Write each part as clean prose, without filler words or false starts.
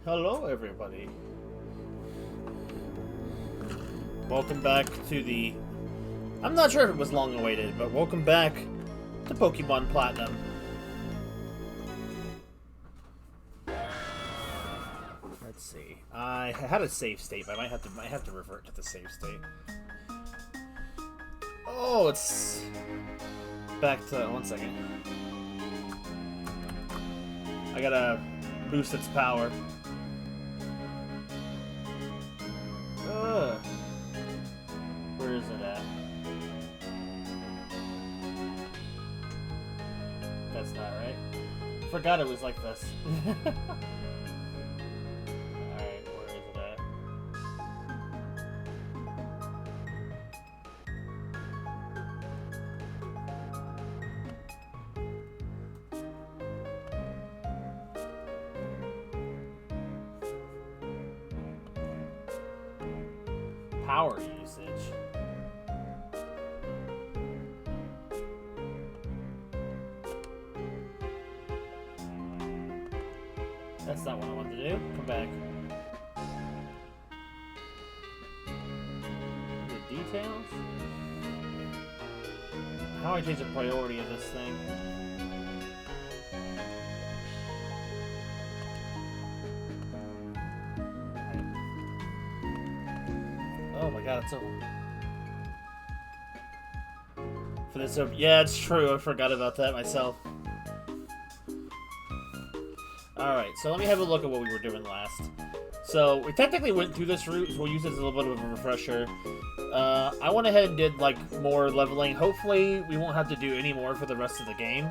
Hello, everybody. Welcome back to the... I'm not sure if it was long awaited, but welcome back to Pokemon Platinum. Let's see. I had a save state, but I might have to revert to the save state. Oh, it's back to 1 second. I gotta boost its power. Where is it at? That's not right. Forgot it was like this. Alright, where is it at? Power usage. That's not what I wanted to do. Come back. The details? How do I change the priority of this thing? Oh my god, it's over. For this, yeah, it's true. I forgot about that myself. Alright, so let me have a look at what we were doing last. So, we technically went through this route, so we'll use this as a little bit of a refresher. I went ahead and did, like, more leveling. Hopefully, we won't have to do any more for the rest of the game.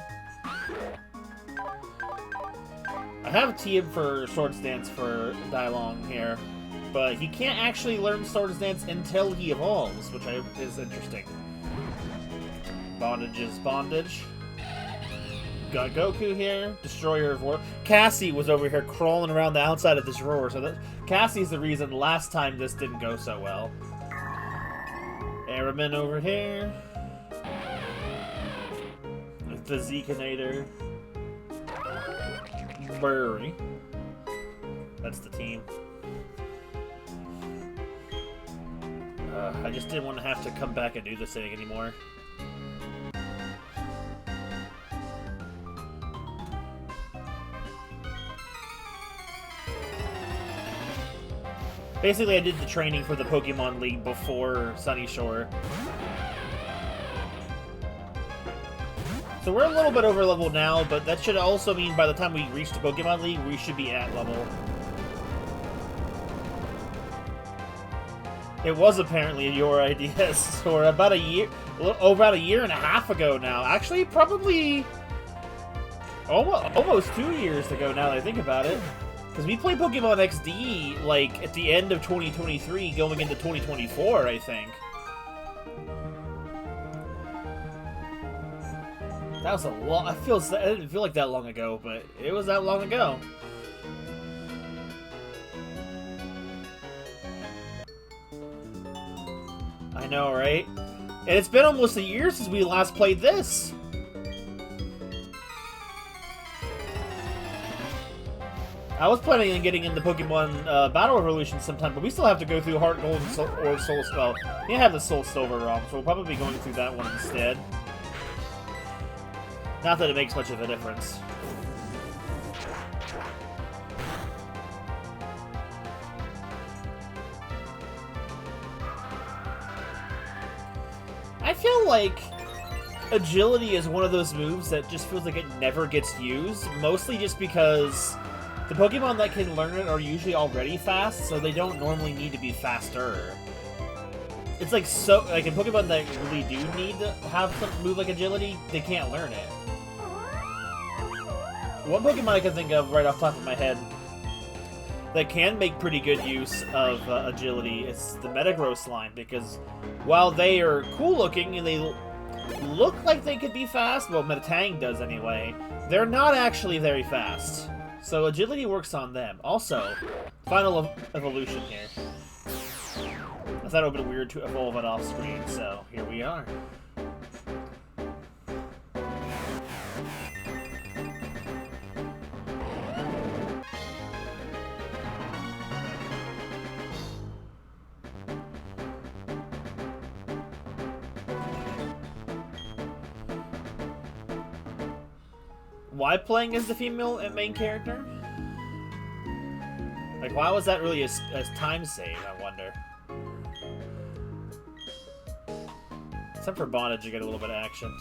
I have TM for Swords Dance for Dylong here, but he can't actually learn Swords Dance until he evolves, which is interesting. Bondage is bondage. Got Goku here, Destroyer of War. Cassie was over here crawling around the outside of this roar, so Cassie's the reason last time this didn't go so well. Aramin over here. The Zekinator. Burry. That's the team. I just didn't want to have to come back and do this thing anymore. Basically, I did the training for the Pokemon League before Sunny Shore. So we're a little bit over level now, but that should also mean by the time we reach the Pokemon League, we should be at level. It was apparently your idea, so about a year and a half ago now. Actually, probably almost 2 years ago now that I think about it. Because we played Pokemon XD, like, at the end of 2023, going into 2024, I think. That was a lot. It didn't feel like that long ago, but it was that long ago. I know, right? And it's been almost a year since we last played this. I was planning on getting into Pokemon Battle Revolution sometime, but we still have to go through Heart Gold or Soul Spell. We have the Soul Silver ROM, so we'll probably be going through that one instead. Not that it makes much of a difference. I feel like Agility is one of those moves that just feels like it never gets used, mostly just because the Pokemon that can learn it are usually already fast, so they don't normally need to be faster. It's like in Pokemon that really do need to have some move like Agility, they can't learn it. One Pokemon I can think of right off the top of my head that can make pretty good use of Agility is the Metagross line, because while they are cool looking and they look like they could be fast, well, Metang does anyway, they're not actually very fast. So Agility works on them. Also, final evolution here. I thought it would have been weird to evolve it off screen, so here we are. Why playing as the female main character? Like, why was that really a time save, I wonder? Except for bondage, you get a little bit of action.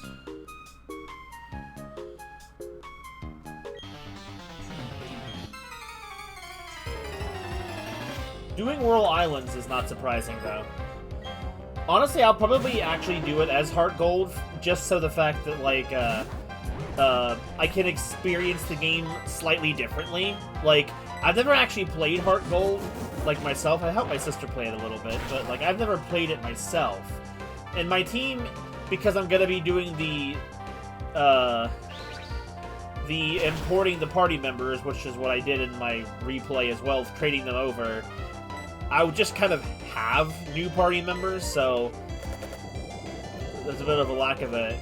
Doing Whirl Islands is not surprising, though. Honestly, I'll probably actually do it as Heart Gold, just so the fact that, like, I can experience the game slightly differently. Like, I've never actually played Heart Gold, like, myself. I helped my sister play it a little bit, but, like, I've never played it myself. And my team, because I'm gonna be doing the importing the party members, which is what I did in my replay as well, trading them over, I would just kind of have new party members, so there's a bit of a lack of a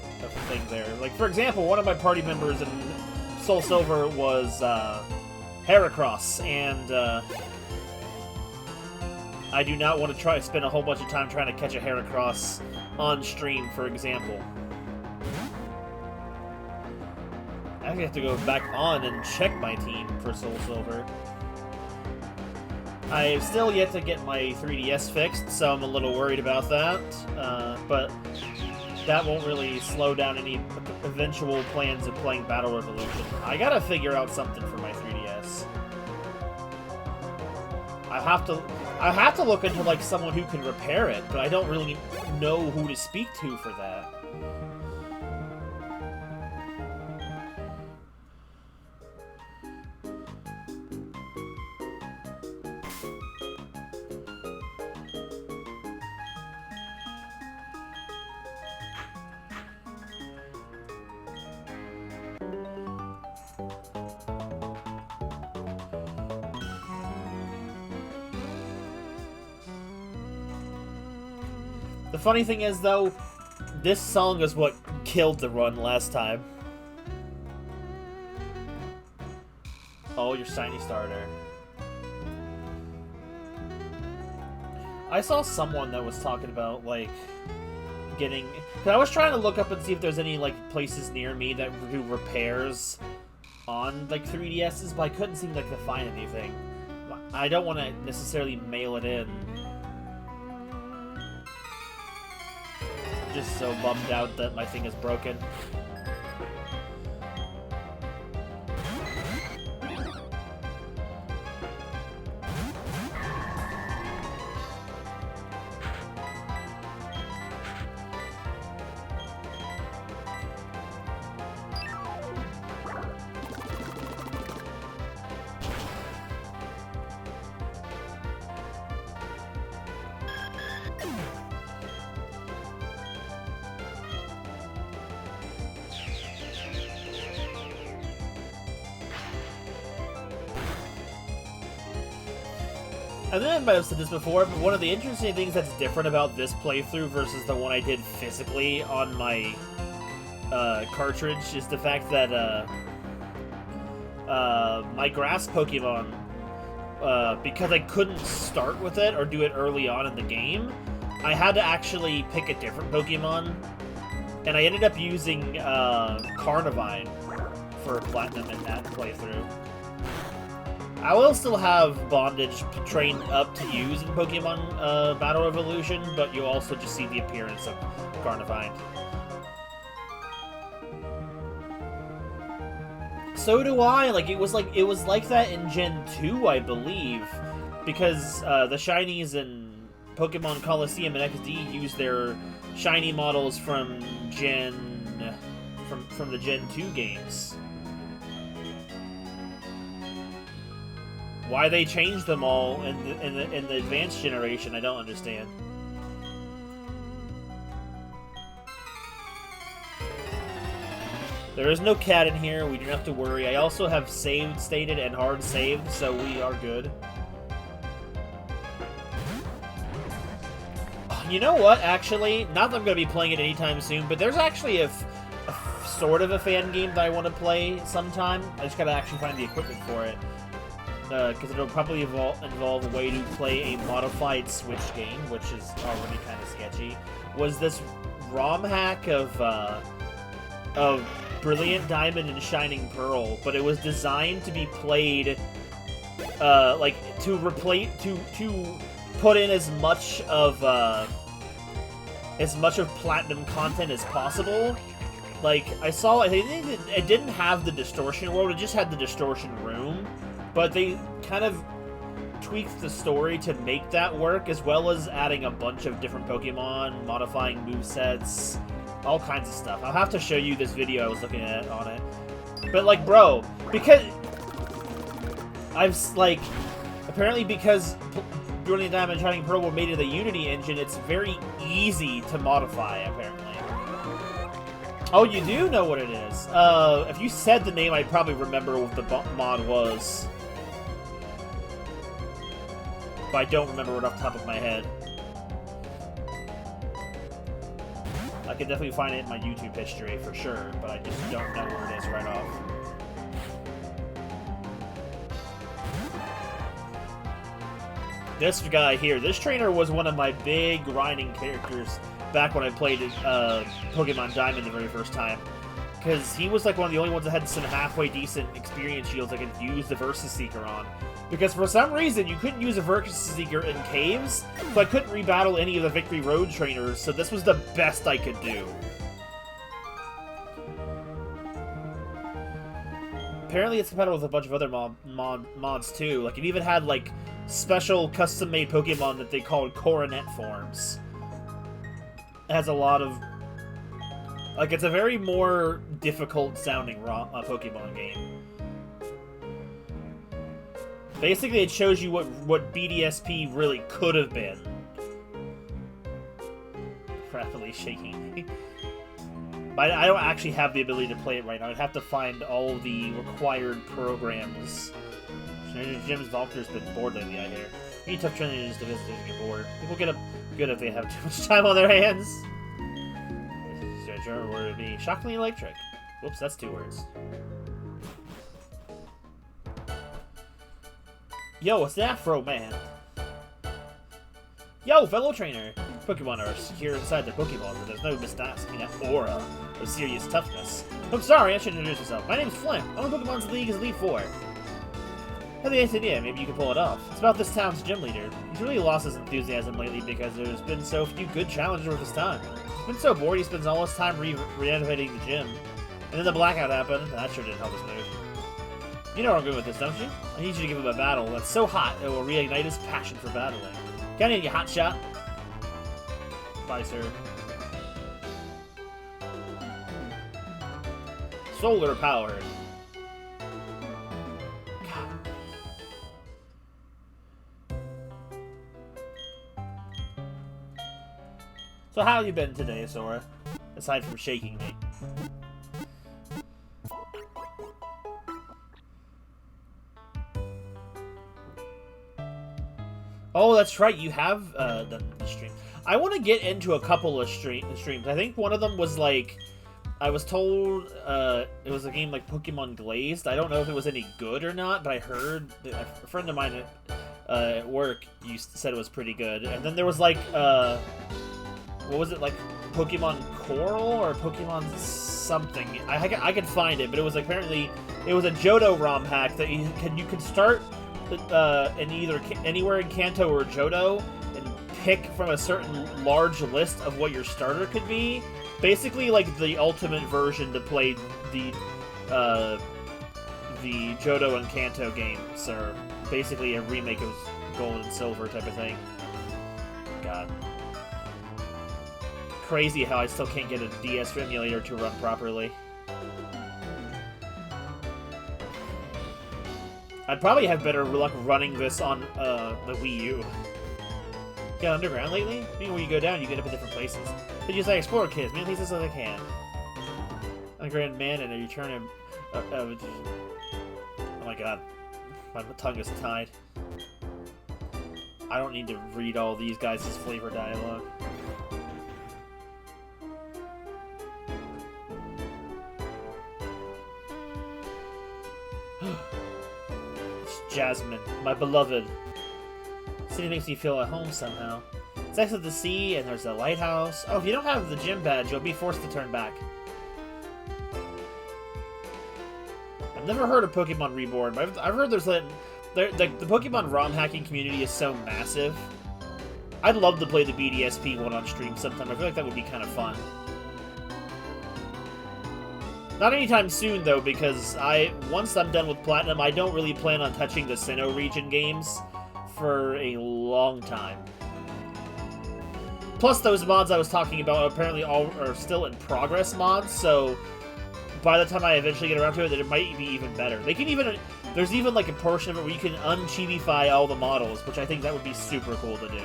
thing there. Like, for example, one of my party members in Soul Silver was Heracross, and I do not want to spend a whole bunch of time trying to catch a Heracross on stream, for example. I have to go back on and check my team for Soul Silver. I have still yet to get my 3DS fixed, so I'm a little worried about that, but that won't really slow down any eventual plans of playing Battle Revolution. I gotta figure out something for my 3DS. I have to look into, like, someone who can repair it, but I don't really know who to speak to for that. The funny thing is, though, this song is what killed the run last time. Oh, your shiny starter. I saw someone that was talking about, like, getting... Cause I was trying to look up and see if there's any, like, places near me that do repairs on, like, 3DSs, but I couldn't seem, like, to find anything. I don't want to necessarily mail it in. Just so bummed out that my thing is broken. I think I might have said this before, but one of the interesting things that's different about this playthrough versus the one I did physically on my cartridge is the fact that my grass Pokemon, because I couldn't start with it or do it early on in the game, I had to actually pick a different Pokemon, and I ended up using Carnivine for Platinum in that playthrough. I will still have Bondage trained up to use in Pokemon Battle Revolution, but you'll also just see the appearance of Carnivine. So do I. Like it was like that in Gen 2, I believe, because the shinies in Pokemon Coliseum and XD use their shiny models from from the Gen 2 games. Why they changed them all in the advanced generation, I don't understand. There is no cat in here, we don't have to worry. I also have saved stated and hard saved, so we are good. You know what, actually? Not that I'm going to be playing it anytime soon, but there's actually a sort of a fan game that I want to play sometime. I just got to actually find the equipment for it. Because it'll probably involve a way to play a modified Switch game, which is already kind of sketchy. Was this ROM hack of Brilliant Diamond and Shining Pearl, but it was designed to be played, like, to put in as much of Platinum content as possible. Like, I saw it didn't have the Distortion World, it just had the Distortion Room, but they kind of tweaked the story to make that work, as well as adding a bunch of different Pokemon, modifying movesets, all kinds of stuff. I'll have to show you this video I was looking at on it. But, like, bro, because apparently because Brilliant Diamond and Shining Pearl were made in the Unity engine, it's very easy to modify, apparently. Oh, you do know what it is. If you said the name, I'd probably remember what the mod was. But I don't remember it off the top of my head. I could definitely find it in my YouTube history for sure, but I just don't know where it is right off. This guy here, this trainer was one of my big grinding characters back when I played Pokemon Diamond the very first time. Because he was like one of the only ones that had some halfway decent experience shields I could use the Versus Seeker on. Because for some reason, you couldn't use a Versus Seeker in caves, so I couldn't rebattle any of the Victory Road trainers, so this was the best I could do. Apparently it's compatible with a bunch of other mods too. Like, it even had, like, special custom-made Pokemon that they called Coronet forms. It has a lot of... Like, it's a very more difficult-sounding Pokemon game. Basically, it shows you what BDSP really could have been. Rapidly shaking. But I don't actually have the ability to play it right now. I'd have to find all the required programs. Jim's Valkyr's been bored lately, I hear. You need tough challenges to visit and get bored. People get up good if they have too much time on their hands. German word would be shockingly electric. Whoops, that's 2 words. Yo, it's the Afro Man. Yo, fellow trainer. Pokemon are secure inside their Pokeball, but there's no mistasking that aura of serious toughness. I'm sorry, I should introduce myself. My name's Flint. I'm in Pokemon's League is Elite 4. I had the idea, maybe you can pull it off. It's about this town's gym leader. He's really lost his enthusiasm lately because there's been so few good challengers with his time. He's been so bored he spends all his time renovating the gym. And then the blackout happened, and that sure didn't help his mood. You know where I'm going with this, don't you? I need you to give him a battle that's so hot it will reignite his passion for battling. Can I get you hot shot? Bye, sir. Solar powered. So how have you been today, Sora? Aside from shaking me. Oh, that's right, you have the stream. I want to get into a couple of streams. I think one of them was like... I was told it was a game like Pokemon Glazed. I don't know if it was any good or not, but I heard... A friend of mine at work said it was pretty good. And then there was like... what was it, like Pokemon Coral or Pokemon something? I could find it, but it was like, apparently it was a Johto ROM hack that you could start in either anywhere in Kanto or Johto and pick from a certain large list of what your starter could be. Basically, like the ultimate version to play the Johto and Kanto games, or basically a remake of Gold and Silver type of thing. God. Crazy how I still can't get a DS emulator to run properly. I'd probably have better luck running this on the Wii U. Get underground lately? I mean, when you go down, you get up in different places. But just like Explorer Kids, man, at least as I can. Underground man, and you turn him. Oh my god, my tongue is tied. I don't need to read all these guys' flavor dialogue. It's Jasmine, my beloved. City makes me feel at home somehow. It's next to the sea, and there's a lighthouse. Oh, if you don't have the gym badge, you'll be forced to turn back. Never heard of Pokemon Reborn, but I've heard there's like the Pokemon ROM hacking community is so massive. I'd love to play the BDSP one on stream sometime. I feel like that would be kind of fun. Not anytime soon though, because once I'm done with Platinum, I don't really plan on touching the Sinnoh region games for a long time. Plus, those mods I was talking about apparently all are still in progress mods, so by the time I eventually get around to it, it might be even better. They can even... There's even, like, a portion of it where you can un-chibify all the models, which I think that would be super cool to do.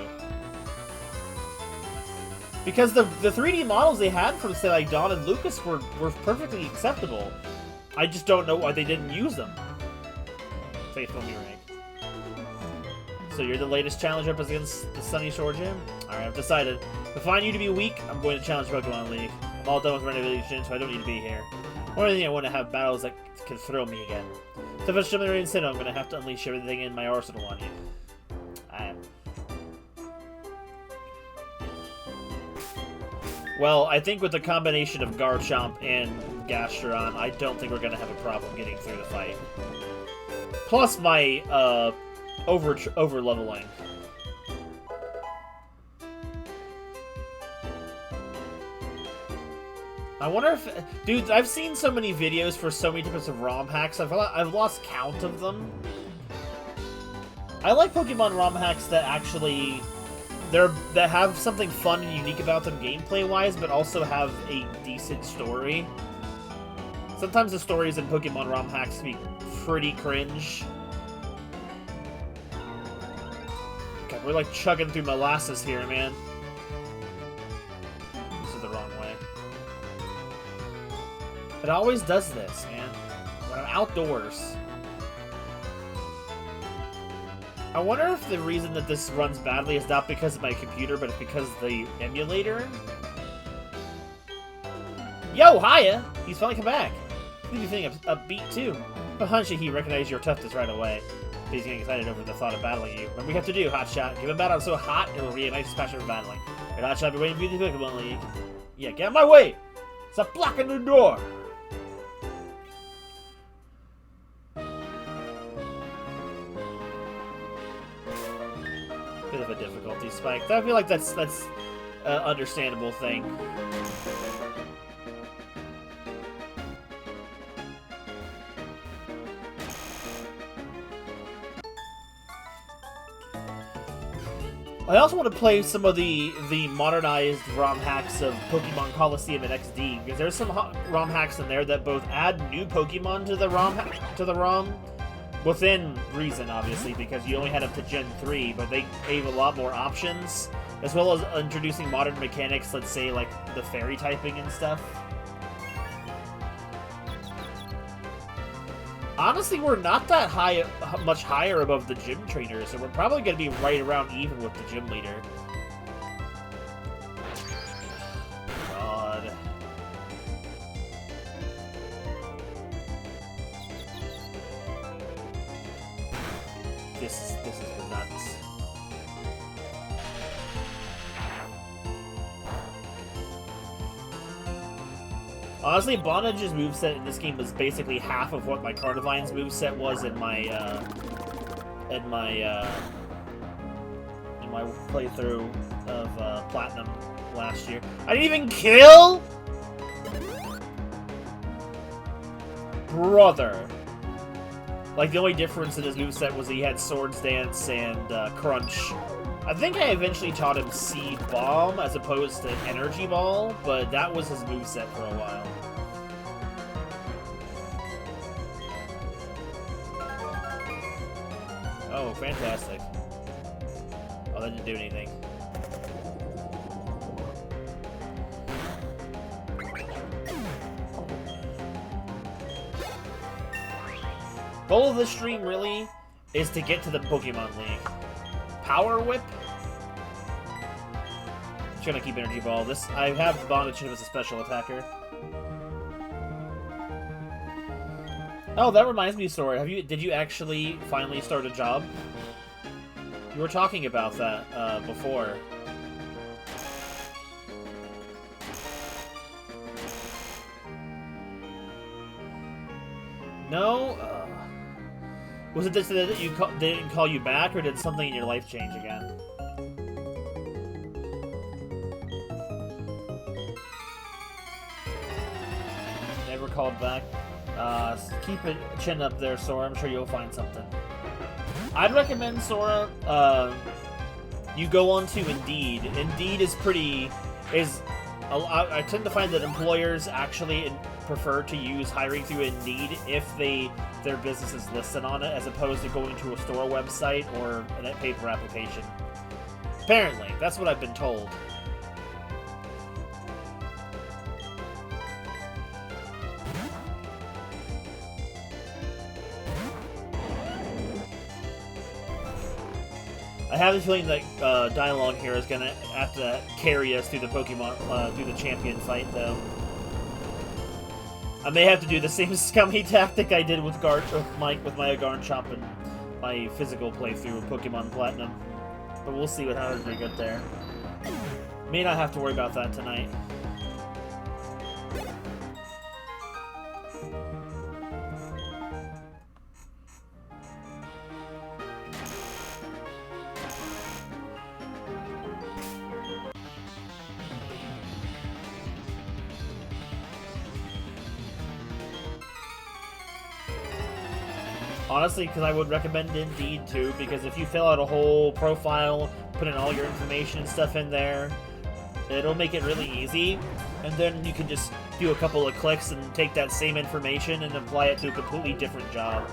Because the 3D models they had from, say, like, Dawn and Lucas were perfectly acceptable. I just don't know why they didn't use them. Faithful me rank. So you're the latest challenger up against the Sunny Shore Gym? Alright, I've decided. To find you to be weak, I'm going to challenge Pokemon League. I'm all done with renovation, so I don't need to be here. Only thing I want to have battles that can thrill me again. So if it's Shimmery and Sinnoh, I'm going to have to unleash everything in my arsenal on you. Well, I think with the combination of Garchomp and Gastrodon, I don't think we're going to have a problem getting through the fight. Plus my, over-leveling. I wonder if... Dude, I've seen so many videos for so many types of ROM hacks, I've lost count of them. I like Pokemon ROM hacks that actually... that have something fun and unique about them gameplay-wise, but also have a decent story. Sometimes the stories in Pokemon ROM hacks can be pretty cringe. God, we're like chugging through molasses here, man. This is the wrong way. It always does this, man. When I'm outdoors. I wonder if the reason that this runs badly is not because of my computer, but it's because of the emulator. Yo, hiya! He's finally come back. Leave you feeling upbeat too. But hunch he recognized your toughness right away. He's getting excited over the thought of battling you. What we have to do, Hotshot? Give him a battle so hot it will reignite his passion for battling. Right, Hotshot, I've been waiting for you to Pokemon League. Yeah, get out of my way! Stop blocking the door! Bit of a difficulty spike. I feel like that's an understandable thing. I also want to play some of the modernized ROM hacks of Pokemon Coliseum and XD, because there's some ROM hacks in there that both add new Pokemon to the ROM, within reason, obviously, because you only had up to Gen 3, but they gave a lot more options, as well as introducing modern mechanics, let's say, like the fairy typing and stuff. Honestly, we're not that much higher above the gym trainer, so we're probably going to be right around even with the gym leader. God. This is nuts. Honestly, Bondage's moveset in this game was basically half of what my Carnivine's moveset was in my playthrough of Platinum last year. I didn't even kill? Brother. Like, the only difference in his moveset was he had Swords Dance and Crunch. I think I eventually taught him Seed Bomb as opposed to Energy Ball, but that was his moveset for a while. Oh, fantastic. Oh, that didn't do anything. Goal of this stream, really, is to get to the Pokemon League. Power Whip? Just gonna keep Energy Ball. I have Bondage as a special attacker. Oh, that reminds me, Sora. Did you actually finally start a job? You were talking about that before. No? Was it just that you they didn't call you back, or did something in your life change again? Never called back. Keep it chin up there, Sora. I'm sure you'll find something. I'd recommend, Sora, you go on to Indeed. Indeed is pretty... I tend to find that employers actually prefer to use hiring through Indeed if their business is listed on it, as opposed to going to a store website or a paper application. Apparently, that's what I've been told. I have a feeling that dialogue here is gonna have to carry us through the Pokemon, through the champion fight, though. I may have to do the same scummy tactic I did with my Garchomp and my physical playthrough of Pokemon Platinum, but we'll see what happens when we get there. May not have to worry about that tonight. Honestly, because I would recommend Indeed too, because if you fill out a whole profile, put in all your information and stuff in there, it'll make it really easy, and then you can just do a couple of clicks and take that same information and apply it to a completely different job.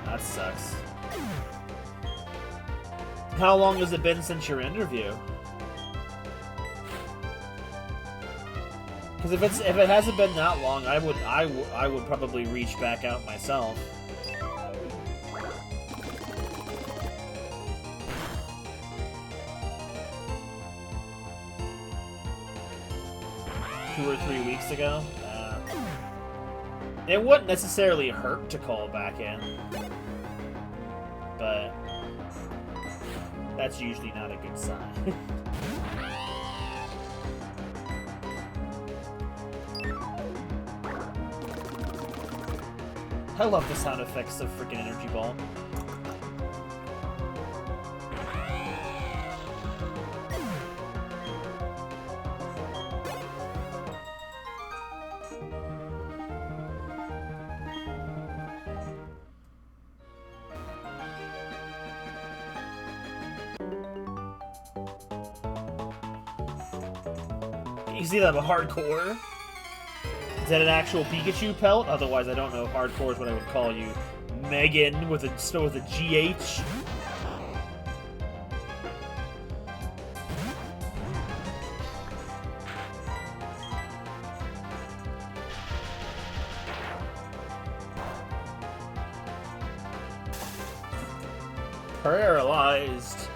That sucks. How long has it been since your interview? Because if it hasn't been that long, I would probably reach back out myself. Two or 3 weeks ago. It wouldn't necessarily hurt to call back in, but that's usually not a good sign. I love the sound effects of freaking Energy Ball. You see that I'm a hardcore? Is that an actual Pikachu pelt? Otherwise, I don't know if hardcore is what I would call you. Megan with a GH. Paralyzed.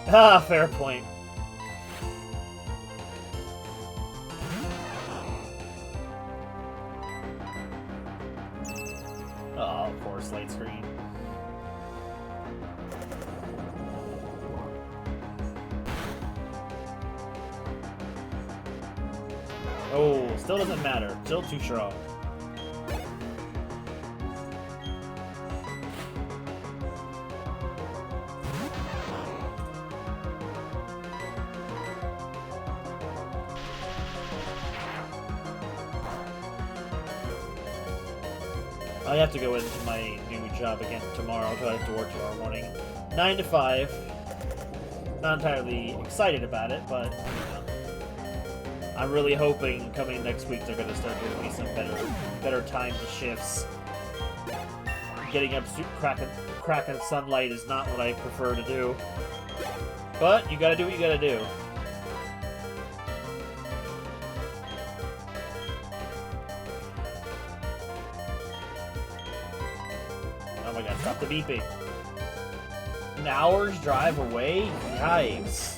Ah, fair point. Oh, poor slate screen. Oh, still doesn't matter. Still too strong. I have to go into my new job again tomorrow, because I have to work tomorrow morning. 9 to 5. Not entirely excited about it, but you know, I'm really hoping coming next week they're going to start giving me some better timed shifts. Getting up crack of sunlight is not what I prefer to do. But you gotta do what you gotta do. Oh my god, stop the beeping. an hour's drive away? Yikes.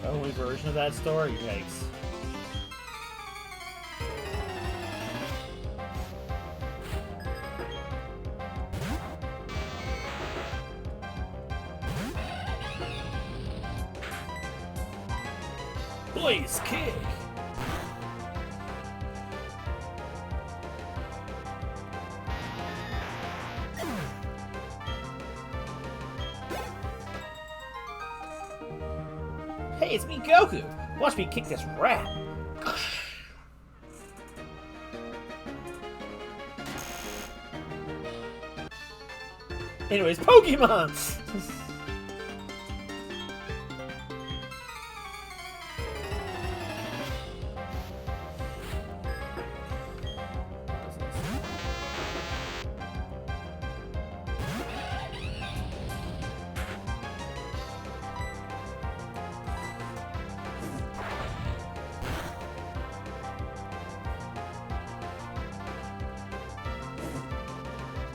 Only version of that story? Yikes. Blaze kick! Hey, it's me, Goku! Watch me kick this rat! Anyways, Pokemon!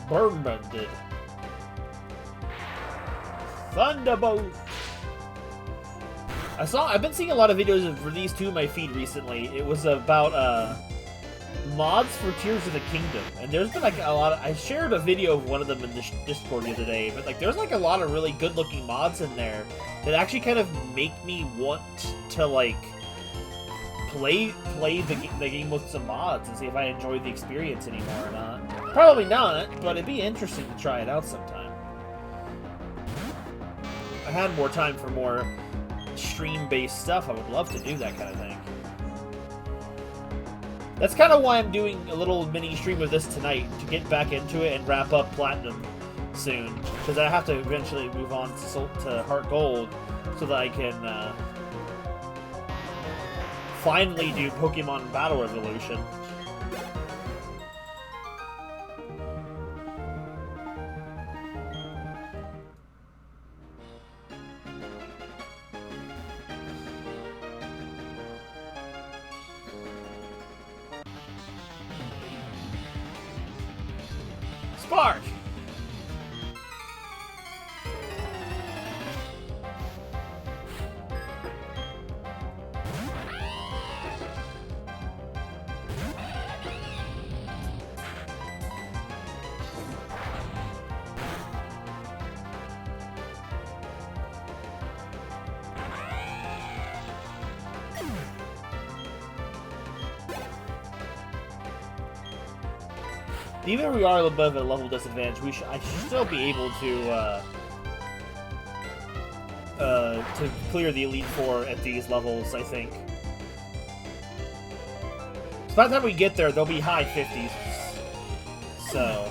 Burn-bended. Thunderbolt! I've been seeing a lot of videos of these two in my feed recently. It was about, mods for Tears of the Kingdom. And there's been, like, a lot of... I shared a video of one of them in the Discord the other day. But, like, there's, like, a lot of really good-looking mods in there that actually kind of make me want to, like... play the game with some mods and see if I enjoy the experience anymore or not. Probably not, but it'd be interesting to try it out sometime. If I had more time for more stream-based stuff, I would love to do that kind of thing. That's kind of why I'm doing a little mini stream of this tonight, to get back into it and wrap up Platinum soon. Because I have to eventually move on to Heart Gold so that I can finally do Pokemon Battle Revolution. Spark! Even if we are a little bit of a level disadvantage, I should still be able to clear the Elite Four at these levels, I think. So by the time we get there, they'll be high 50s. So...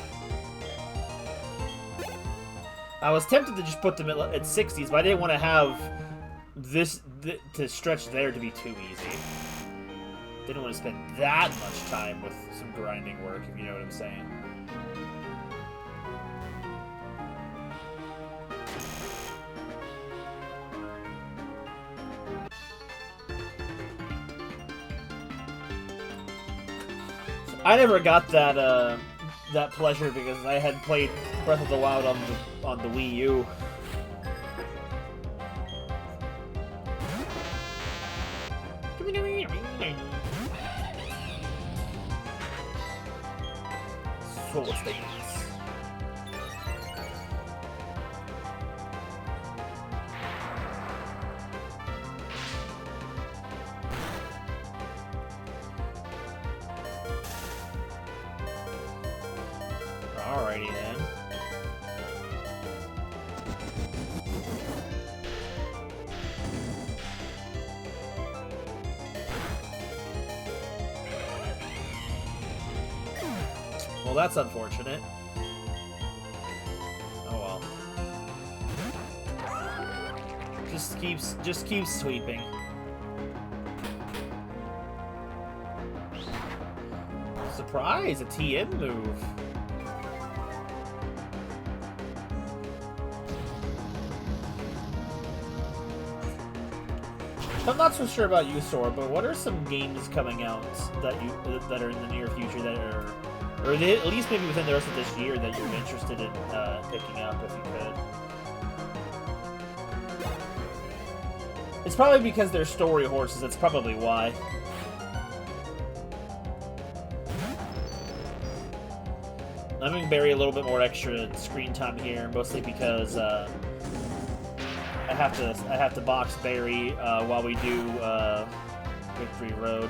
I was tempted to just put them at 60s, but I didn't want to have this to stretch there to be too easy. Didn't want to spend that much time with some grinding work, if you know what I'm saying. I never got that that pleasure because I had played Breath of the Wild on the Wii U. Soul States. Alrighty then. Well, that's unfortunate. Oh well. Just keeps sweeping. Surprise! A TM move. I'm not so sure about you, Sora, but what are some games coming out that are in the near future that are, or at least maybe within the rest of this year, that you're interested in picking up if you could? It's probably because they're story horses. That's probably why. I'm giving Barry a little bit more extra screen time here, mostly because I have to box Barry while we do Victory Road.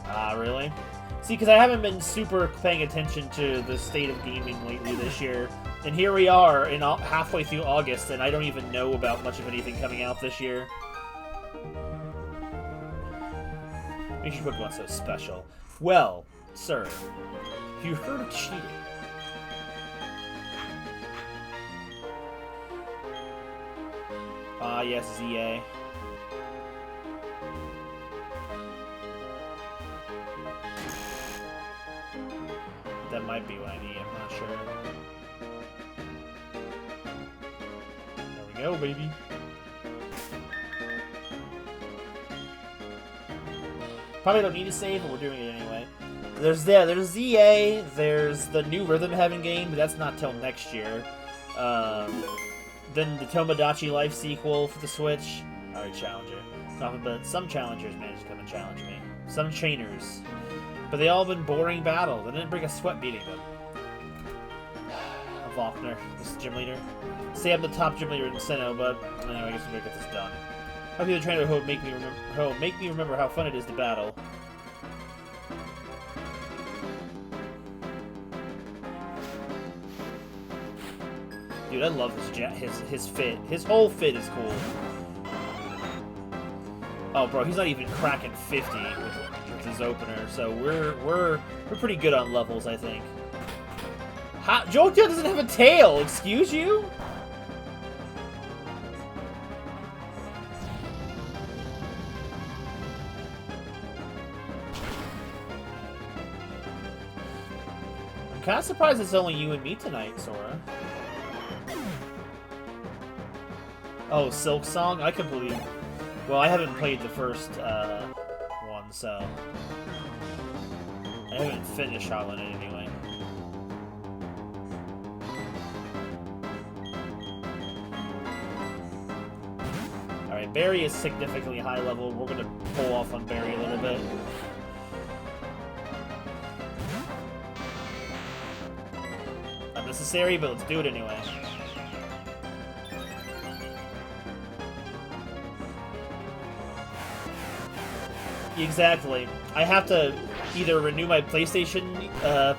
Ah, really? See, because I haven't been super paying attention to the state of gaming lately this year, and here we are in halfway through August, and I don't even know about much of anything coming out this year. Makes your Pokemon so special. Well, sir, have you heard of cheating? Ah, yes, ZA. That might be what I need, I'm not sure. There we go, baby. Probably don't need to save, but we're doing it anyway. There's ZA, there's the new Rhythm Heaven game, but that's not till next year. Then the Tomodachi Life sequel for the Switch. Alright, Challenger. But some challengers managed to come and challenge me. Some trainers. But they all been boring battle. They didn't bring a sweat beating them. Volkner, this gym leader. Say I'm the top gym leader in Sinnoh, but anyway, I guess we better get this done. I'll be the trainer who will make me remember how fun it is to battle. Dude, I love his fit. His whole fit is cool. Oh, bro, he's not even cracking 50 with his opener, so we're pretty good on levels, I think. Jolteon doesn't have a tail. Excuse you? I'm kind of surprised it's only you and me tonight, Sora. Oh, Silk Song? I completely... Well, I haven't played the first one, so... I haven't finished Hollow Knight anyway. Alright, Barry is significantly high level. We're gonna pull off on Barry a little bit. Unnecessary, but let's do it anyway. Exactly. I have to either renew my PlayStation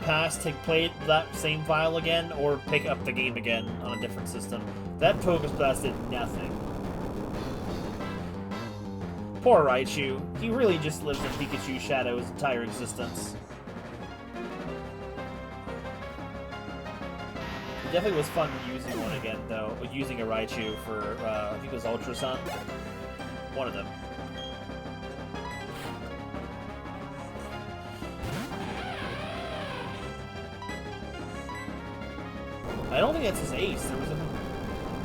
Pass to play that same file again, or pick up the game again on a different system. That Focus Pass did nothing. Poor Raichu. He really just lives in Pikachu's shadow his entire existence. It definitely was fun using one again, though. Using a Raichu for, I think it was Ultra Sun. One of them. I don't think that's his ace. There was a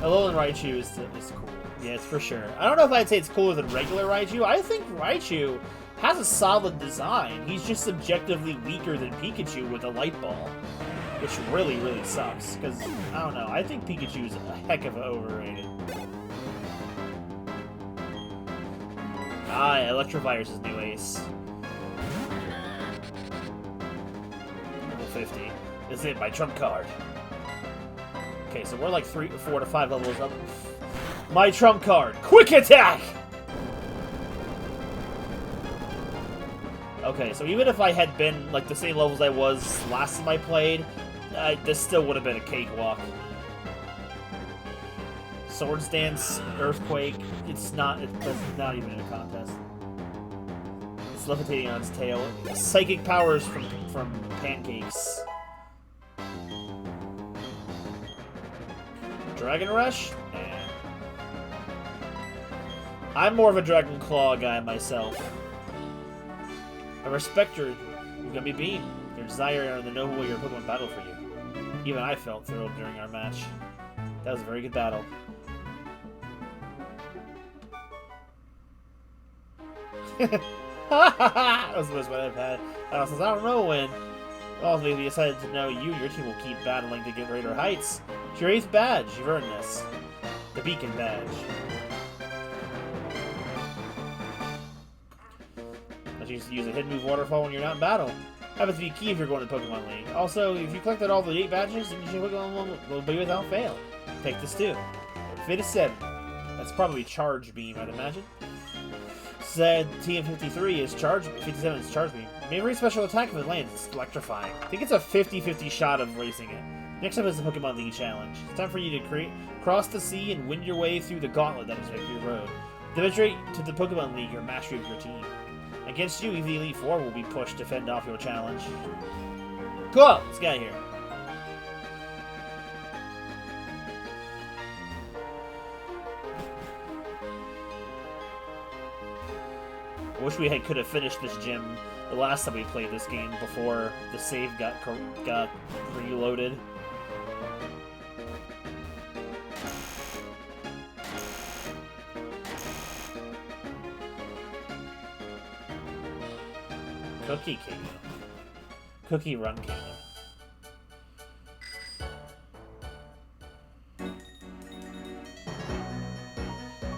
Alolan Raichu is cool. Yeah, it's for sure. I don't know if I'd say it's cooler than regular Raichu. I think Raichu has a solid design. He's just subjectively weaker than Pikachu with a Light Ball, which really, really sucks. Because, I don't know, I think Pikachu's a heck of overrated. Ah, Electrovire's his new ace. Level 50. This is my trump card. Okay, so we're like 4 to 5 levels up. My trump card, Quick Attack! Okay, so even if I had been like the same levels I was last time I played, this still would have been a cakewalk. Swords Dance, Earthquake. It's not not even in a contest. It's levitating on its tail. Psychic powers from Pancakes. Dragon Rush? Nah. I'm more of a Dragon Claw guy myself. I respect your Gummy Beam, your desire and the noble way your Pokemon battle for you. Even I felt thrilled during our match. That was a very good battle. That was the most fun I've had. Since I don't know when. Also, we decided to know your team will keep battling to get greater heights. It's your 8th badge. You've earned this. The Beacon Badge. Let you use a hidden move Waterfall when you're not in battle. Happens to be key if you're going to Pokemon League. Also, if you collected all the 8 badges, then your Pokemon will be without fail. Take this too. Fit is 7. That's probably Charge Beam, I'd imagine. Said TM53 is Charge 57 is Charge Beam. Maybe special attack if it lands. It's electrifying. I think it's a 50-50 shot of racing it. Next up is the Pokemon League Challenge. It's time for you to cross the sea and win your way through the gauntlet that is Victory Road. Demonstrate to the Pokemon League your mastery of your team. Against you, the Elite Four will be pushed to fend off your challenge. Cool! Let's get out of here. I wish we could have finished this gym the last time we played this game before the save got reloaded. Cookie Kingdom. Cookie Run Kingdom.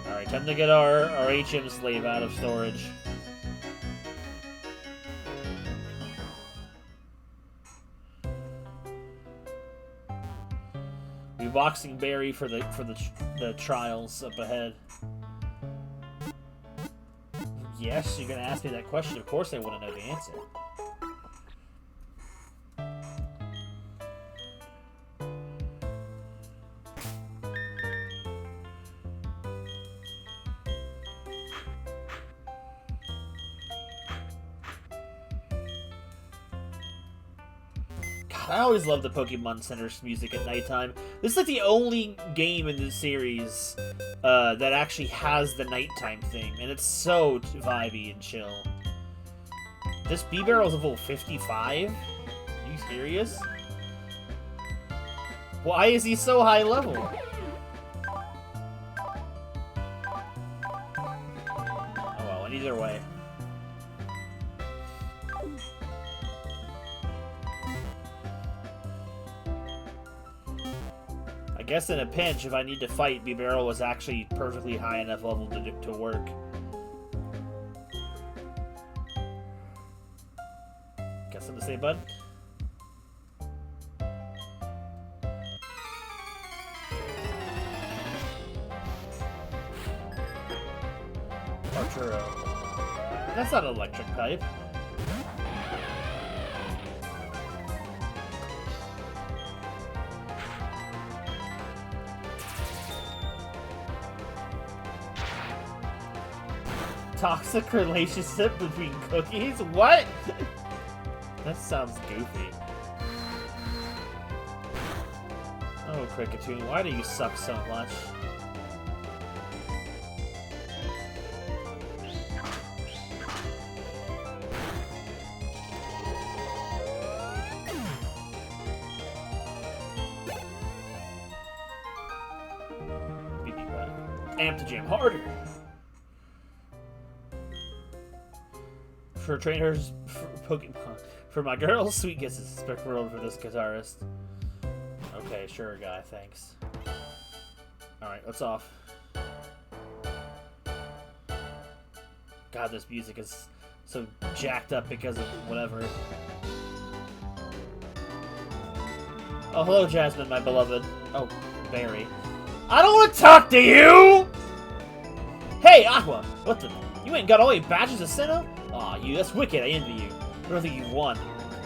Alright, time to get our HM slave out of storage. Boxing Berry for the trials up ahead. Yes, you're gonna ask me that question. Of course I want to know the answer. I always love the Pokemon Center's music at nighttime. This is like the only game in this series that actually has the nighttime thing, and it's so vibey and chill. This Bibarel's level 55? Are you serious? Why is he so high level? Oh well, and either way. I guess in a pinch, if I need to fight, Bibarel was actually perfectly high enough level to work. Got something to say, bud? Arturo. That's not an electric type. Toxic relationship between cookies? What? That sounds goofy. Oh, Kricketune, why do you suck so much? Amp to jam harder. For trainers, for Pokemon. For my girls, sweet kisses. Spec world for this guitarist. Okay, sure, guy. Thanks. Alright, let's off. God, this music is so jacked up because of whatever. Oh, hello, Jasmine, my beloved. Oh, Barry. I don't want to talk to you! Hey, Aqua! What the? You ain't got all 8 badges of Sinnoh? Aw, you, that's wicked, I envy you. I don't think you've won.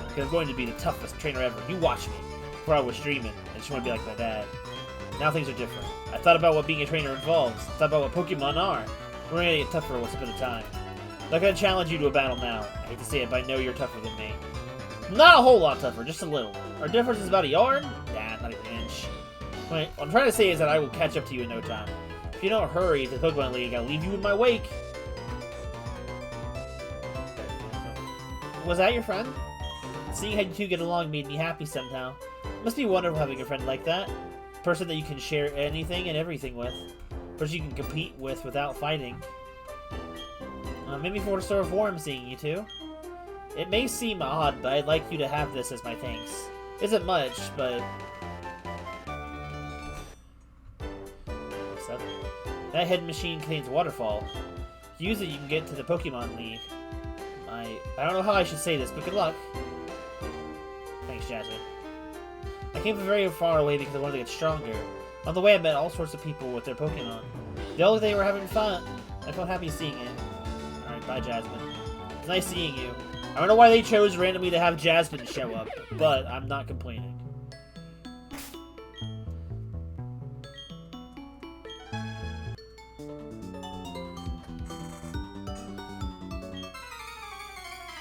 Because I'm going to be the toughest trainer ever. You watch me. Before I was dreaming, I just want to be like my dad. Now things are different. I thought about what being a trainer involves. I thought about what Pokemon are. We're gonna get tougher once upon a time. I'm not gonna challenge you to a battle now. I hate to say it, but I know you're tougher than me. Not a whole lot tougher, just a little. Our difference is about a yard? Nah, not even an inch. What I'm trying to say is that I will catch up to you in no time. If you don't hurry to the Pokemon League, I'll leave you in my wake. Was that your friend? Seeing how you two get along made me happy somehow. It must be wonderful having a friend like that. A person that you can share anything and everything with. A person you can compete with without fighting. Maybe for a sort of warm seeing you two. It may seem odd, but I'd like you to have this as my thanks. Isn't much, but... What's up? That hidden machine contains a waterfall. If you use it, you can get to the Pokemon League. I don't know how I should say this, but good luck. Thanks, Jasmine. I came from very far away because I wanted to get stronger. On the way, I met all sorts of people with their Pokemon. They all looked like they were having fun. I felt happy seeing it. Alright, bye, Jasmine. It's nice seeing you. I don't know why they chose randomly to have Jasmine show up, but I'm not complaining.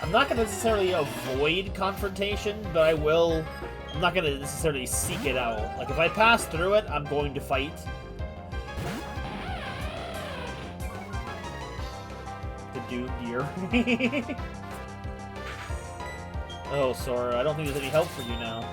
I'm not going to necessarily avoid confrontation, but I will... I'm not going to necessarily seek it out. Like, if I pass through it, I'm going to fight. The Doom Deer. Oh, Sora, I don't think there's any help for you now.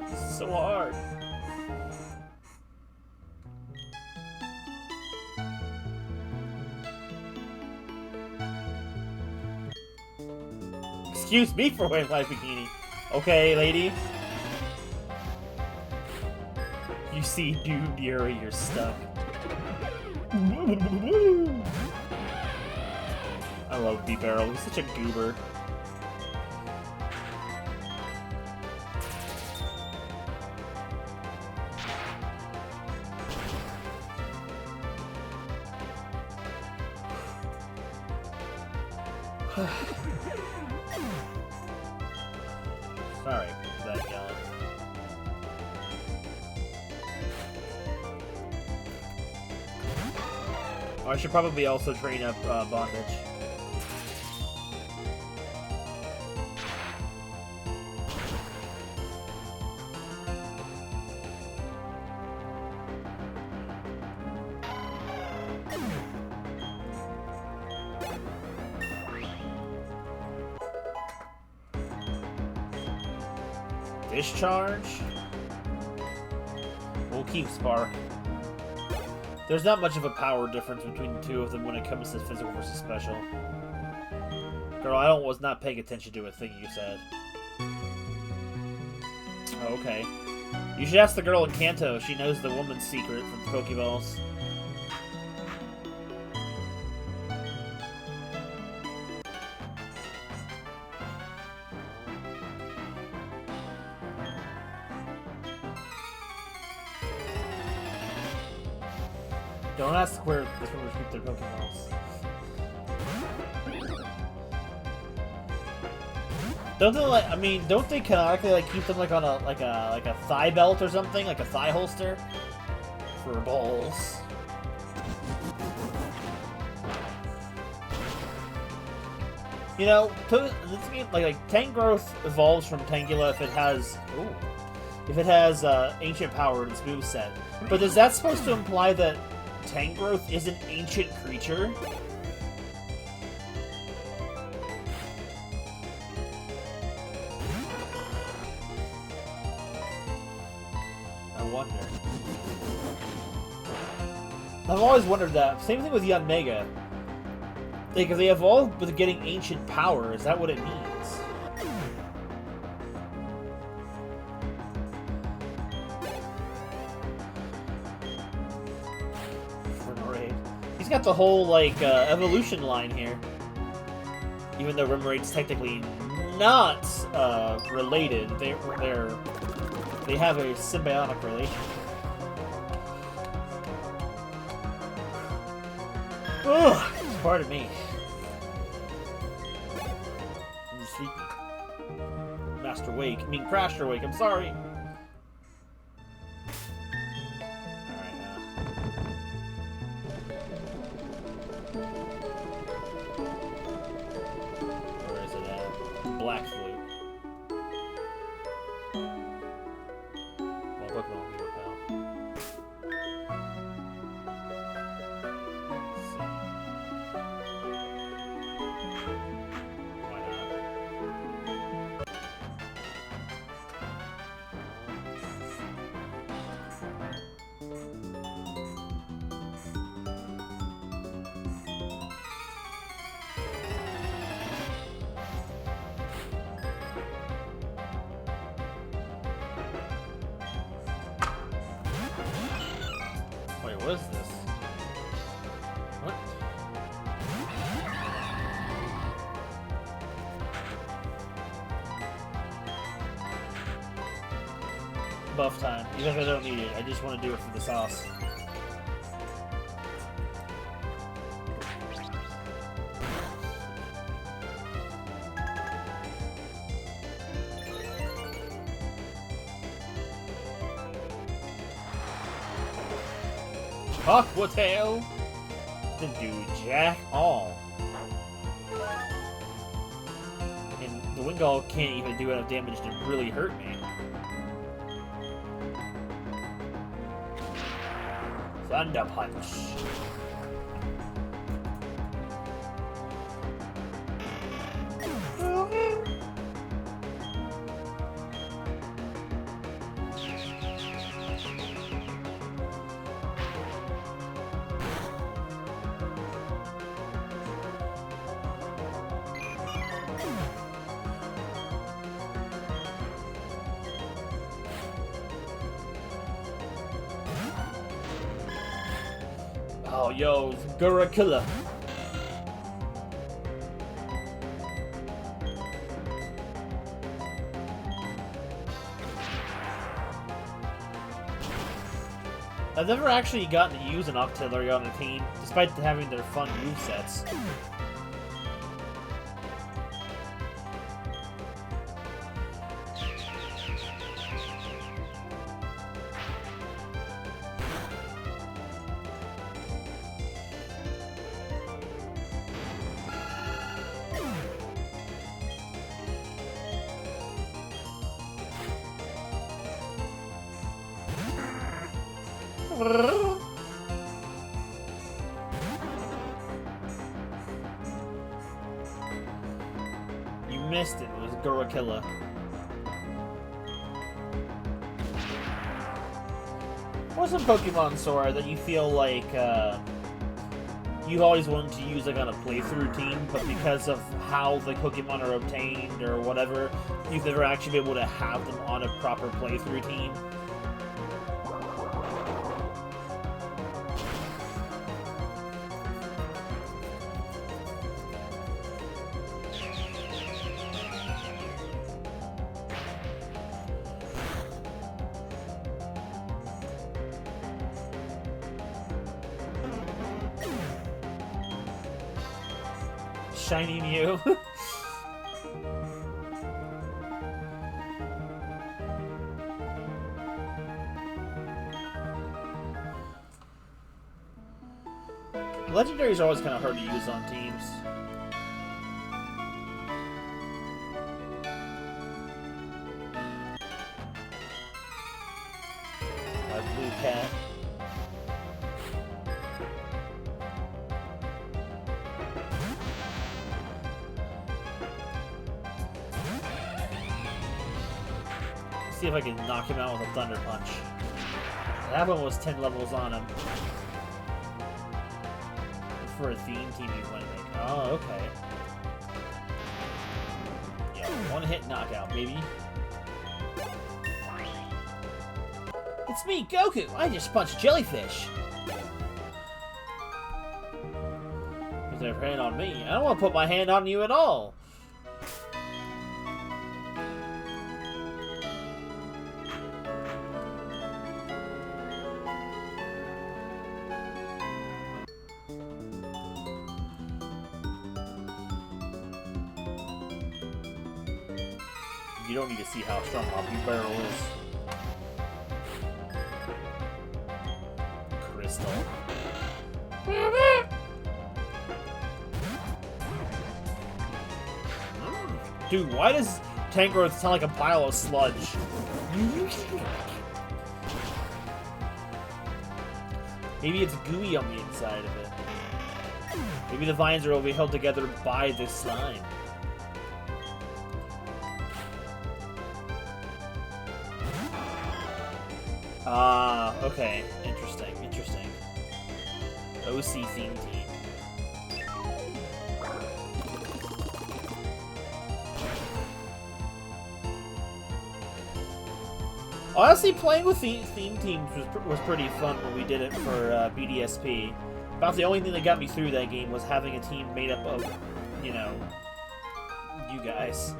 This is so hard. Excuse me for wearing my bikini. Okay, lady. You see Doomed Yuri, you're stuck. I love B-Barrel, he's such a goober. Sorry, that yelling. Oh, I should probably also train up Bondage. Discharge? We'll keep Spark. There's not much of a power difference between the two of them when it comes to physical versus special. Girl, I was not paying attention to a thing you said. Oh, okay. You should ask the girl in Kanto. She knows the woman's secret from the Pokeballs. Don't ask where this one keep their Pokeballs. Don't they like? I mean, don't they canonically like keep them like on a like a thigh belt or something, like a thigh holster for balls? You know, this game like Tangrowth evolves from Tangela if it has ancient power in its moveset. But is that supposed to imply that Tangrowth is an ancient creature? I wonder. I've always wondered that. Same thing with Yanmega. Like, if they evolved with getting ancient power, is that what it means? He's got the whole, like, evolution line here. Even though Rimeraid's technically not related. They have a symbiotic relationship. Ugh, pardon me. I'm sleepy. Master Wake. I mean, Crasher Wake. I'm sorry. Black Flute. Well, Pokemon will be repel. Let's see. Why not? Wait, what is this? What? Buff time. Even if I don't need it, I just want to do it for the sauce. Aqua Tail! Didn't do jack all. And the Wingull can't even do enough damage to really hurt me. Thunder Punch. Oh, yo, it's Gurakilla. I've never actually gotten to use an Octillery on a team, despite having their fun movesets. You missed it. It was Gurakilla. What's a Pokemon, Sora, that you feel like you always wanted to use like on a playthrough team, but because of how the Pokemon are obtained or whatever, you've never actually been able to have them on a proper playthrough team? Shiny Mew. Legendaries are always kind of hard to use on teams. My blue cat. See if I can knock him out with a Thunder Punch. That one was 10 levels on him. For a theme team you want to make. Oh, okay. Yeah, one hit knockout, baby. It's me, Goku! I just punched Jellyfish! Put their hand on me. I don't want to put my hand on you at all! You don't need to see how strong Hoppy Barrel is. Crystal. Dude, why does Tangrowth sound like a pile of sludge? Maybe it's gooey on the inside of it. Maybe the vines will be held together by this slime. Ah, okay. Interesting, interesting. OC theme team. Honestly, playing with theme teams was pretty fun when we did it for BDSP. About the only thing that got me through that game was having a team made up of, you know, you guys.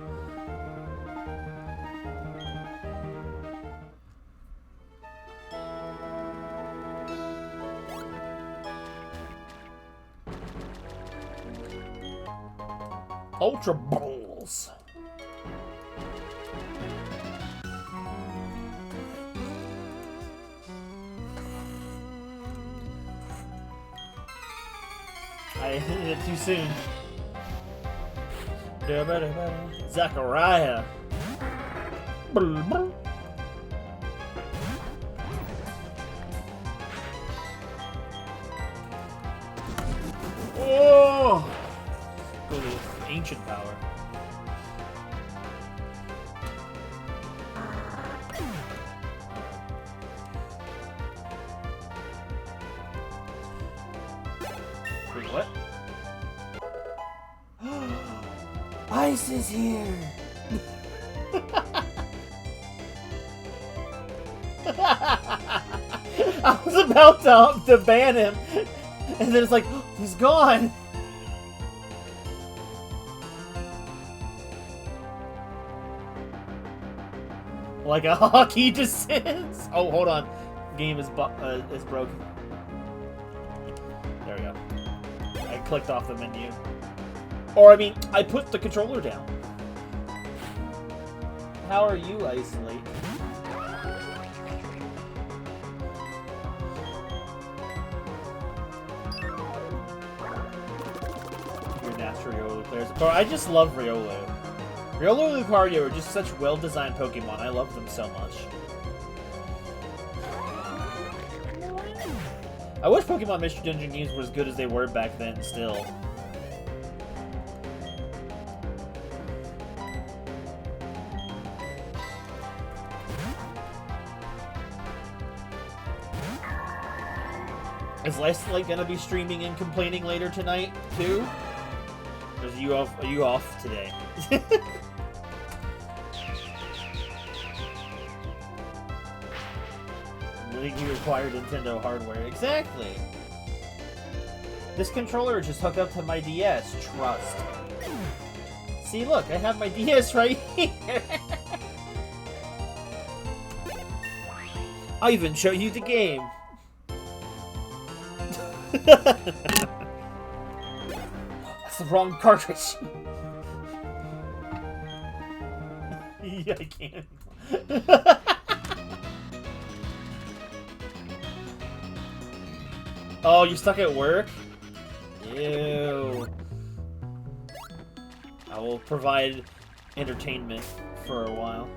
Ultra Balls. I hit it too soon. Zachariah. Oh! Go to ancient power. Wait, what? Ice is here! I was about to ban him, and then it's like, he's gone! Like a hockey descends. Oh, hold on. Game is broken. There we go. I clicked off the menu. Or, I mean, I put the controller down. How are you, Isolate? You're natural Riolu players. But I just love Riolu. Riolu and Lucario are just such well-designed Pokemon. I love them so much. I wish Pokemon Mystery Dungeon games were as good as they were back then, still. Is Isolate gonna be streaming and complaining later tonight, too? Or are you off today? You require Nintendo hardware. Exactly. This controller is just hooked up to my DS. Trust. See, look, I have my DS right here. I'll even show you the game. That's the wrong cartridge. Yeah, I can't. Oh, you stuck at work? Ew. I will provide entertainment for a while.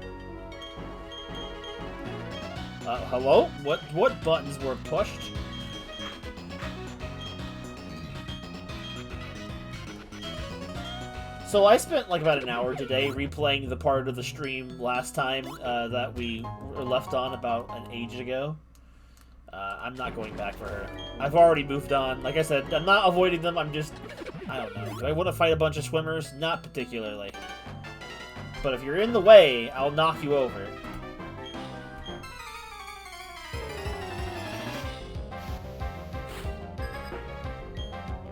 Hello? What buttons were pushed? So I spent like about an hour today replaying the part of the stream last time that we were left on about an age ago. I'm not going back for her. I've already moved on. Like I said, I'm not avoiding them, I'm just... I don't know. Do I want to fight a bunch of swimmers? Not particularly. But if you're in the way, I'll knock you over.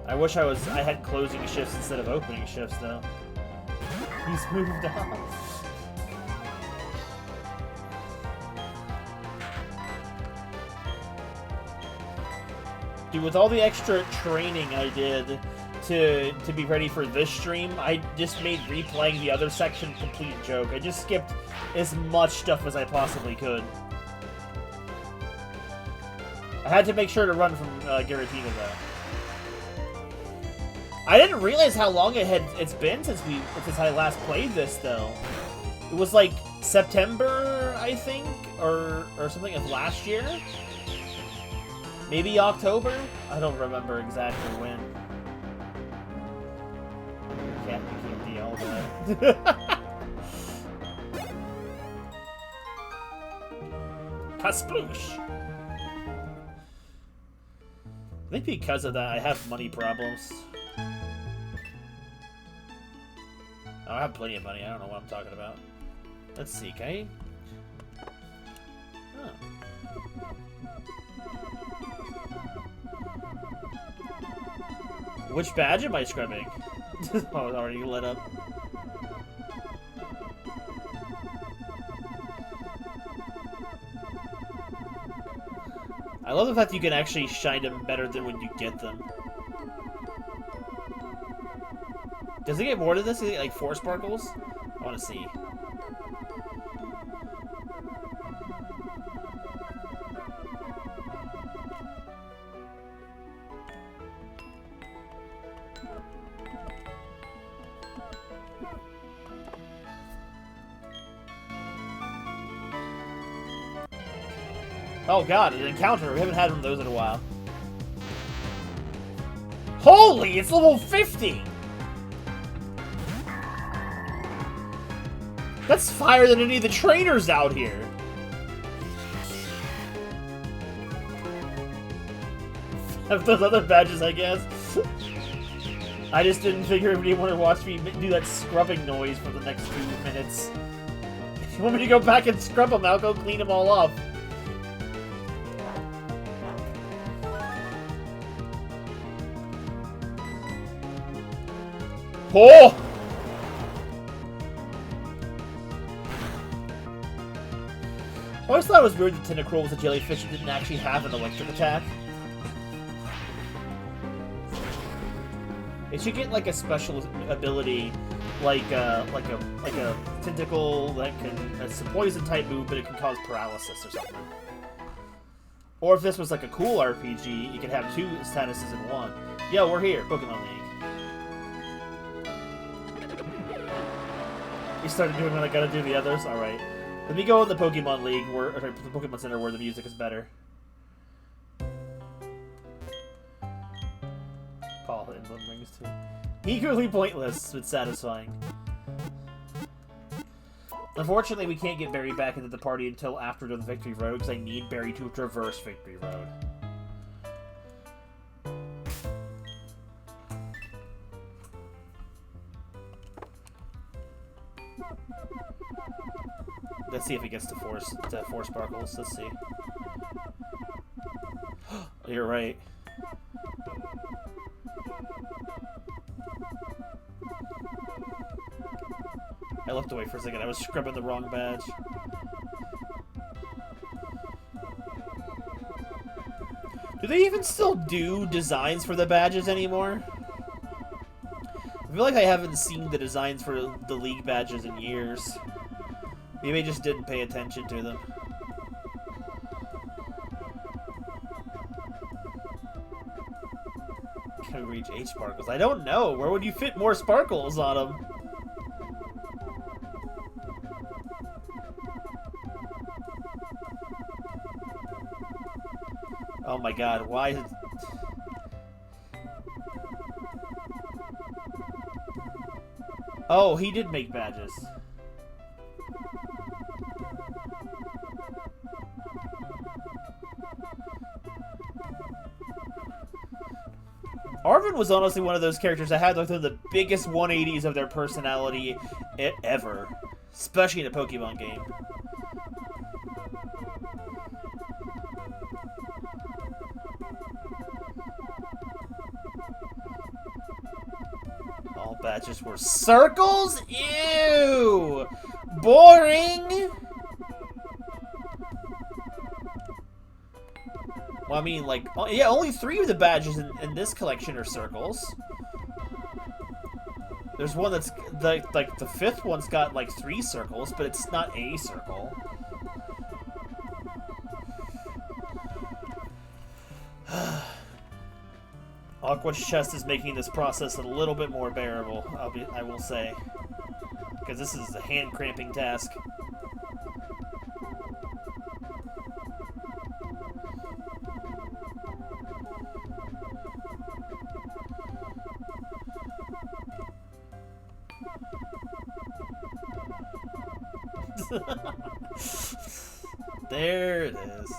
I wish I had closing shifts instead of opening shifts, though. He's moved on. Dude, with all the extra training I did to be ready for this stream, I just made replaying the other section a complete joke. I just skipped as much stuff as I possibly could. I had to make sure to run from Giratina, though. I didn't realize how long it's been since I last played this, though. It was like September, I think, or something of last year. Maybe October? I don't remember exactly when. Can't be all that. Kasploosh! I think because of that, I have money problems. Oh, I have plenty of money. I don't know what I'm talking about. Let's see, can I... Oh. Which badge am I scrubbing? Oh, it's already lit up. I love the fact that you can actually shine them better than when you get them. Does it get more than this? Does it get like 4 sparkles? I want to see. Oh god, an encounter. We haven't had one of those in a while. Holy, it's level 50! That's higher than any of the trainers out here. Have those other badges, I guess. I just didn't figure anybody wanted to watch me do that scrubbing noise for the next 2 minutes. If you want me to go back and scrub them, I'll go clean them all off. Oh! I always thought it was weird that Tentacruel was a jellyfish and didn't actually have an electric attack. It should get like a special ability, like a tentacle that can. It's a poison type move, but it can cause paralysis or something. Or if this was like a cool RPG, you could have 2 statuses in one. Yo, we're here, Pokemon League. You started doing what I gotta do the others? Alright. Let me go in the Pokemon League, or the Pokemon Center where the music is better. Paul Inland Rings too. Eagerly pointless, but satisfying. Unfortunately, we can't get Barry back into the party until after the Victory Road, because I need Barry to traverse Victory Road. Let's see if he gets to 4 sparkles. Let's see. You're right. I looked away for a second. I was scrubbing the wrong badge. Do they even still do designs for the badges anymore? I feel like I haven't seen the designs for the League badges in years. Maybe I just didn't pay attention to them. Can we reach 8 sparkles? I don't know. Where would you fit more sparkles on them? Oh my god, why is... Oh, he did make badges. Arven was honestly one of those characters that had like the biggest 180s of their personality ever. Especially in a Pokemon game. All badges were circles? Ew! Boring! Well, I mean, like, yeah, only 3 of the badges in this collection are circles. There's one that's like the fifth one's got like 3 circles, but it's not a circle. Aqua's chest is making this process a little bit more bearable, I will say. Because this is a hand-cramping task. There it is.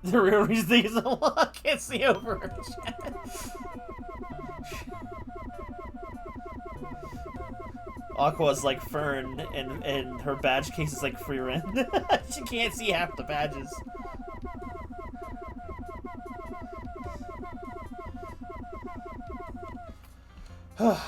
The real reason he's I can't see over her chat. Aqua's like Fern, and her badge case is like Frieren. She can't see half the badges. Oh,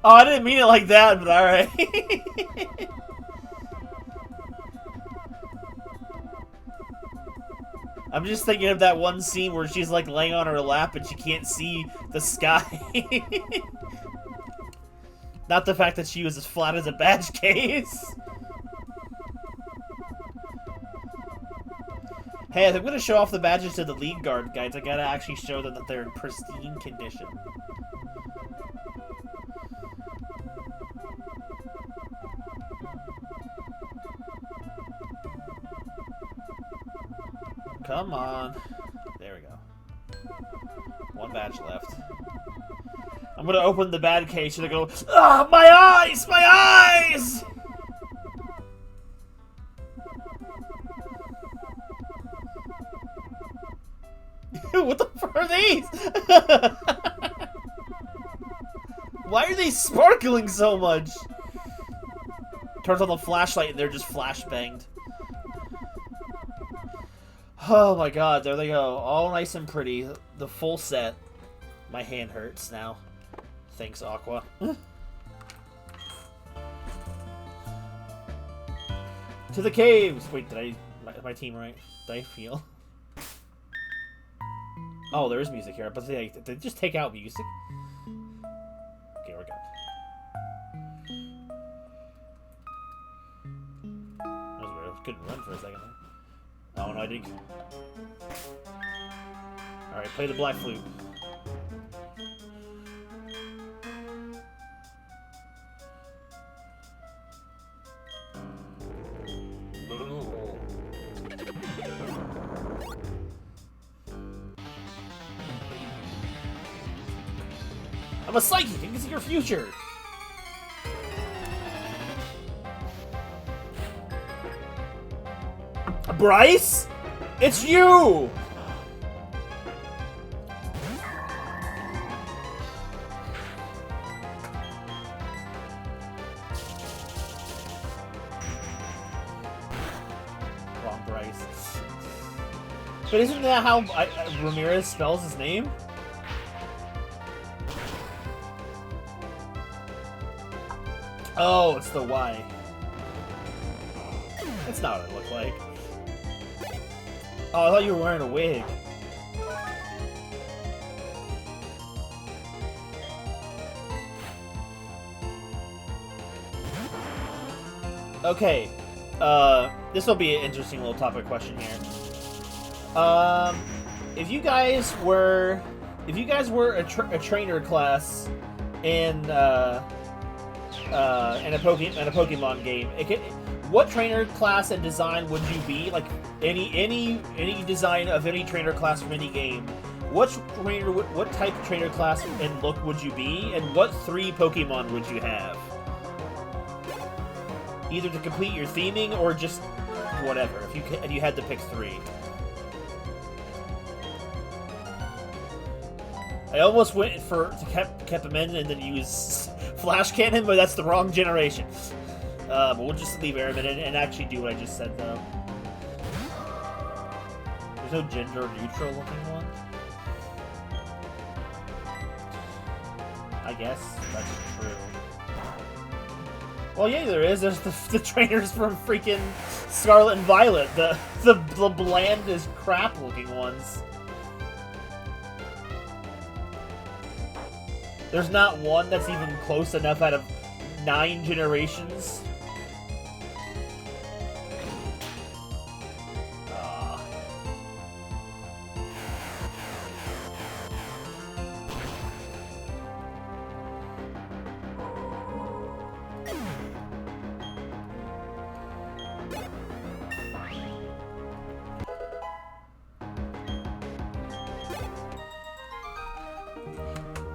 I didn't mean it like that, but alright. I'm just thinking of that one scene where she's like laying on her lap and she can't see the sky. Not the fact that she was as flat as a badge case. Hey, if I'm gonna show off the badges to the lead guard guides, I gotta actually show them that they're in pristine condition. Come on. There we go. One badge left. I'm gonna open the bad case and I go, ah, my eyes! My eyes! What the fuck are these? Why are they sparkling so much? Turns on the flashlight and they're just flashbanged. Oh my god, there they go. All nice and pretty. The full set. My hand hurts now. Thanks, Aqua. To the caves! Wait, did my team right? Did I feel? Oh, there is music here. But did they just take out music? Okay, we're good. That was weird. I couldn't run for a second. Oh, no, I didn't. Alright, play the black flute. I'm a psychic! I can see your future! Bryce? It's you! Wrong Bryce. But isn't that how Ramirez spells his name? Oh, it's the Y. That's not what it looked like. Oh, I thought you were wearing a wig. Okay. This will be an interesting little topic question here. If you guys were a trainer class in a Pokemon game, what trainer class and design would you be? Like any design of any trainer class from any game. What type of trainer class and look would you be, and what 3 Pokemon would you have? Either to complete your theming or just whatever. If you had to pick 3. I almost went to kept him in and then use Flash Cannon, but that's the wrong generation. But we'll just leave Airman and actually do what I just said, though. There's no gender-neutral looking one. I guess that's true. Well, yeah, there is. There's the trainers from freaking Scarlet and Violet, the blandest crap-looking ones. There's not one that's even close enough out of 9 generations.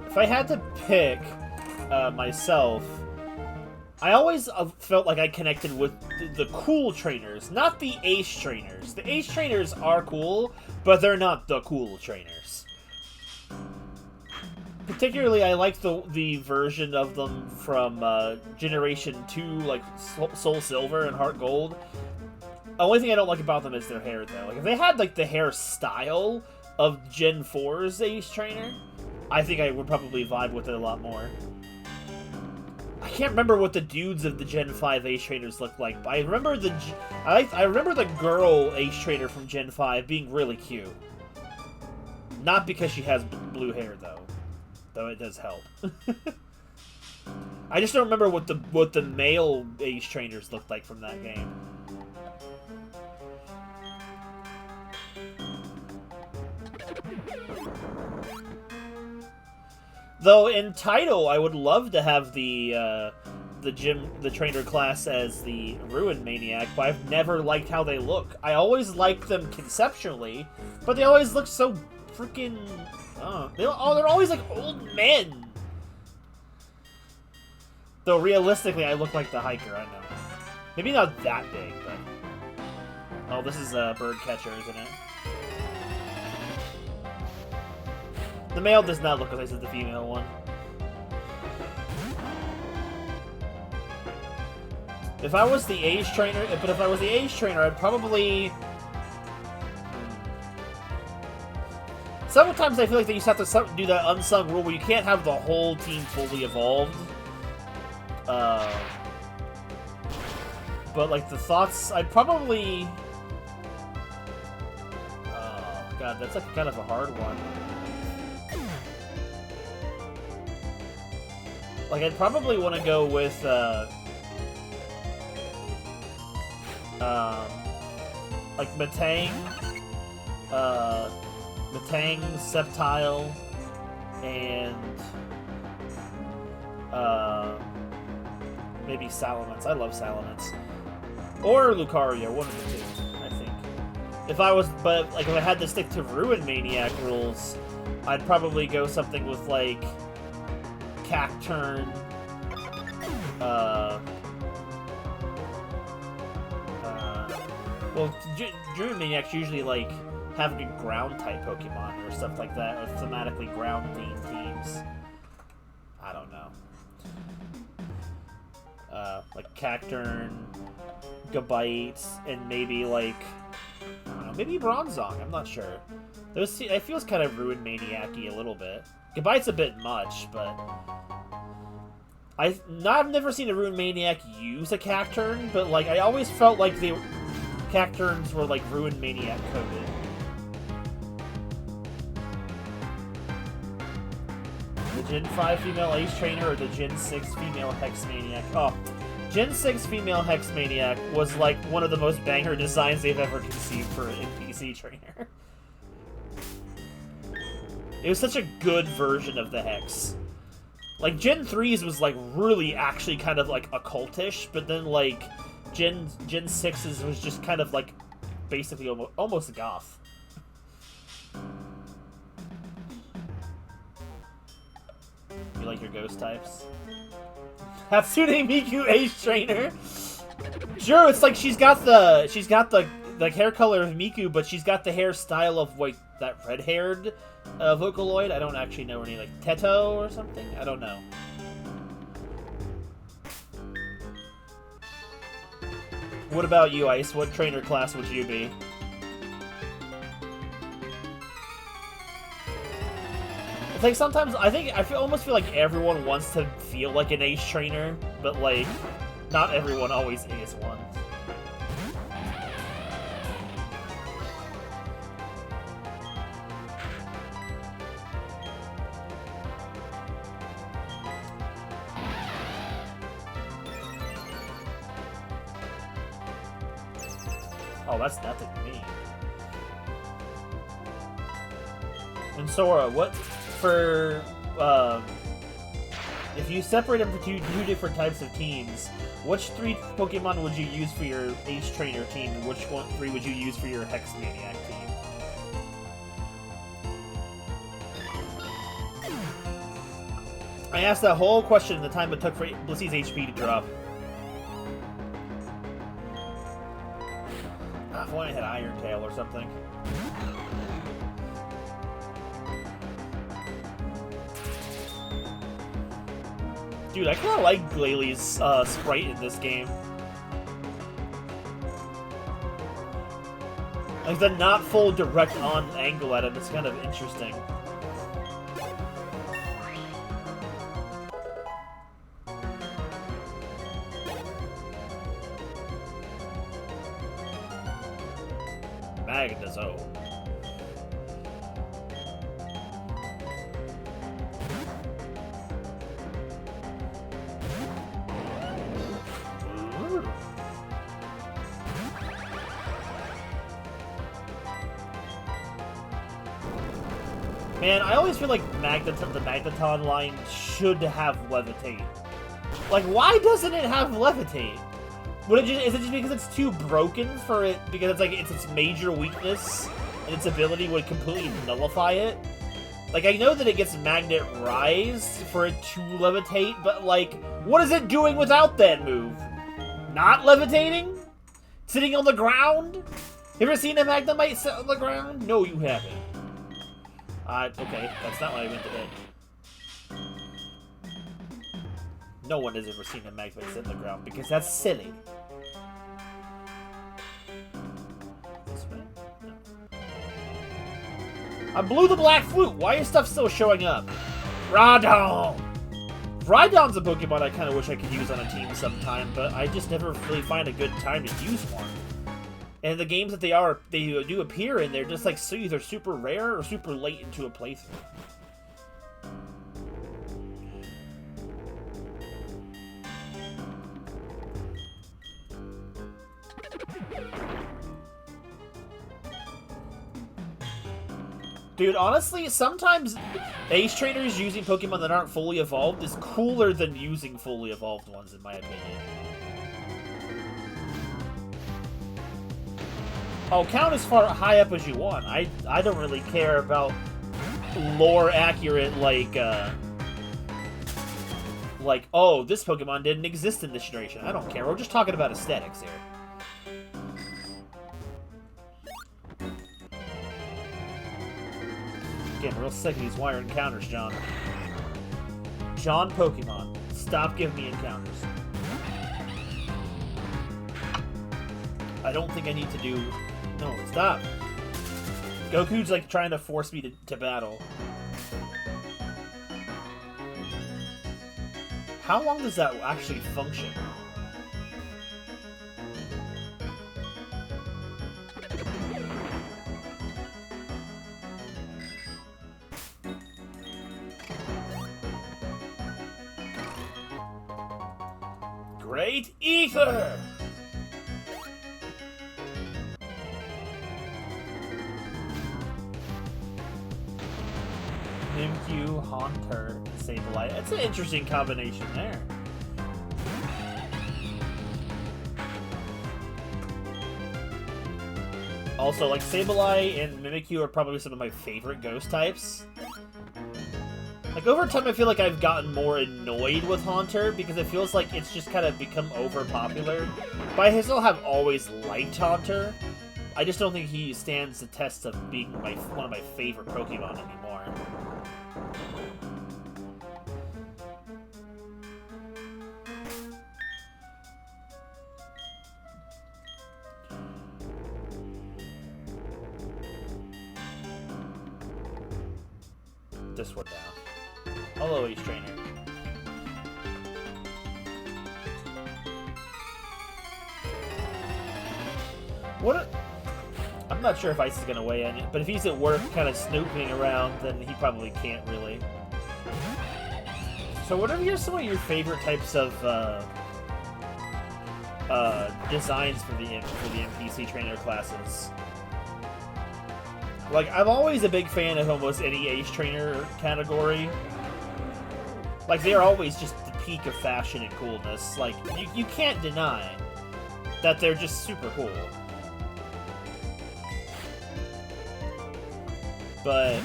If I had to pick myself, I always felt like I connected with the cool trainers, not the ace trainers. The ace trainers are cool, but they're not the cool trainers. Particularly, I like the version of them from Generation 2, like Soul Silver and Heart Gold. The only thing I don't like about them is their hair, though. Like, if they had like the hairstyle of Gen 4's ace trainer, I think I would probably vibe with it a lot more. I can't remember what the dudes of the Gen 5 Ace Trainers look like, but I remember I remember the girl Ace Trainer from Gen 5 being really cute. Not because she has blue hair, though it does help. I just don't remember what the male Ace Trainers looked like from that game. Though in title, I would love to have the trainer class as the Ruin Maniac, but I've never liked how they look. I always liked them conceptually, but they always look so freaking. They're always like old men. Though realistically, I look like the hiker. I know, maybe not that big, but oh, this is a bird catcher, isn't it? The male does not look as nice as the female one. If I was the Ace Trainer, I'd probably... Sometimes I feel like they used to have to do that unsung rule where you can't have the whole team fully evolved. But, like, the thoughts... I'd probably... Oh, God, that's like kind of a hard one. Like, I'd probably want to go with, like, Metang, Sceptile, and, maybe Salamence. I love Salamence. Or Lucario, one of the two, I think. If I had to stick to Ruin Maniac rules, I'd probably go something with, like, Cacturn, well, Ruin Maniacs usually, like, have good ground-type Pokemon or stuff like that, or thematically ground-themed teams. I don't know. Like Cacturn, Gabite, and maybe, like, I don't know, maybe Bronzong, I'm not sure. It feels kind of Ruin Maniac-y a little bit. Gabite's a bit much, but... I've never seen a Ruin Maniac use a Cacturn, but, like, I always felt like Cacturns were, like, Ruin Maniac coded. The Gen 5 female Ace Trainer or the Gen 6 female Hex Maniac? Oh, Gen 6 female Hex Maniac was, like, one of the most banger designs they've ever conceived for an NPC trainer. It was such a good version of the Hex. Like, Gen 3's was, like, really actually kind of, like, occultish, but then, like, Gen 6's was just kind of, like, basically almost goth. You like your ghost types? Hatsune Miku Ace Trainer? Sure, it's like she's got the like hair color of Miku, but she's got the hairstyle of like that red-haired Vocaloid. I don't actually know her name, like Teto or something. I don't know. What about you, Ice? What trainer class would you be? It's like sometimes I almost feel like everyone wants to feel like an ace trainer, but like not everyone always is one. Oh, that's nothing to me. And Sora, what for? If you separate them for two different types of teams, which 3 Pokemon would you use for your Ace Trainer team, and which 3 would you use for your Hex Maniac team? I asked that whole question in the time it took for Blissey's HP to drop. If only I had Iron Tail or something. Dude, I kinda like Glalie sprite in this game. Like the not full direct on angle at him, it's kind of interesting. Magnezone. Man, I always feel like the Magneton line should have Levitate. Like, why doesn't it have Levitate? Is it just because it's too broken for it? Because it's like it's its major weakness, and its ability would completely nullify it? Like, I know that it gets Magnet Rise for it to levitate, but like, what is it doing without that move? Not levitating? Sitting on the ground? You ever seen a Magnemite sit on the ground? No, you haven't. Okay, that's not what I meant to do. No one has ever seen a Magnemite sit on the ground, because that's silly. This way? No. I blew the Black Flute! Why is stuff still showing up? Rhydon! Rhydon's a Pokemon I kind of wish I could use on a team sometime, but I just never really find a good time to use one. And the games that they do appear in, they're just like either super rare or super late into a playthrough. Dude, honestly, sometimes Ace Trainers using Pokemon that aren't fully evolved is cooler than using fully evolved ones, in my opinion. Oh, count as far high up as you want. I don't really care about lore accurate, like, oh, this Pokemon didn't exist in this generation. I don't care. We're just talking about aesthetics here. Getting real sick of these wire encounters, John. John Pokemon, stop giving me encounters. I don't think I need to do... No, stop. Goku's like trying to force me to battle. How long does that actually function? Great Ether! Mimikyu, Haunter, and Sableye. That's an interesting combination there. Also, like, Sableye and Mimikyu are probably some of my favorite ghost types. Like, over time, I feel like I've gotten more annoyed with Haunter, because it feels like it's just kind of become overpopular. But I still have always liked Haunter. I just don't think he stands the test of being one of my favorite Pokemon anymore. This one down. Hello, Ace Trainer. I'm not sure if Ice is gonna weigh in, but if he's at work kind of snooping around, then he probably can't really. So what are some of your favorite types of designs for the NPC trainer classes? Like, I'm always a big fan of almost any Ace Trainer category. Like, they're always just the peak of fashion and coolness. Like, you can't deny that they're just super cool. But,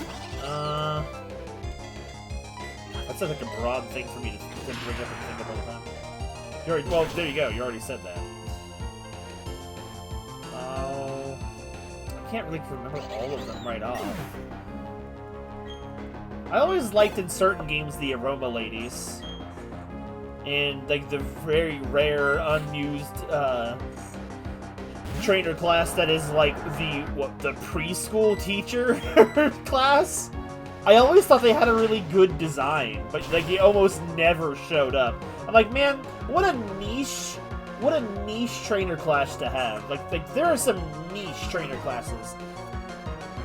that's like a broad thing for me to bring up and think of all the time. Well, there you go, you already said that. I can't really remember all of them right off. I always liked in certain games the Aroma Ladies. And, like, the very rare, unused, trainer class that is, like, the preschool teacher class. I always thought they had a really good design, but, like, they almost never showed up. I'm like, man, what a niche trainer class to have. Like there are some niche trainer classes.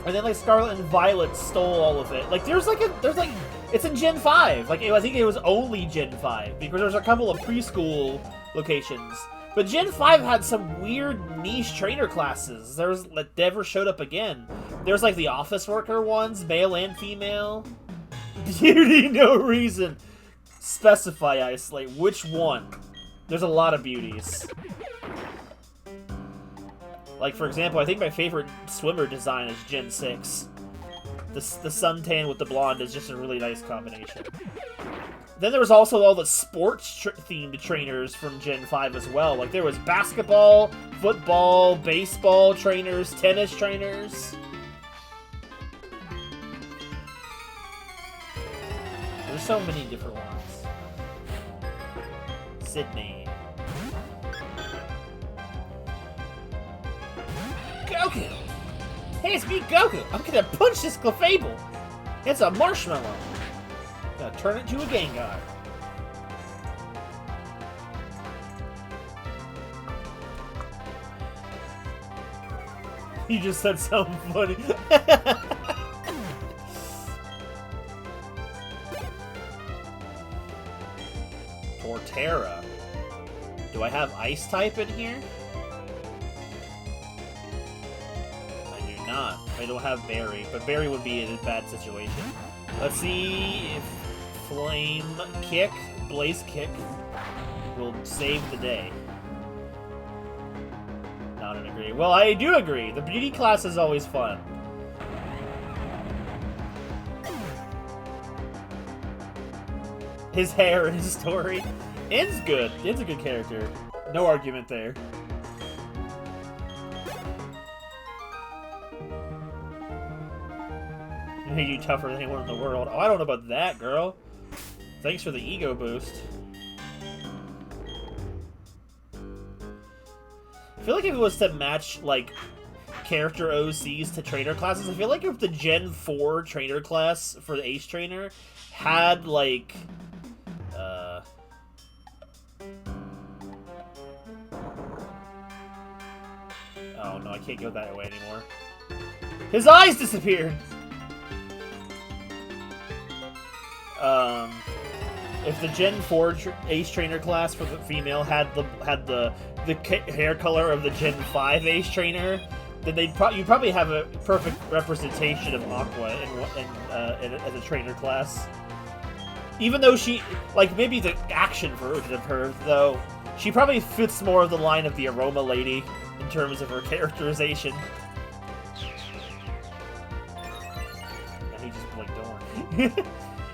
And then, like, Scarlet and Violet stole all of it. Like, it's in Gen 5. Like, I think it was only Gen 5, because there's a couple of preschool locations. But Gen 5 had some weird niche trainer classes. That never showed up again. There's, like, the office worker ones, male and female. Beauty, no reason. Specify, isolate. Which one? There's a lot of beauties. Like, for example, I think my favorite swimmer design is Gen 6. The suntan with the blonde is just a really nice combination. Then there was also all the sports-themed trainers from Gen 5 as well. Like, there was basketball, football, baseball trainers, tennis trainers. There's so many different ones. Sydney. Goku! Hey, it's me, Goku! I'm gonna punch this Clefable! It's a marshmallow! I'm gonna turn it into a Gengar. You just said something funny. Torterra. Do I have Ice type in here? I do not. I don't have Berry, but Berry would be in a bad situation. Let's see if Flame Kick, Blaze Kick will save the day. Not an agree. Well, I do agree. The beauty class is always fun. His hair and his story. In's good. In's a good character. No argument there. Made you tougher than anyone in the world. Oh, I don't know about that, girl. Thanks for the ego boost. I feel like if it was to match, like, character OCs to trainer classes, I feel like if the Gen 4 trainer class for the Ace Trainer had, like, oh no, I can't go that way anymore. His eyes disappeared! If the Gen 4 Ace Trainer class for the female had the hair color of the Gen 5 Ace Trainer, then you'd probably have a perfect representation of Aqua as a trainer class. Even though she, like, maybe the action version of her, though, she probably fits more of the line of the Aroma Lady in terms of her characterization. And he just blinked on.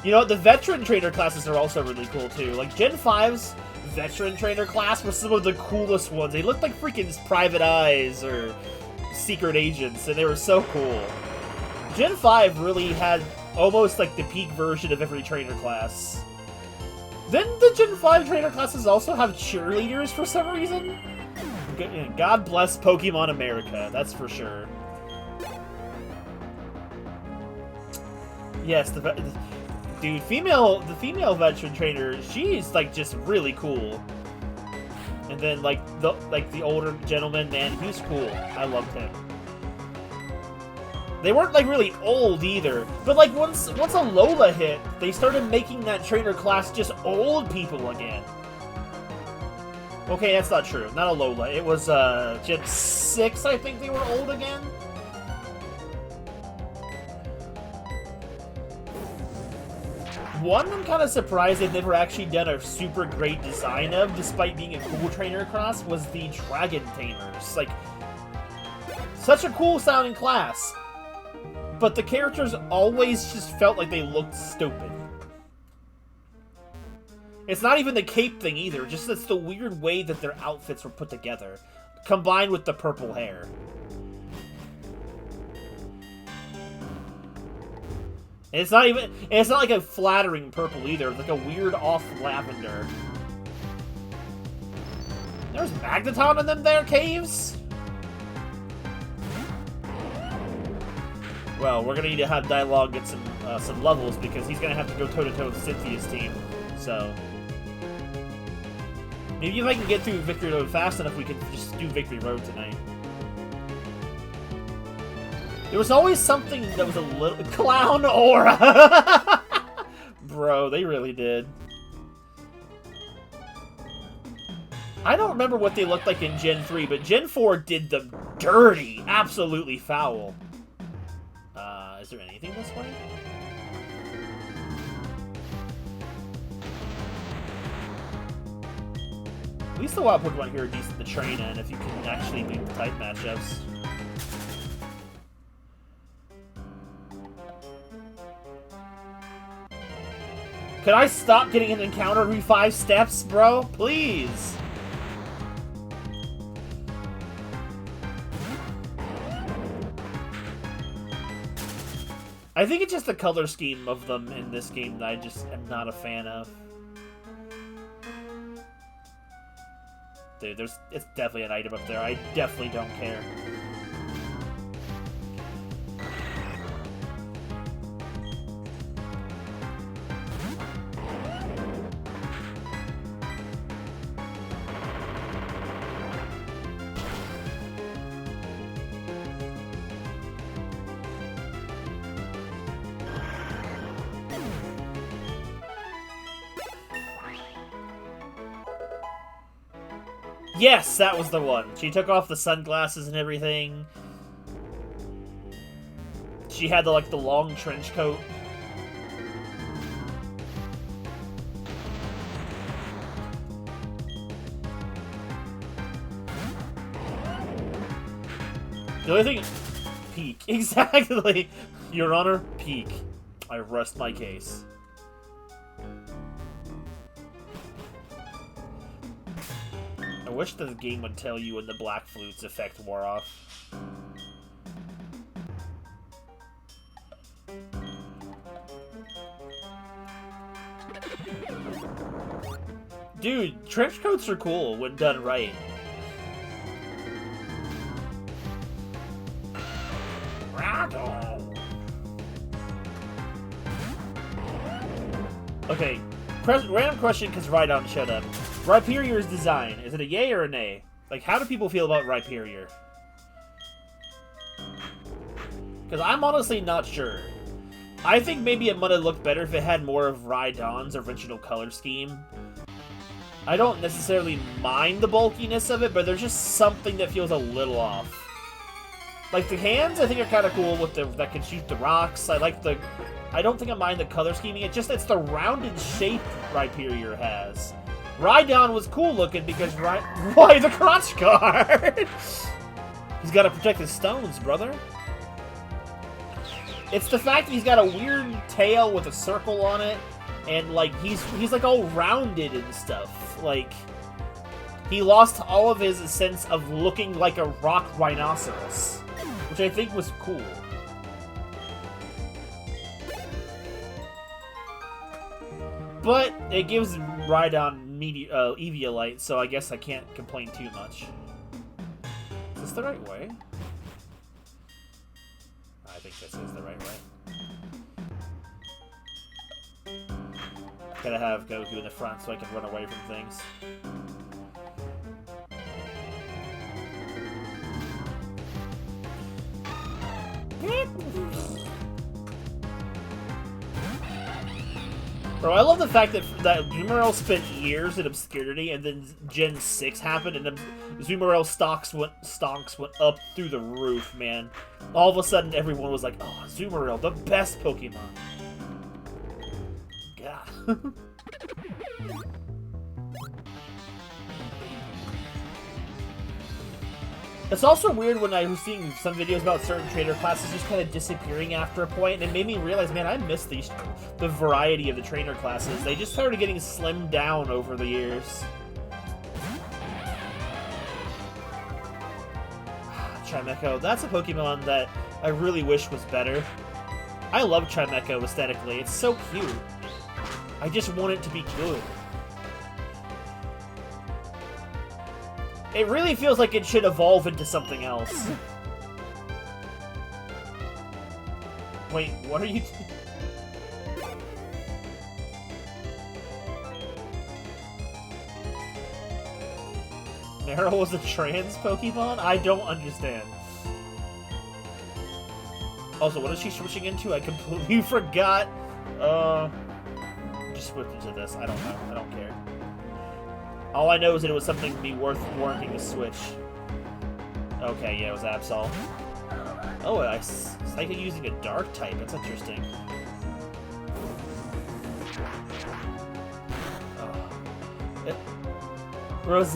You know what, the veteran trainer classes are also really cool, too. Like, Gen 5's veteran trainer class were some of the coolest ones. They looked like freaking Private Eyes or secret agents, and they were so cool. Gen 5 really had almost like the peak version of every trainer class. Didn't the Gen 5 trainer classes also have cheerleaders for some reason? God bless Pokemon America, that's for sure. Yes, dude, the female veteran trainer, she's like just really cool. And then like the older gentleman, man, he's cool. I loved him. They weren't like really old either, but like once Alola hit, they started making that trainer class just old people again. Okay, that's not true. Not Alola. It was Gen 6, I think they were old again. One I'm kind of surprised they've never actually done a super great design of, despite being a cool trainer class, was the Dragon Tamers. Like, such a cool sounding class, but the characters always just felt like they looked stupid. It's not even the cape thing either, just it's the weird way that their outfits were put together, combined with the purple hair. And it's not like a flattering purple either, it's like a weird off lavender. There's Magneton in them there caves? Well, we're gonna need to have Dialogue get some levels because he's gonna have to go toe-to-toe with Cynthia's team, so... Maybe if I can get through Victory Road fast enough, we can just do Victory Road tonight. There was always something that was a little... Clown Aura! Bro, they really did. I don't remember what they looked like in Gen 3, but Gen 4 did them dirty. Absolutely foul. Is there anything this way? At least the wild Pokemon here are decent to train in if you can actually beat the type matchups. Could I stop getting an encounter every 5 steps, bro? Please! I think it's just the color scheme of them in this game that I just am not a fan of. Dude, it's definitely an item up there. I definitely don't care. Yes, that was the one. She took off the sunglasses and everything. She had the long trench coat. The only thing... Peak. Exactly! Your Honor, peak. I rest my case. I wish the game would tell you when the Black Flute's effect wore off. Dude, trench coats are cool when done right. Okay, random question because Rhydon showed up. Rhyperior's design, is it a yay or a nay? Like, how do people feel about Rhyperior? Because I'm honestly not sure. I think maybe it might have looked better if it had more of Rhydon's original color scheme. I don't necessarily mind the bulkiness of it, but there's just something that feels a little off. Like, the hands, I think, are kind of cool with that can shoot the rocks. I don't think I mind the color scheming. It's the rounded shape Rhyperior has. Rhydon was cool looking because why the crotch guard? He's got to protect his stones, brother. It's the fact that he's got a weird tail with a circle on it, and like he's like all rounded and stuff. Like he lost all of his sense of looking like a rock rhinoceros. which I think was cool. But it gives Rhydon Eviolite, so I guess I can't complain too much. Is this the right way? I think this is the right way. Gotta have Goku in the front so I can run away from things. Bro, I love the fact that Zoomerl spent years in obscurity, and then Gen 6 happened, and Zoomerl stocks went up through the roof, man. All of a sudden, everyone was like, "Oh, Zoomerl, the best Pokemon." God. It's also weird when I was seeing some videos about certain trainer classes just kind of disappearing after a point, and it made me realize, man, I miss the variety of the trainer classes. They just started getting slimmed down over the years. Chimecho, that's a Pokemon that I really wish was better. I love Chimecho aesthetically. It's so cute. I just want it to be good. It really feels like it should evolve into something else. Wait, what are you... Meryl was a trans Pokemon? I don't understand. Also, what is she switching into? I completely forgot. Just switch into this. I don't know. I don't care. All I know is that it was something to be worth warranting to switch. Okay, yeah, it was Absol. Oh, it's like using a dark type. That's interesting. Oh. Rose.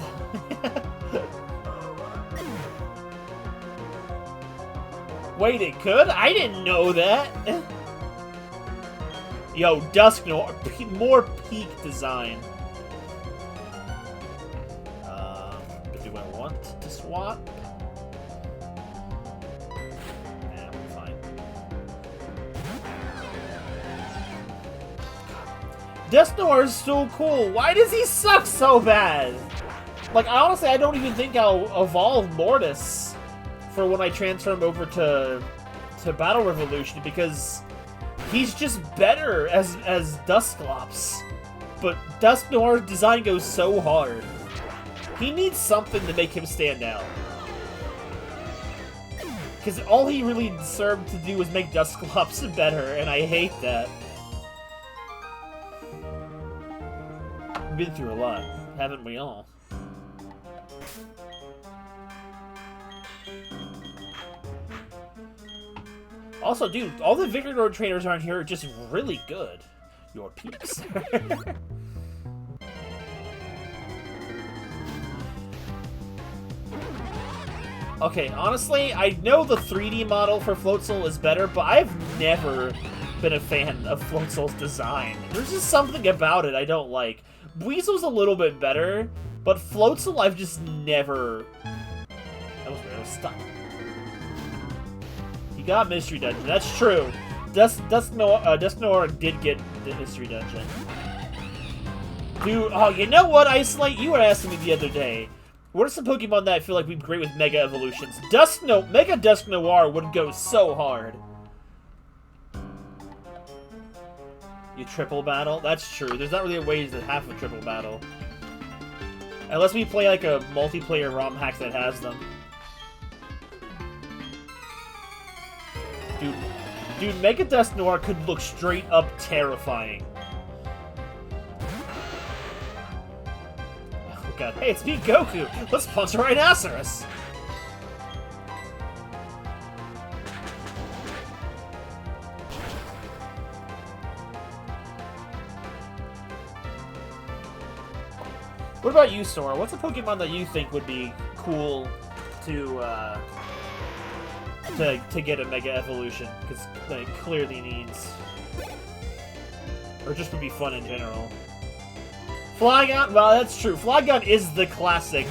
Wait, it could? I didn't know that. Yo, Dusknoir, more peak design. Do I want to swap? Nah, we're fine. Dusknoir is so cool. Why does he suck so bad? Like, honestly, I don't even think I'll evolve Mortis for when I transfer him over to Battle Revolution, because he's just better as Dusclops. But Dusknoir's design goes so hard. He needs something to make him stand out. Because all he really served to do was make Dusclops better, and I hate that. We've been through a lot, haven't we all? Also, dude, all the Vigoroid trainers around here are just really good. Your peaks. Okay, honestly, I know the 3D model for Floatzel is better, but I've never been a fan of Floatzel's design. There's just something about it I don't like. Weasel's a little bit better, but Floatzel I've just never... That was weird, I was stuck. You got Mystery Dungeon, that's true. Dusknoir did get the Mystery Dungeon. Dude, oh, you know what, Isolite? You were asking me the other day, what are some Pokemon that I feel like would be great with Mega Evolutions? Mega Dusknoir would go so hard. You triple battle? That's true. There's not really a way to have a triple battle. Unless we play like a multiplayer ROM hack that has them. Dude, Mega Dusknoir could look straight up terrifying. Oh god, hey, it's me, Goku! Let's punch a rhinoceros! What about you, Sora? What's a Pokemon that you think would be cool to get a Mega Evolution? Because it clearly needs... Or just would be fun in general. Flygon? Well, that's true. Flygon is the classic.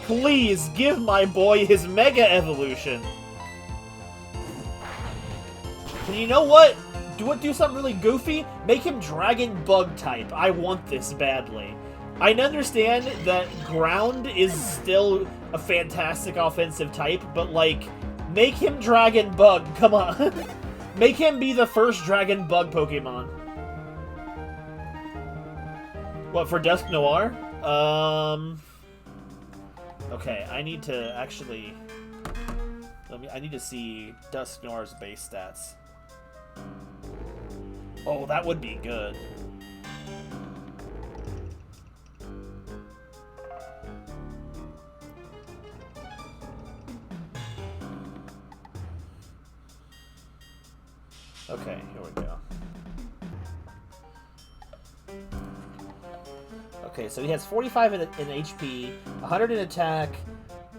Please, give my boy his Mega Evolution. And you know what? Do something really goofy? Make him Dragon Bug type. I want this badly. I understand that Ground is still a fantastic offensive type, but, like, make him Dragon Bug. Come on. Make him be the first Dragon Bug Pokemon. What, for Dusk Noir? Okay, I need to actually... I need to see Dusk Noir's base stats. Oh, that would be good. Okay, here we go. Okay, so he has 45 in HP, 100 in attack,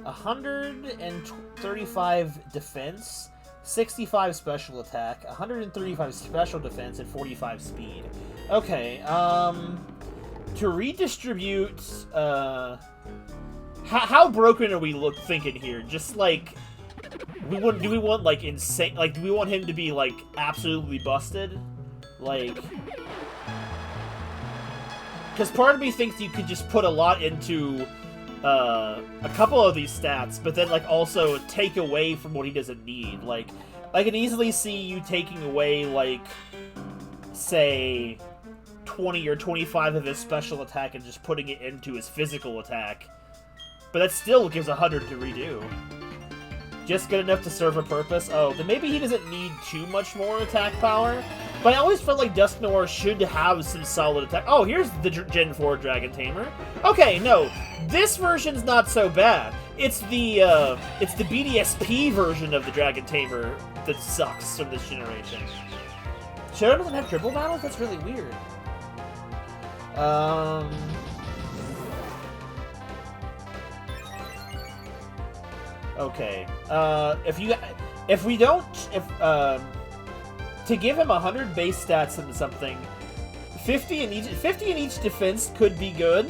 135 defense, 65 special attack, 135 special defense, and 45 speed. Okay, to redistribute, how broken are we thinking here? Just like, do we want like insane, like do we want him to be like absolutely busted? Like, because part of me thinks you could just put a lot into a couple of these stats, but then like also take away from what he doesn't need. Like, I can easily see you taking away like, say, 20 or 25 of his special attack and just putting it into his physical attack. But that still gives 100 to redo. Just good enough to serve a purpose. Oh, then maybe he doesn't need too much more attack power. But I always felt like Dusk Noir should have some solid attack. Oh, here's the Gen 4 Dragon Tamer. Okay, no, this version's not so bad. It's the BDSP version of the Dragon Tamer that sucks from this generation. Shadow doesn't have triple battles? That's really weird. Okay. To give him 100 base stats into something, 50 in each defense could be good.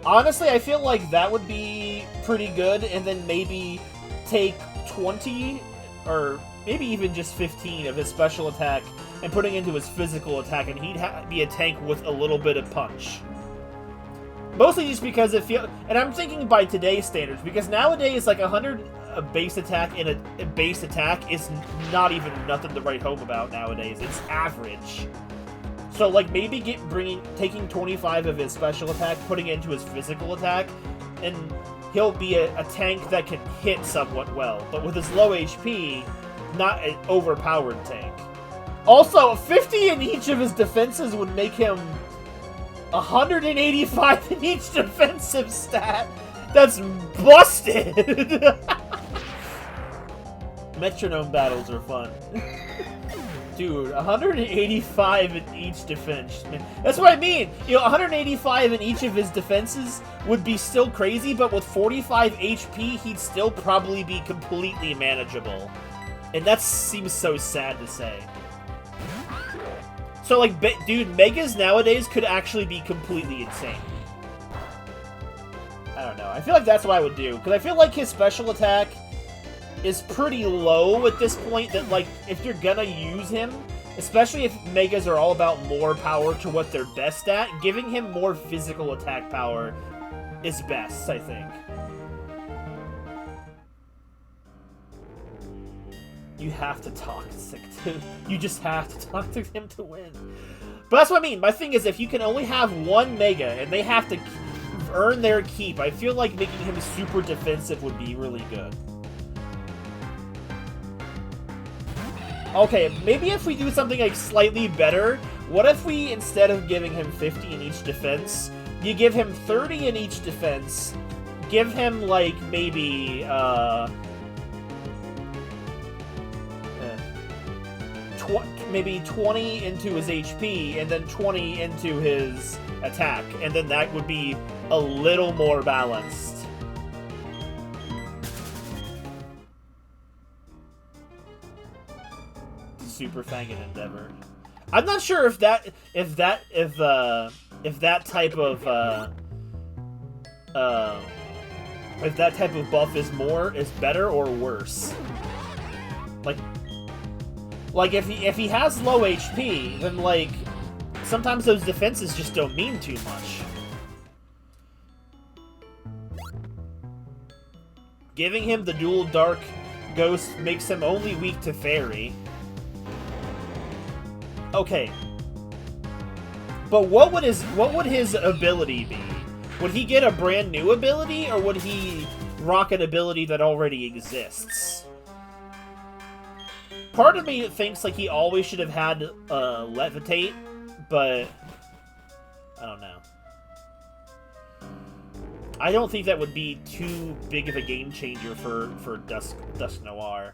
Honestly, I feel like that would be pretty good, and then maybe take 20, or maybe even just 15 of his special attack and putting into his physical attack, and he'd be a tank with a little bit of punch. Mostly just because it feels, and I'm thinking by today's standards, because nowadays, like, 100 a base attack in a base attack is not even nothing to write home about nowadays. It's average. So, like, maybe taking 25 of his special attack, putting it into his physical attack, and he'll be a tank that can hit somewhat well. But with his low HP, not an overpowered tank. Also, 50 in each of his defenses would make him 185 in each defensive stat. That's busted! Metronome battles are fun. Dude, 185 in each defense. That's what I mean! You know, 185 in each of his defenses would be still crazy, but with 45 HP, he'd still probably be completely manageable. And that seems so sad to say. So, like, dude, Megas nowadays could actually be completely insane. I don't know. I feel like that's what I would do. Because I feel like his special attack is pretty low at this point, that, like, if you're gonna use him, especially if Megas are all about more power to what they're best at, giving him more physical attack power is best, I think. You have to talk to you just have to talk to him to win. But that's what I mean. My thing is, if you can only have one Mega and they have to earn their keep, I feel like making him super defensive would be really good. Okay, maybe if we do something like slightly better, what if we, instead of giving him 50 in each defense, you give him 30 in each defense, give him like maybe maybe 20 into his HP, and then 20 into his attack, and then that would be a little more balanced. Super Fang and Endeavor. I'm not sure if that type of buff is better or worse. Like, Like, if he has low HP, then, like, sometimes those defenses just don't mean too much. Giving him the dual Dark Ghost makes him only weak to Fairy. Okay. But what would his ability be? Would he get a brand new ability, or would he rock an ability that already exists? Part of me thinks like he always should have had Levitate, but I don't know. I don't think that would be too big of a game changer for Dusk Noir.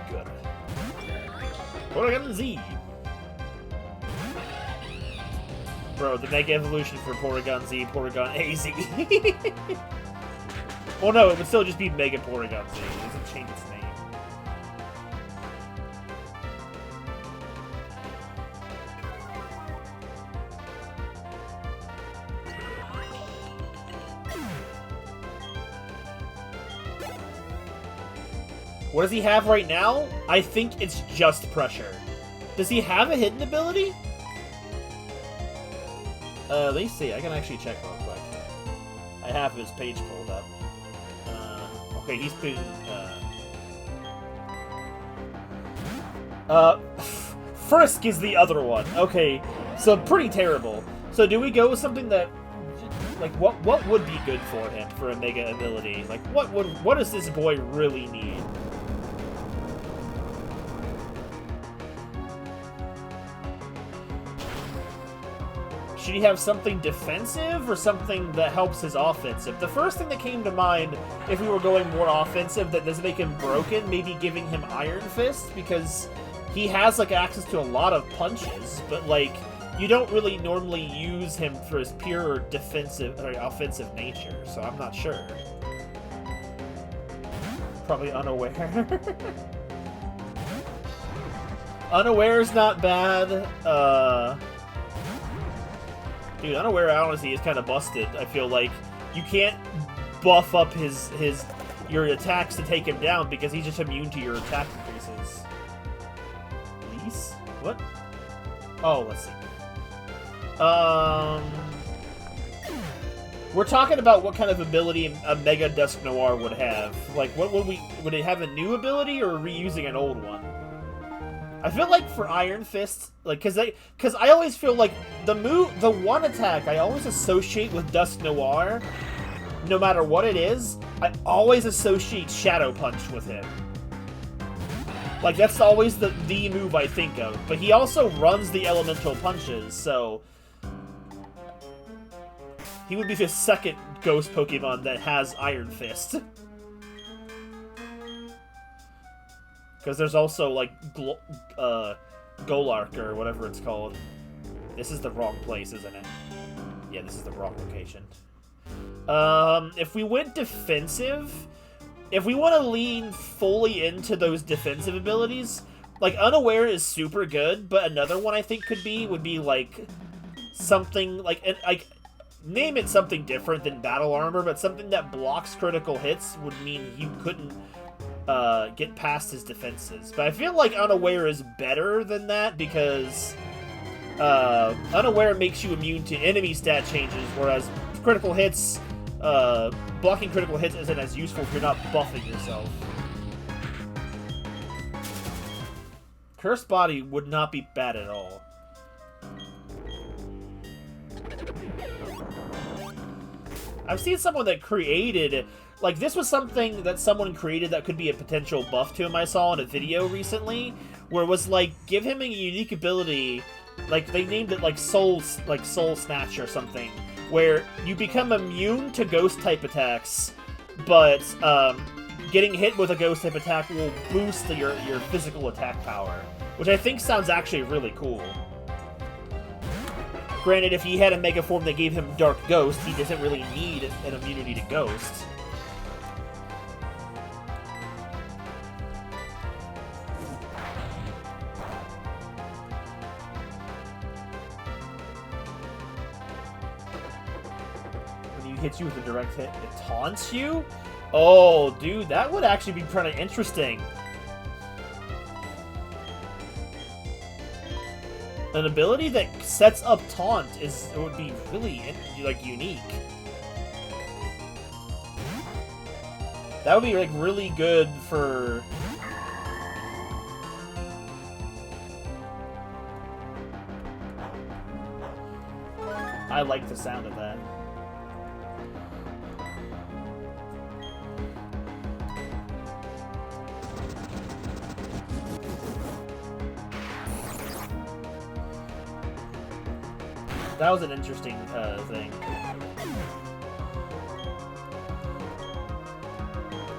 Good. Porygon Z. Bro, the Mega Evolution for Porygon Z, Porygon AZ. Well, no, it would still just be Mega Porygon Z. It doesn't change its name. What does he have right now? I think it's just Pressure. Does he have a hidden ability? Let me see. I can actually check real quick. I have his page pulled up. Okay, he's been, Frisk is the other one. Okay, so pretty terrible. So do we go with something that, like, what would be good for him for a Mega ability? Like, what does this boy really need? Should he have something defensive or something that helps his offensive? The first thing that came to mind, if we were going more offensive, that doesn't make him broken, maybe giving him Iron Fist, because he has, like, access to a lot of punches, but, like, you don't really normally use him for his pure defensive or offensive nature, so I'm not sure. Probably Unaware. Unaware is not bad. Dude, Unaware honestly is kind of busted. I feel like you can't buff up your attacks to take him down because he's just immune to your attack increases. Lease? What? Oh, let's see. We're talking about what kind of ability a Mega Dusk Noir would have. Like, what would it have a new ability or reusing an old one? I feel like for Iron Fist, like, cause I always feel like the one attack I always associate with Dusk Noir, no matter what it is, I always associate Shadow Punch with him. Like, that's always the move I think of. But he also runs the elemental punches, so he would be the second ghost Pokemon that has Iron Fist. Because there's also, like, Golark, or whatever it's called. This is the wrong place, isn't it? Yeah, this is the wrong location. If we went defensive, if we want to lean fully into those defensive abilities, like, Unaware is super good, but another one I think would be, like, something, like, name it something different than Battle Armor, but something that blocks critical hits would mean you couldn't get past his defenses. But I feel like Unaware is better than that because Unaware makes you immune to enemy stat changes, whereas critical hits, blocking critical hits isn't as useful if you're not buffing yourself. Cursed Body would not be bad at all. I've seen someone that created... Like, this was something that someone created that could be a potential buff to him I saw in a video recently, where it was, like, give him a unique ability, like, they named it, like, Soul Snatch or something, where you become immune to Ghost-type attacks, but, getting hit with a Ghost-type attack will boost your physical attack power, which I think sounds actually really cool. Granted, if he had a Mega Form that gave him Dark Ghost, he doesn't really need an immunity to Ghost. hits you with a direct hit, it taunts you? Oh, dude, that would actually be kind of interesting. An ability that sets up taunt would be really, like, unique. That would be, like, really good for... I like the sound of that. That was an interesting thing.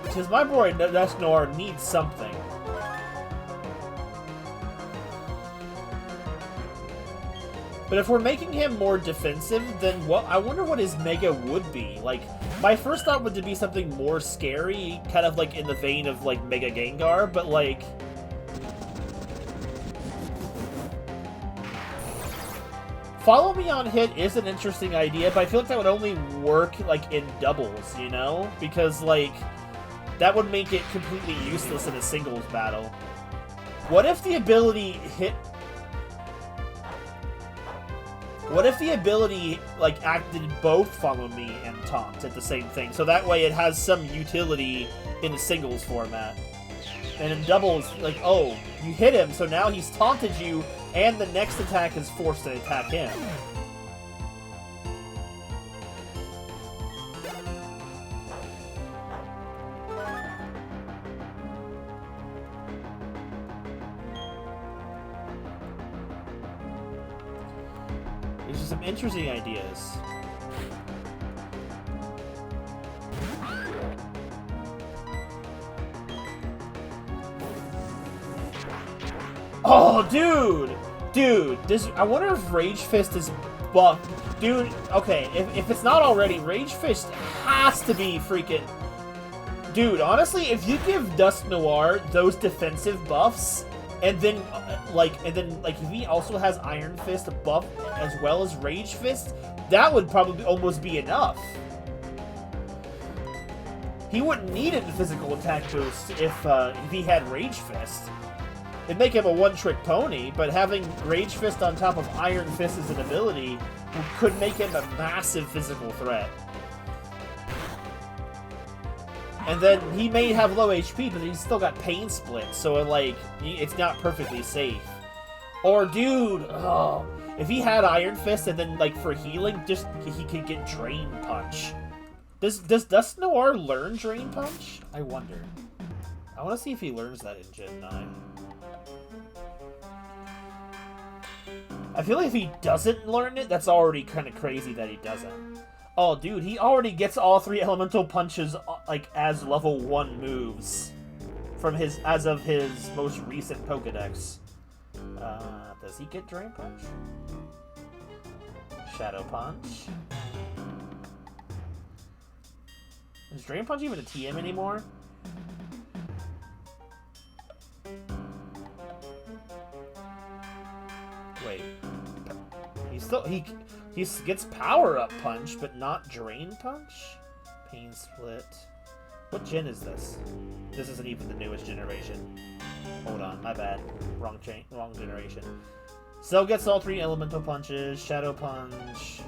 Because my boy Dusknoir needs something. But if we're making him more defensive, then what? I wonder what his Mega would be. Like, my first thought would be something more scary, kind of like in the vein of like Mega Gengar, but like... Follow Me on hit is an interesting idea, but I feel like that would only work, like, in doubles, you know? Because, like, that would make it completely useless in a singles battle. What if the ability hit... What if the ability, like, acted both Follow Me and Taunt at the same thing? So that way it has some utility in a singles format. And in doubles, like, oh, you hit him, so now he's taunted you, and the next attack is forced to attack him. There's just some interesting ideas. Oh, dude! Dude, I wonder if Rage Fist is buffed. Dude, okay, if it's not already, Rage Fist has to be freaking... Dude, honestly, if you give Dusknoir those defensive buffs, and then, if he also has Iron Fist buff as well as Rage Fist, that would probably almost be enough. He wouldn't need a physical attack boost if he had Rage Fist. It'd make him a one-trick pony, but having Rage Fist on top of Iron Fist as an ability could make him a massive physical threat. And then he may have low HP, but he's still got Pain Split, so like it's not perfectly safe. Or dude, oh, if he had Iron Fist and then like for healing, just he could get Drain Punch. Does Dusknoir learn Drain Punch? I wonder. I want to see if he learns that in Gen 9. I feel like if he doesn't learn it, that's already kind of crazy that he doesn't. Oh, dude, he already gets all 3 elemental punches, like, as level 1 moves. From as of his most recent Pokedex. Does he get Drain Punch? Shadow Punch? Is Drain Punch even a TM anymore? Wait. He gets Power Up Punch, but not Drain Punch? Pain Split. What gen is this? This isn't even the newest generation. Hold on, my bad. Wrong generation. Cell gets all 3 elemental punches. Shadow Punch.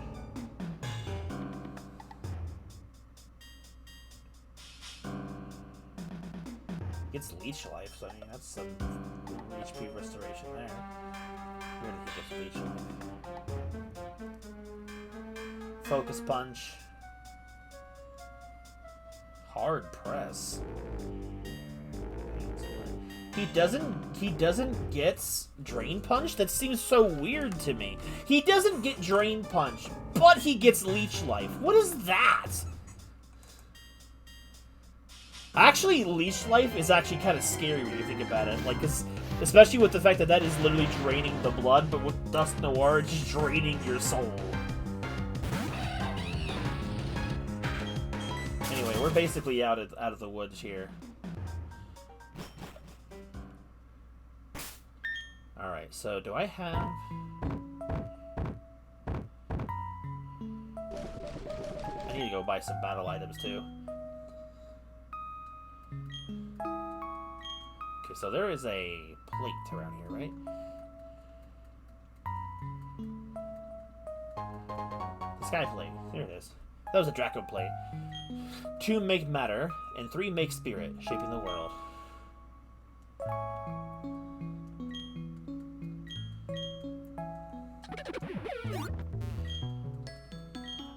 Gets Leech Life, so I mean that's some HP restoration there. Where did he get Leech Life? Focus Punch. Hard Press. He doesn't get Drain Punch? That seems so weird to me. He doesn't get Drain Punch, but he gets Leech Life. What is that? Actually, Leech Life is actually kind of scary when you think about it. Like, especially with the fact that that is literally draining the blood, but with Dusknoir, it's just draining your soul. Anyway, we're basically out of the woods here. Alright, so do I have... I I need to go buy some battle items, too. Okay, so there is a plate around here, right? The sky plate. There it is. That was a Draco plate. 2 make matter, and 3 make spirit, shaping the world.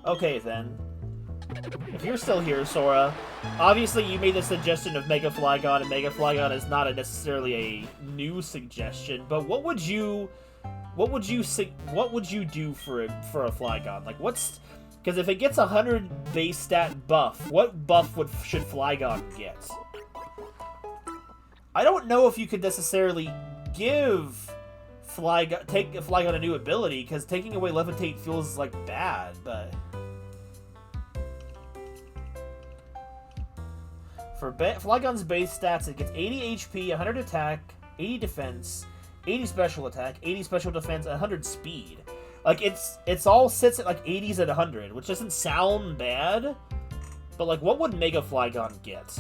Okay, then. If you're still here, Sora, obviously you made the suggestion of Mega Flygon, and Mega Flygon is not necessarily a new suggestion, but what would you do for a Flygon? Like, what's... Because if it gets 100 base stat buff, what buff should Flygon get? I don't know if you could necessarily give take Flygon a new ability, because taking away Levitate feels like bad, but... For Flygon's base stats, it gets 80 HP, 100 attack, 80 defense, 80 special attack, 80 special defense, and 100 speed. Like, it's all sits at, like, 80s and 100, which doesn't sound bad, but, like, what would Mega Flygon get?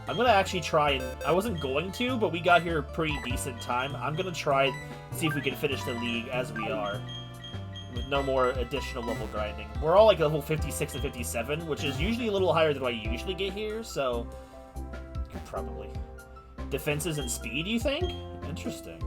I'm gonna actually try and... I wasn't going to, but we got here a pretty decent time. I'm gonna try and see if we can finish the league as we are, with no more additional level grinding. We're all, like, level 56 and 57, which is usually a little higher than what I usually get here, so... Probably. Defenses and speed, you think? Interesting.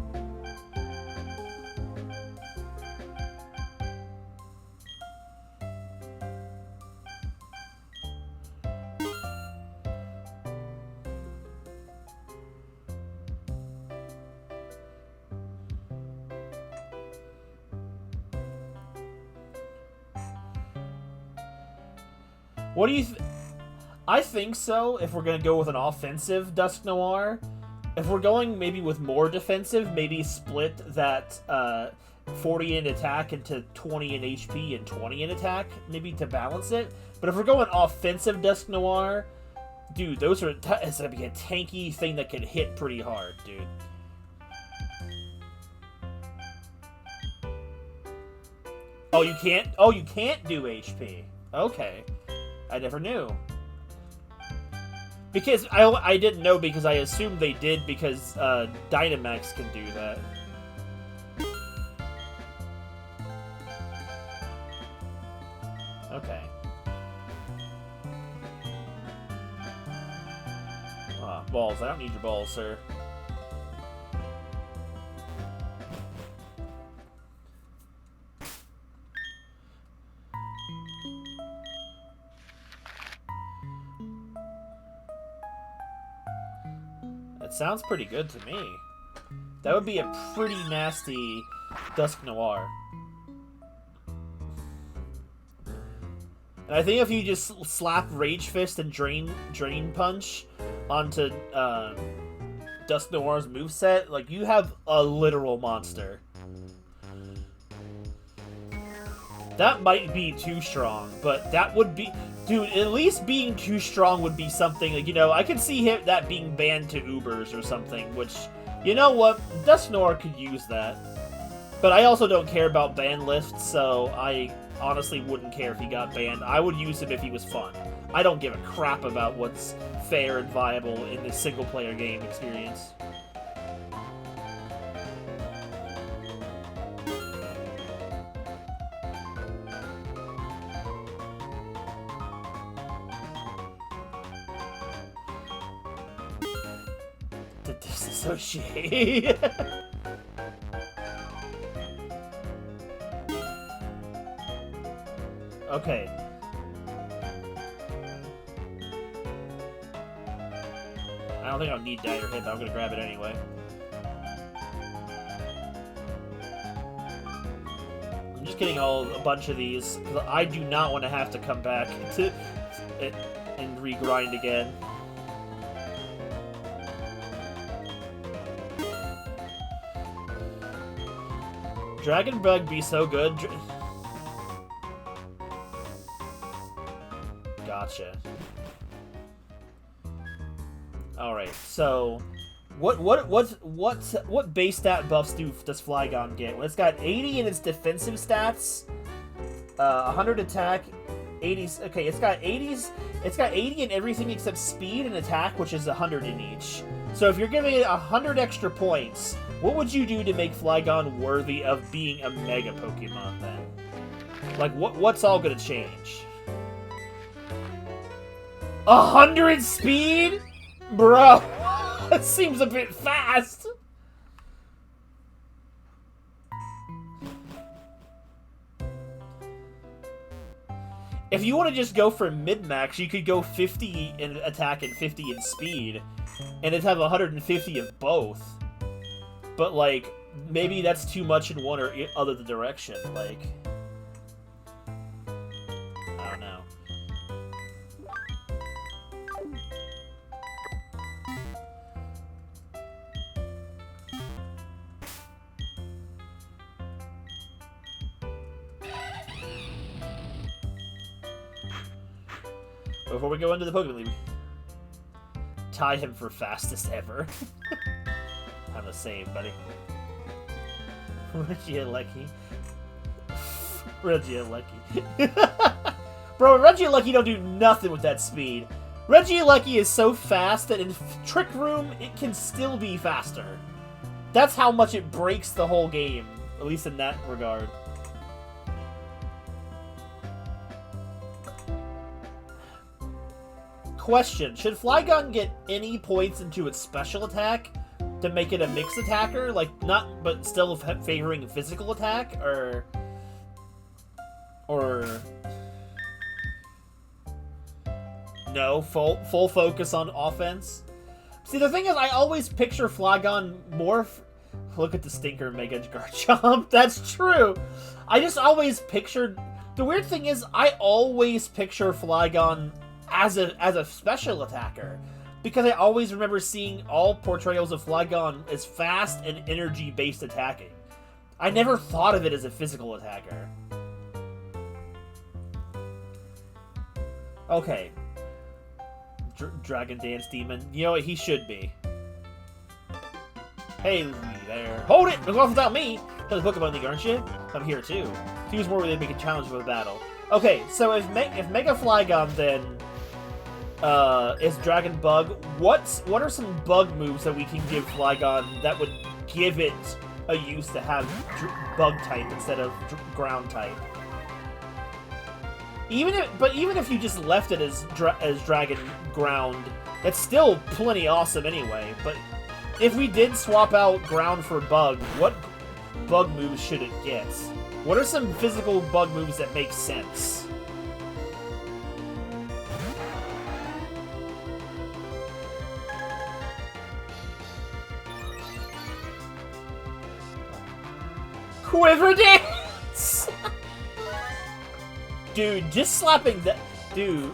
What do you I think so, if we're going to go with an offensive Dusknoir. If we're going maybe with more defensive, maybe split that 40 in attack into 20 in HP and 20 in attack, maybe to balance it. But if we're going offensive Dusknoir, dude, those are... It's going to be a tanky thing that can hit pretty hard, dude. Oh, you can't? Oh, you can't do HP. Okay. I never knew. Because I didn't know, because I assumed they did, because Dynamax can do that. Okay. Balls. I don't need your balls, sir. Sounds pretty good to me. That would be a pretty nasty Dusknoir. And I think if you just slap Rage Fist and Drain Punch onto Dusknoir's moveset, like, you have a literal monster. That might be too strong, but that would be... Dude, at least being too strong would be something, like, you know, I could see that being banned to Ubers or something, which, you know what, Dusknoir could use that. But I also don't care about ban lists, so I honestly wouldn't care if he got banned. I would use him if he was fun. I don't give a crap about what's fair and viable in this single-player game experience. Disassociate. Okay. I don't think I'll need Dagger Hit, but I'm gonna grab it anyway. I'm just getting a bunch of these, because I do not want to have to come back to it and regrind again. Dragon Bug be so good. Gotcha. Alright, so What base stat buffs does Flygon get? Well, it's got 80 in its defensive stats, 100 attack, 80. Okay, it's got 80s. It's got 80 in everything except speed and attack, which is 100 in each. So if you're giving it 100 extra points, what would you do to make Flygon worthy of being a Mega Pokemon then? Like, what's all gonna change? 100 speed? Bro, that seems a bit fast. If you want to just go for mid-max, you could go 50 in attack and 50 in speed, and it'd have 150 of both. But, like, maybe that's too much in one or other direction. Like, I don't know. Before we go into the Pokemon League, tie him for fastest ever. I'm the same, buddy. Regieleki. Regieleki. Bro, Regieleki don't do nothing with that speed. Regieleki is so fast that in Trick Room, it can still be faster. That's how much it breaks the whole game, at least in that regard. Question, should Flygon get any points into its special attack to make it a mixed attacker? Like, not, but still favoring physical attack? Or... No, full focus on offense? See, the thing is, I always picture Flygon more... Look at the stinker Mega Garchomp. That's true! I just always pictured... The weird thing is, I always picture Flygon as a special attacker, because I always remember seeing all portrayals of Flygon as fast and energy-based attacking. I never thought of it as a physical attacker. Okay. Dragon Dance Demon. You know what? He should be. Hey there. Hold it! Don't go off without me! You're the Pokemon League, aren't you? I'm here too. Seems more where they make a challenge for the battle. Okay, so if Mega Flygon then is Dragon Bug, what are some bug moves that we can give Flygon that would give it a use to have bug type instead of ground type? Even if you just left it as Dragon Ground, that's still plenty awesome anyway. But if we did swap out Ground for Bug, what bug moves should it get? What are some physical bug moves that make sense? Quiver Dance! Dude, just slapping that... Dude.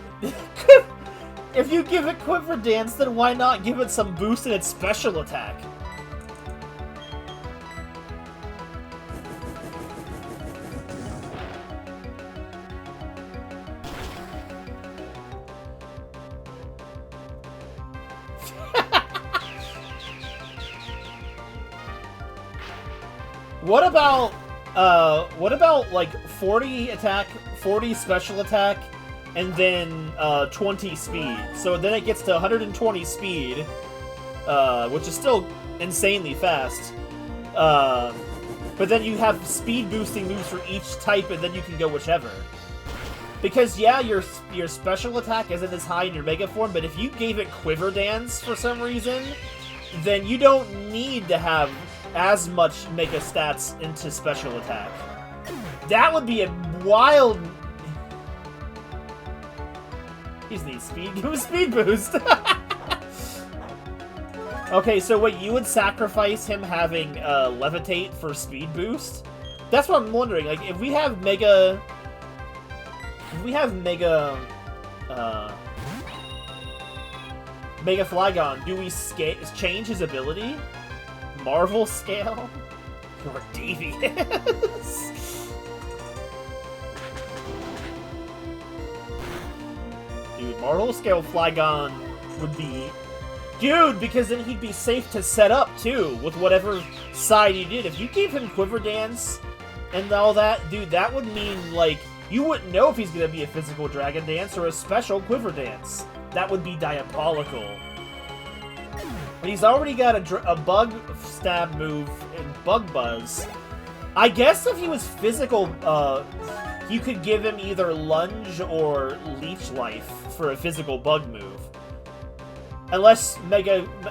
If you give it Quiver Dance, then why not give it some boost in its special attack? What about like 40 attack, 40 special attack, and then 20 speed? So then it gets to 120 speed, which is still insanely fast. But then you have speed boosting moves for each type, and then you can go whichever. Because yeah, your special attack isn't as high in your Mega form, but if you gave it Quiver Dance for some reason, then you don't need to have as much Mega stats into special attack. That would be a wild... He needs speed. Give him a speed boost! Okay, so wait, you would sacrifice him having Levitate for speed boost? That's what I'm wondering. Like, if we have Mega... Mega Flygon, do we change his ability? Marvel Scale? You're devious. Dude, Marvel Scale Flygon would be Dude, because then he'd be safe to set up, too, with whatever side you did. If you gave him Quiver Dance and all that, dude, that would mean, like, you wouldn't know if he's gonna be a physical Dragon Dance or a special Quiver Dance. That would be diabolical. And he's already got a Bug Stab move in Bug Buzz. I guess if he was physical, you could give him either Lunge or Leech Life for a physical Bug move. Unless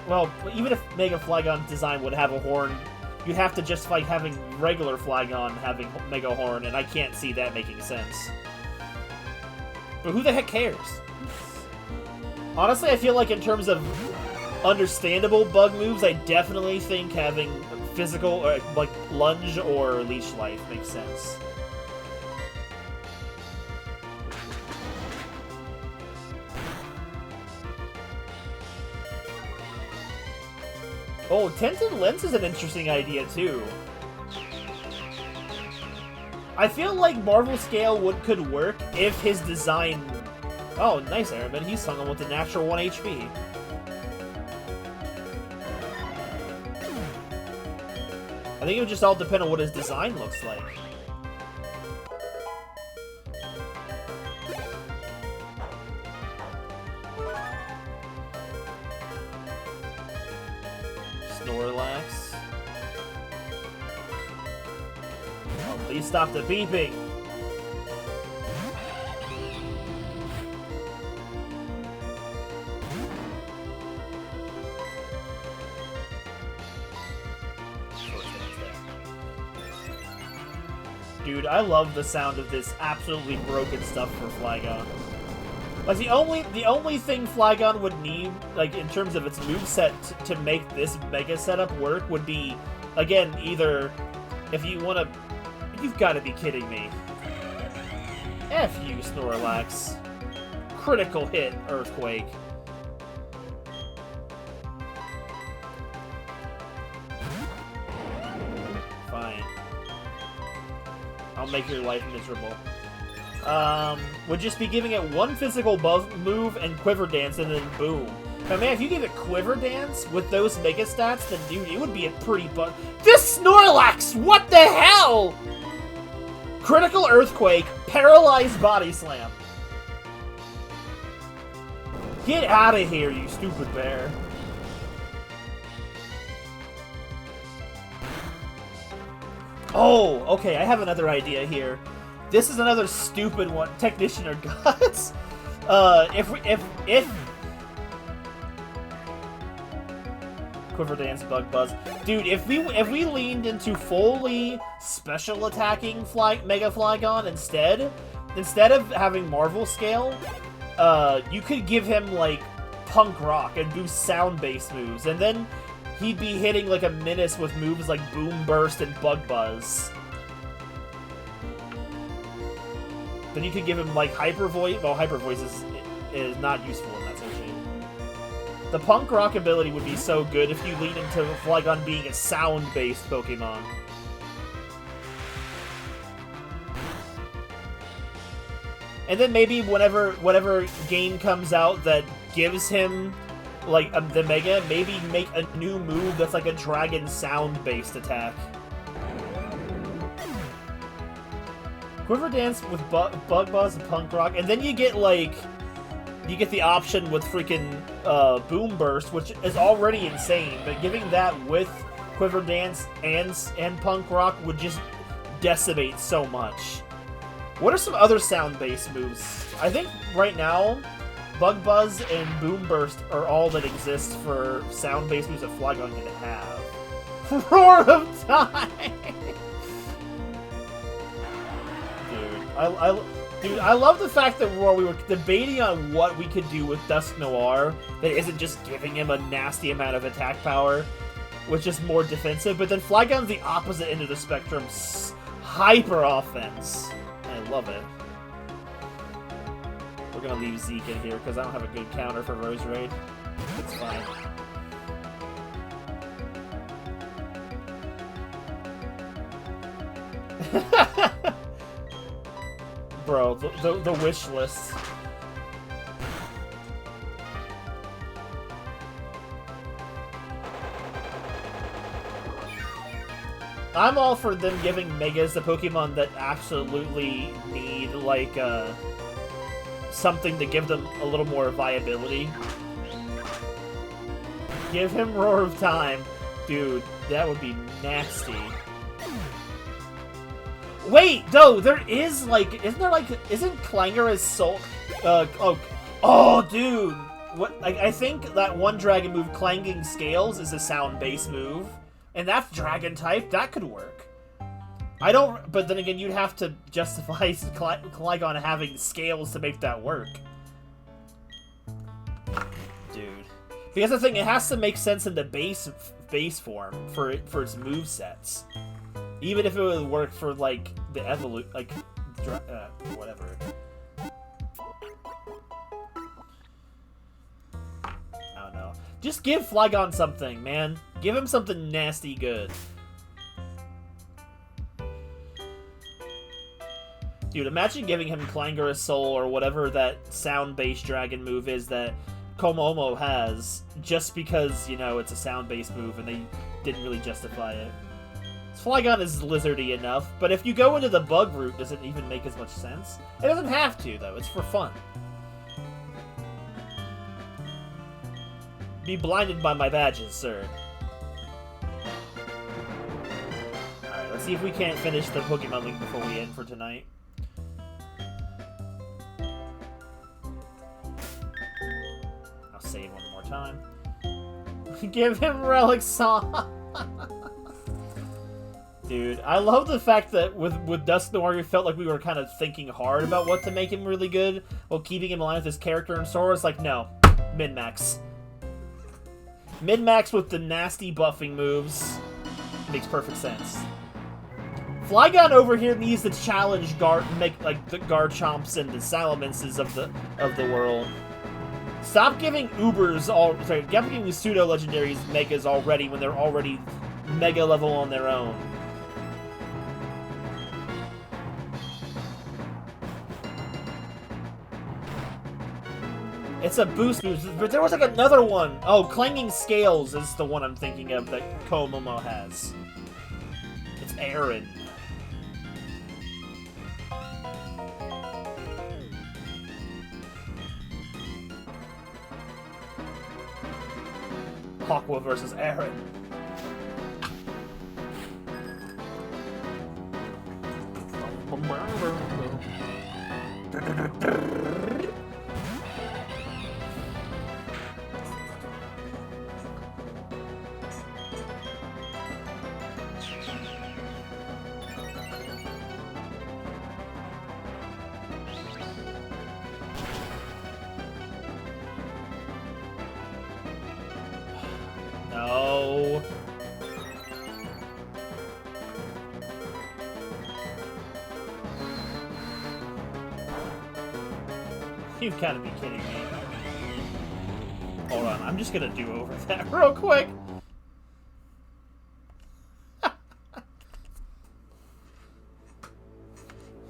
well, even if Mega Flygon design would have a horn, you'd have to justify having regular Flygon having Mega Horn, and I can't see that making sense. But who the heck cares? Honestly, I feel like in terms of understandable bug moves, I definitely think having physical, like Lunge or Leech Life makes sense. Oh, Tinted Lens is an interesting idea, too. I feel like Marvel Scale could work if his design... Oh, nice, Airman. He's hung on with the natural 1 HP. I think it would just all depend on what his design looks like. Snorlax. Oh, please stop the beeping! Dude, I love the sound of this absolutely broken stuff for Flygon. Like, the only thing Flygon would need, like, in terms of its moveset to make this Mega setup work would be, again, either, if you want to... You've got to be kidding me. F you, Snorlax. Critical hit, Earthquake. Fine. I'll make your life miserable. Would just be giving it one physical move and Quiver Dance, and then boom. But man, if you gave it Quiver Dance with those Mega Stats, then dude, it would be a pretty This Snorlax! What the hell?! Critical Earthquake, Paralyzed Body Slam. Get out of here, you stupid bear. Oh, okay, I have another idea here. This is another stupid one. Technician or Guts? If Quiver Dance, Bug Buzz. Dude, if we leaned into fully special attacking Mega Flygon instead of having Marvel Scale, you could give him, like, Punk Rock and do sound-based moves, and then he'd be hitting, like, a menace with moves like Boom Burst and Bug Buzz. Then you could give him, like, Hyper Voice. Well, Hyper Voice is not useful in that situation. The Punk Rock ability would be so good if you lean into Flygon being a sound-based Pokemon. And then maybe whatever game comes out that gives him, like, the Mega, maybe make a new move that's like a Dragon sound-based attack. Quiver Dance with Bug Buzz and Punk Rock, and then you get, like, the option with freaking Boom Burst, which is already insane, but giving that with Quiver Dance and Punk Rock would just decimate so much. What are some other sound-based moves? I think right now, Bug Buzz and Boom Burst are all that exist for sound-based moves that Flygon can have. Roar of Time! Dude, I love the fact that we were debating on what we could do with Dusknoir that isn't just giving him a nasty amount of attack power, which is more defensive, but then Flygon's the opposite end of the spectrum, hyper offense. I love it. We're gonna leave Zeke in here because I don't have a good counter for Roserade. It's fine. Bro, the wish list. I'm all for them giving Megas the Pokemon that absolutely need, like, something to give them a little more viability. Give him Roar of Time. Dude, that would be nasty. Wait, no, there is, like, isn't Clanger's Soul, oh, dude! What, like, I think that one dragon move, Clanging Scales, is a sound-based move. And that's dragon type, that could work. I don't, but then again, you'd have to justify Clygon having scales to make that work. Dude. Because the thing, it has to make sense in the base form for its movesets. Even if it would work for, like, the whatever. I don't know. Just give Flygon something, man. Give him something nasty good. Dude, imagine giving him Clangorous Soul or whatever that sound-based dragon move is that Komomo has, just because, you know, it's a sound-based move and they didn't really justify it. Flygon is lizardy enough, but if you go into the bug route, does it even make as much sense? It doesn't have to, though. It's for fun. Be blinded by my badges, sir. Alright, let's see if we can't finish the Pokemon League before we end for tonight. I'll save one more time. Give him Relic Song! Dude, I love the fact that with Dusknoir, we felt like we were kind of thinking hard about what to make him really good, while keeping him aligned with his character, and Sora's like, no, min-max. Min-max with the nasty buffing moves. Makes perfect sense. Flygon over here needs to challenge the Garchomps and the Salamences of the world. Stop giving stop giving pseudo-legendaries megas already when they're already mega level on their own. It's a boost move, but there was like another one. Oh, Clanging Scales is the one I'm thinking of that Komomo has. It's Aaron. Hawkwood versus Aaron. No. You've got to be kidding me. Hold on, I'm just gonna do over that real quick.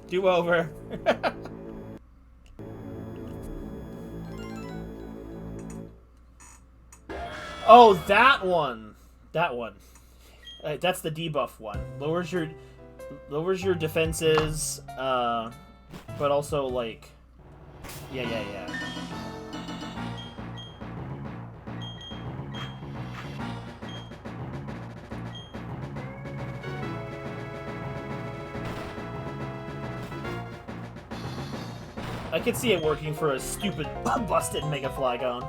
Do over. Oh, that one. That one. That's the debuff one. Lowers your defenses, but also like, yeah. I could see it working for a stupid, busted Mega Flygon.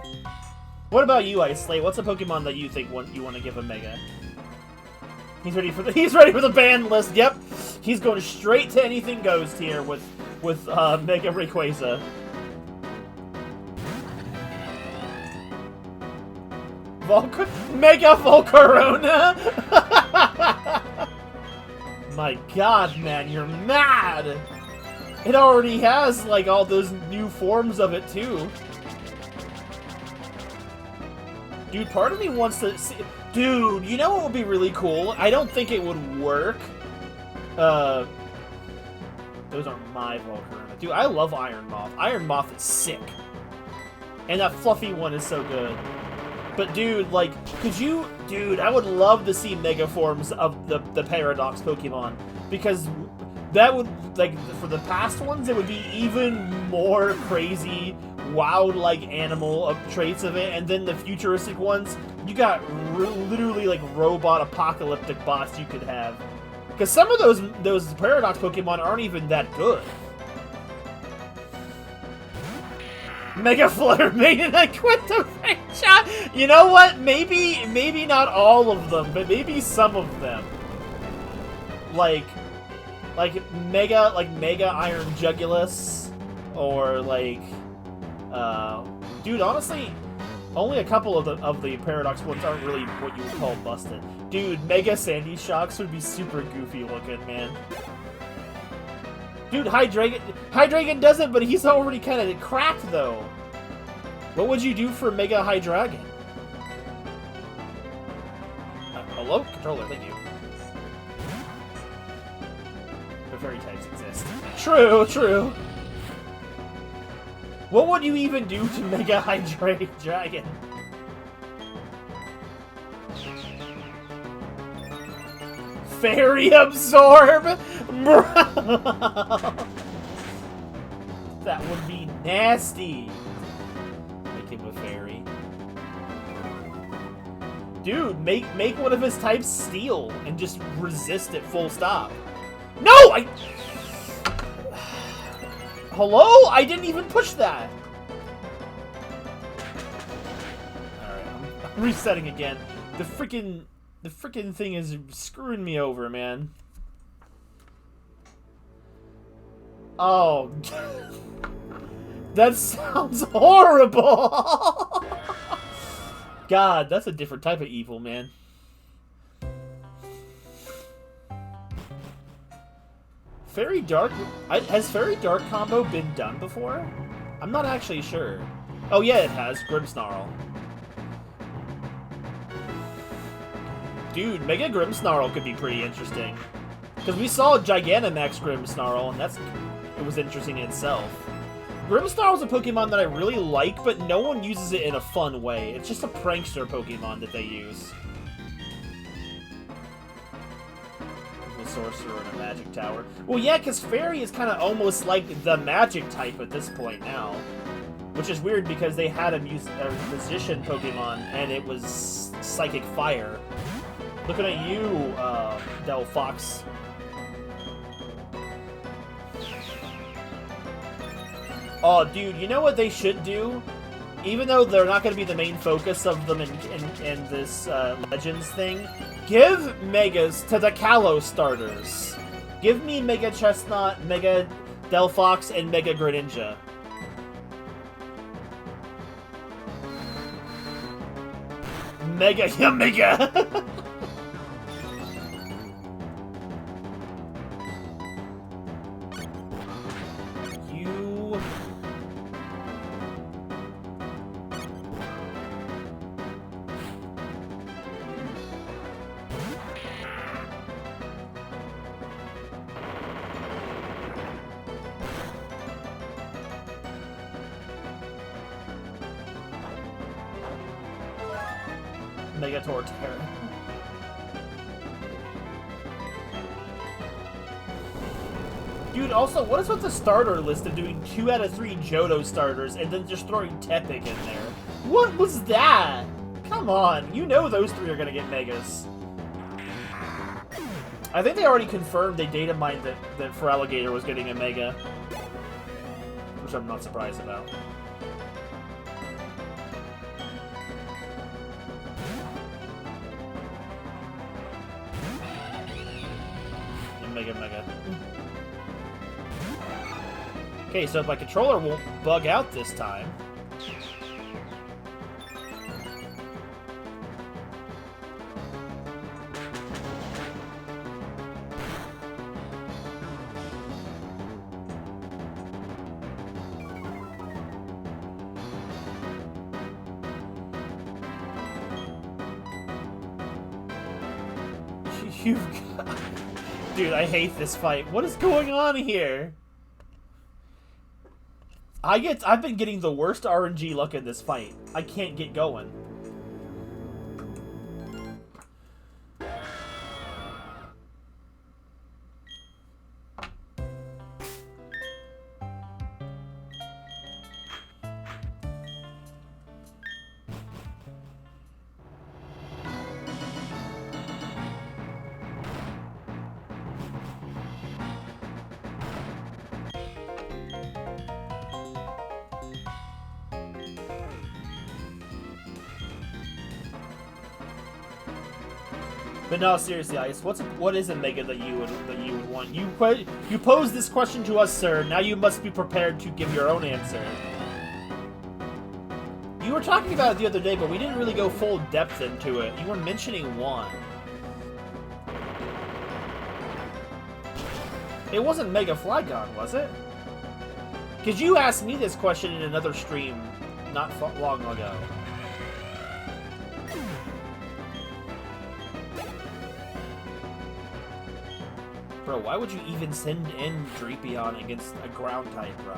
What about you, Ice Slate? What's a Pokemon that you think you want to give a Mega? He's ready for the ban list. Yep, he's going straight to anything goes tier with Mega Rayquaza. Mega Volcarona. My God, man, you're mad. It already has like all those new forms of it too. Dude, part of me wants to see... Dude, you know what would be really cool? I don't think it would work. Those aren't my Volcarona. Dude, I love Iron Moth. Iron Moth is sick. And that fluffy one is so good. But dude, like, could you Dude, I would love to see mega forms of the Paradox Pokemon, because that would, like, for the past ones, it would be even more crazy, wild-like animal traits of it, and then the futuristic ones, you got literally, like, robot apocalyptic bots you could have. Because some of those Paradox Pokemon aren't even that good. Mega Flutter Maiden, I quit the franchise! You know what? Maybe not all of them, but maybe some of them. Like Mega Iron Jugulus, or dude, honestly, only a couple of the Paradox ones aren't really what you would call busted. Dude, Mega Sandy Shocks would be super goofy looking, man. Dude, Hydreigon does it, but he's already kind of cracked, though. What would you do for Mega Hydreigon? Hello? Controller, thank you. But fairy types exist. True, true. What would you even do to Mega Hydreigon? Fairy Absorb? Bro! That would be nasty. Make him a fairy. Dude, make one of his types Steel and just resist it full stop. No! Hello? I didn't even push that. Alright, I'm resetting again. The freaking thing is screwing me over, man. Oh. That sounds horrible! God, that's a different type of evil, man. Fairy Dark... has Fairy Dark combo been done before? I'm not actually sure. Oh yeah, it has. Grimmsnarl. Dude, Mega Grimmsnarl could be pretty interesting. Because we saw Gigantamax Grimmsnarl, and it was interesting in itself. Grimmsnarl is a Pokemon that I really like, but no one uses it in a fun way. It's just a prankster Pokemon that they use. A Sorcerer and a Magic Tower. Well, yeah, because Fairy is kind of almost like the Magic type at this point now. Which is weird because they had a Musician Pokemon, and it was Psychic Fire. Looking at you, Delphox. Oh, dude, you know what they should do? Even though they're not going to be the main focus of them in this Legends thing, give Megas to the Kalos starters. Give me Mega Chestnut, Mega Delphox, and Mega Greninja. Mega, yeah, Mega! Mega Torterra. Dude, also, what is with the starter list of doing 2 out of 3 Johto starters and then just throwing Tepig in there? What was that? Come on, you know those 3 are gonna get Megas. I think they already confirmed they data mined that Feraligatr was getting a Mega. Which I'm not surprised about. Mega. Okay, so if my controller won't bug out this time... You've got... Dude, I hate this fight. What is going on here? I've been getting the worst RNG luck in this fight. I can't get going. But no, seriously, Ice, what is a Mega that you would want? You posed this question to us, sir. Now you must be prepared to give your own answer. You were talking about it the other day, but we didn't really go full depth into it. You were mentioning one. It wasn't Mega Flygon, was it? Because you asked me this question in another stream not long ago. Bro, why would you even send in Drapion against a ground type, bro?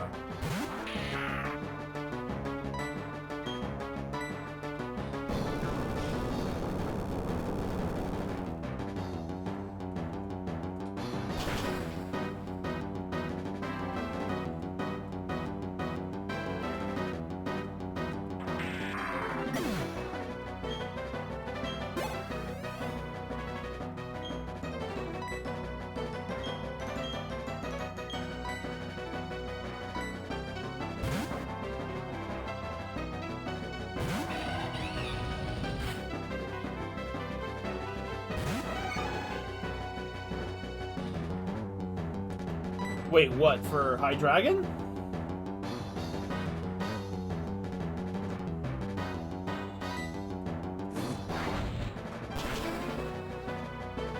Wait, what? For Hydreigon?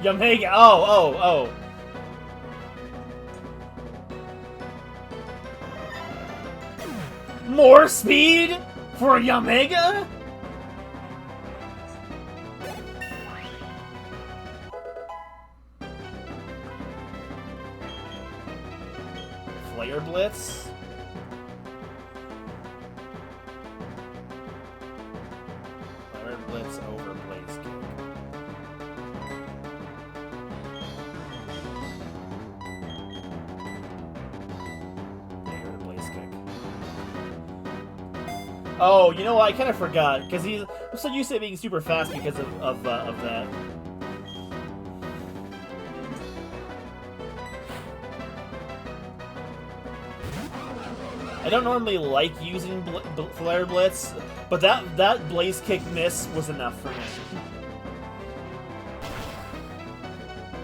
Yamega. Oh. More speed for Yamega? Flare Blitz? Flare Blitz over Blaze Kick. Oh, you know what? I kind of forgot because I'm so used to it being super fast because of that. I don't normally like using Flare Blitz, but that Blaze Kick miss was enough for me.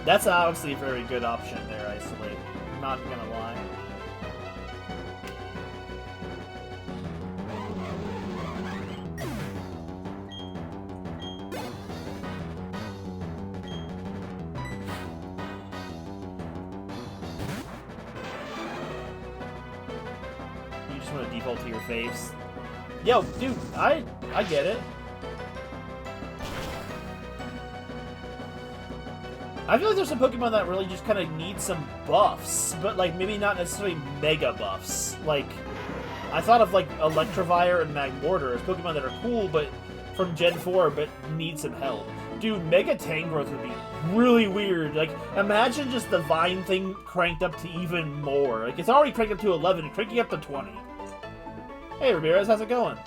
That's obviously a very good option there, Isolate. Not gonna lie. Default to your faves. Yo, dude, I get it. I feel like there's some Pokemon that really just kind of need some buffs, but like maybe not necessarily mega buffs. Like, I thought of like Electivire and Magmortar as Pokemon that are cool, but from Gen 4, but need some help. Dude, Mega Tangrowth would be really weird. Like, imagine just the Vine thing cranked up to even more. Like, it's already cranked up to 11, and cranking up to 20. Hey, Ramirez, how's it going?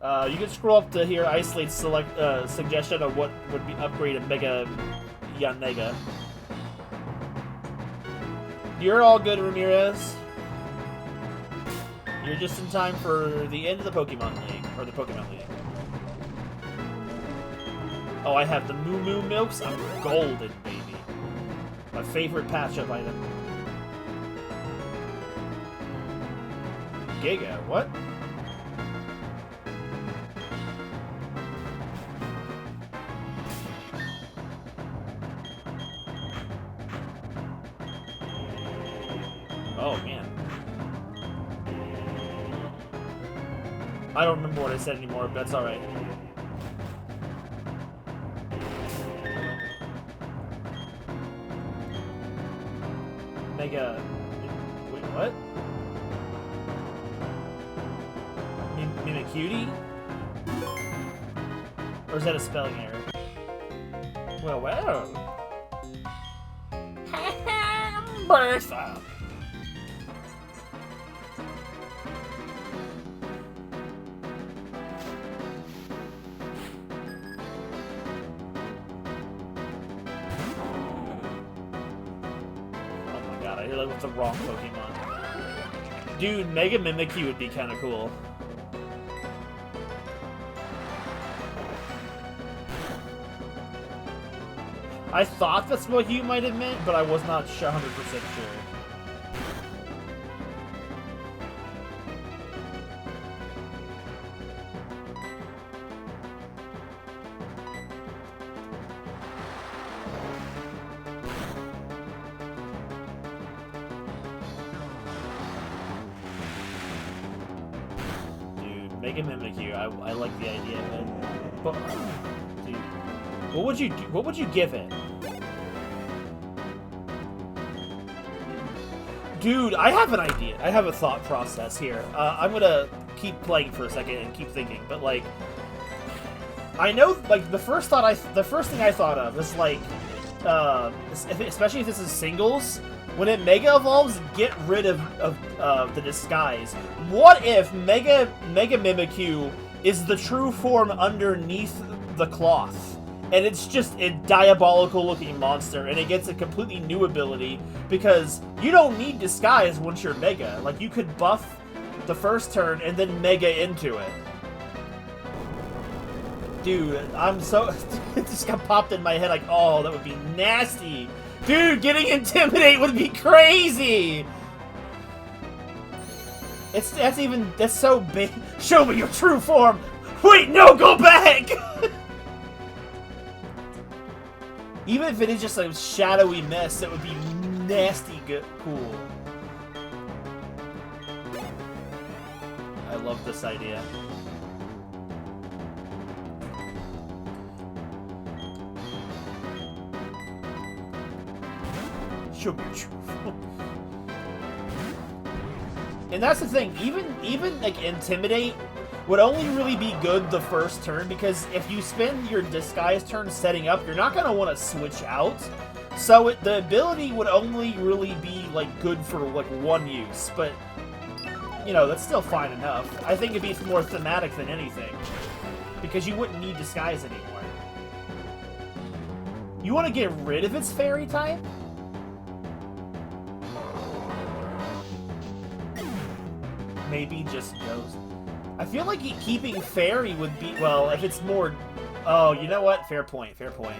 You can scroll up to hear Isolate's suggestion of what would be upgraded Mega Yanmega. You're all good, Ramirez. You're just in time for the end of the Pokemon League, or the Pokemon League. Oh, I have the Moo Moo Milks. I'm golden, baby. My favorite patch-up item. Giga, what? Oh, man. I don't remember what I said anymore, but that's alright. Mega... Wait, what? Mimikyu? Or is that a spelling error? Well. Bertha! Oh my god, I hear like with the wrong Pokemon. Dude, Mega Mimikyu would be kind of cool. I thought that's what Hugh might have meant, but I was not 100% sure. Dude, Mega Mimikyu, I like the idea of it. But, dude, what would you give it? Dude, I have an idea. I have a thought process here. I'm gonna keep playing for a second and keep thinking, but like, I know, like, the first thing I thought of is like, especially if this is singles, when it Mega Evolves, get rid of the disguise. What if Mega Mimikyu is the true form underneath the cloth? And it's just a diabolical-looking monster, and it gets a completely new ability, because you don't need disguise once you're Mega. Like, you could buff the first turn and then Mega into it. Dude, I'm so... it just got popped in my head like, oh, that would be nasty. Dude, getting Intimidate would be crazy! That's so big. Show me your true form! Wait, no, go back! Even if it is just a shadowy mess, that would be nasty good cool. I love this idea. Show me your true form. And that's the thing, even like Intimidate would only really be good the first turn, because if you spend your disguise turn setting up, you're not going to want to switch out. So the ability would only really be like good for like one use, but you know, that's still fine enough. I think it'd be more thematic than anything, because you wouldn't need disguise anymore. You want to get rid of its fairy type? Maybe just Ghost. I feel like keeping Fairy would be... well, if it's more... oh, you know what? Fair point, fair point.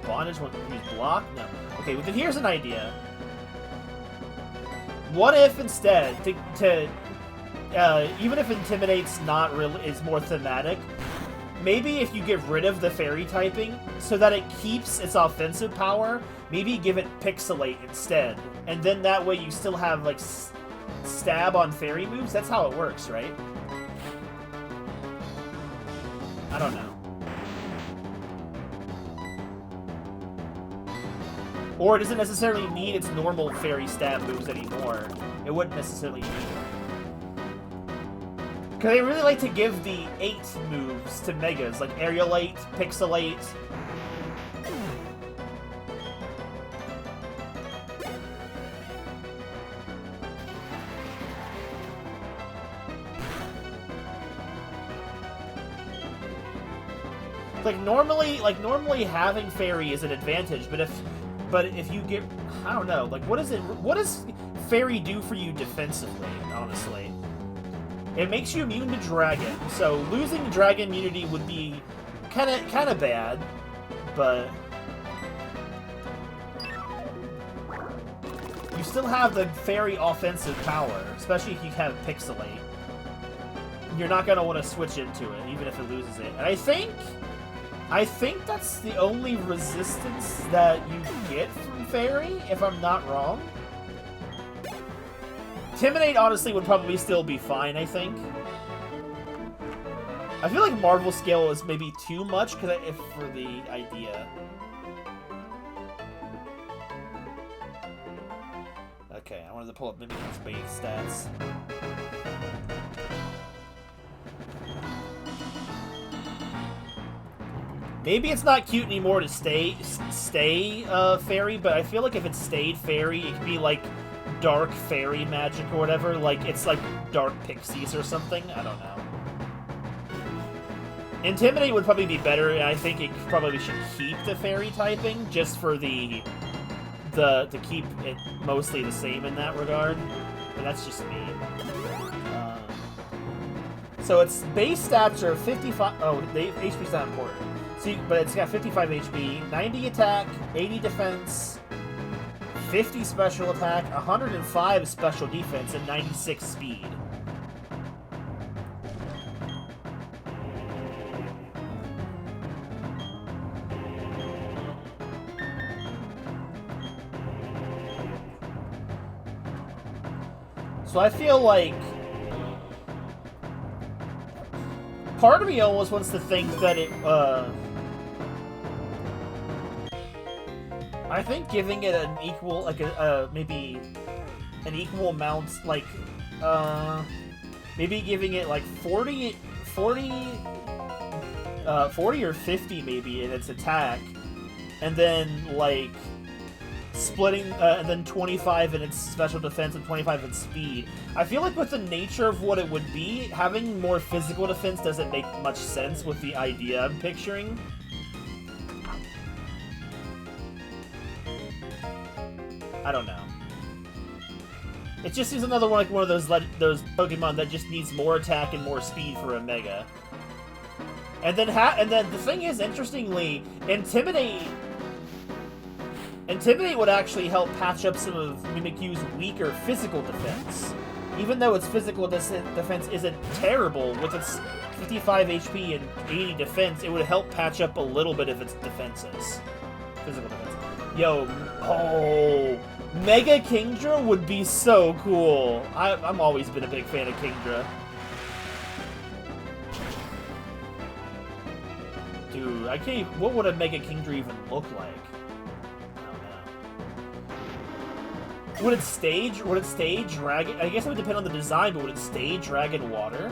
Bondage won't use block? No. Okay, well, then here's an idea. What if instead, even if Intimidate's not really... is more thematic, maybe if you get rid of the Fairy typing, so that it keeps its offensive power, maybe give it Pixelate instead. And then that way you still have, like... stab on fairy moves? That's how it works, right? I don't know. Or it doesn't necessarily need its normal fairy stab moves anymore. It wouldn't necessarily need it. Because they really like to give the 8 moves to Megas, like Aerialate, Pixelate. Normally having Fairy is an advantage, but if you get, I don't know, like what does Fairy do for you defensively, honestly? It makes you immune to Dragon, so losing Dragon immunity would be kinda bad, but you still have the Fairy offensive power, especially if you have Pixelate. You're not gonna want to switch into it, even if it loses it. And I think that's the only resistance that you get from Fairy, if I'm not wrong. Intimidate, honestly, would probably still be fine, I think. I feel like Marvel Scale is maybe too much for the idea. Okay, I wanted to pull up Mimikyu's base stats. Maybe it's not cute anymore to stay Fairy, but I feel like if it stayed Fairy, it could be like Dark Fairy Magic or whatever. Like, it's like Dark Pixies or something. I don't know. Intimidate would probably be better, and I think it probably should keep the Fairy typing, just for to keep it mostly the same in that regard. But that's just me. So its base stats are 55. Oh, the HP's not important. So, but it's got 55 HP, 90 attack, 80 defense, 50 special attack, 105 special defense, and 96 speed. So I feel like part of me almost wants to think that it, I think giving it an equal, like maybe an equal amount, like, maybe giving it like 40 or 50 maybe in its attack, and then like splitting, and then 25 in its special defense and 25 in speed. I feel like with the nature of what it would be, having more physical defense doesn't make much sense with the idea I'm picturing. I don't know. It just seems another one, like one of those Pokemon that just needs more attack and more speed for a Mega. And then the thing is, interestingly, Intimidate would actually help patch up some of Mimikyu's weaker physical defense. Even though its physical defense isn't terrible, with its 55 HP and 80 defense, it would help patch up a little bit of its defenses. Physical defense. Yo, oh, Mega Kingdra would be so cool. I'm always been a big fan of Kingdra. Dude, I can't even, what would a Mega Kingdra even look like? Would it stay Dragon? I guess it would depend on the design, but would it stay Dragon Water?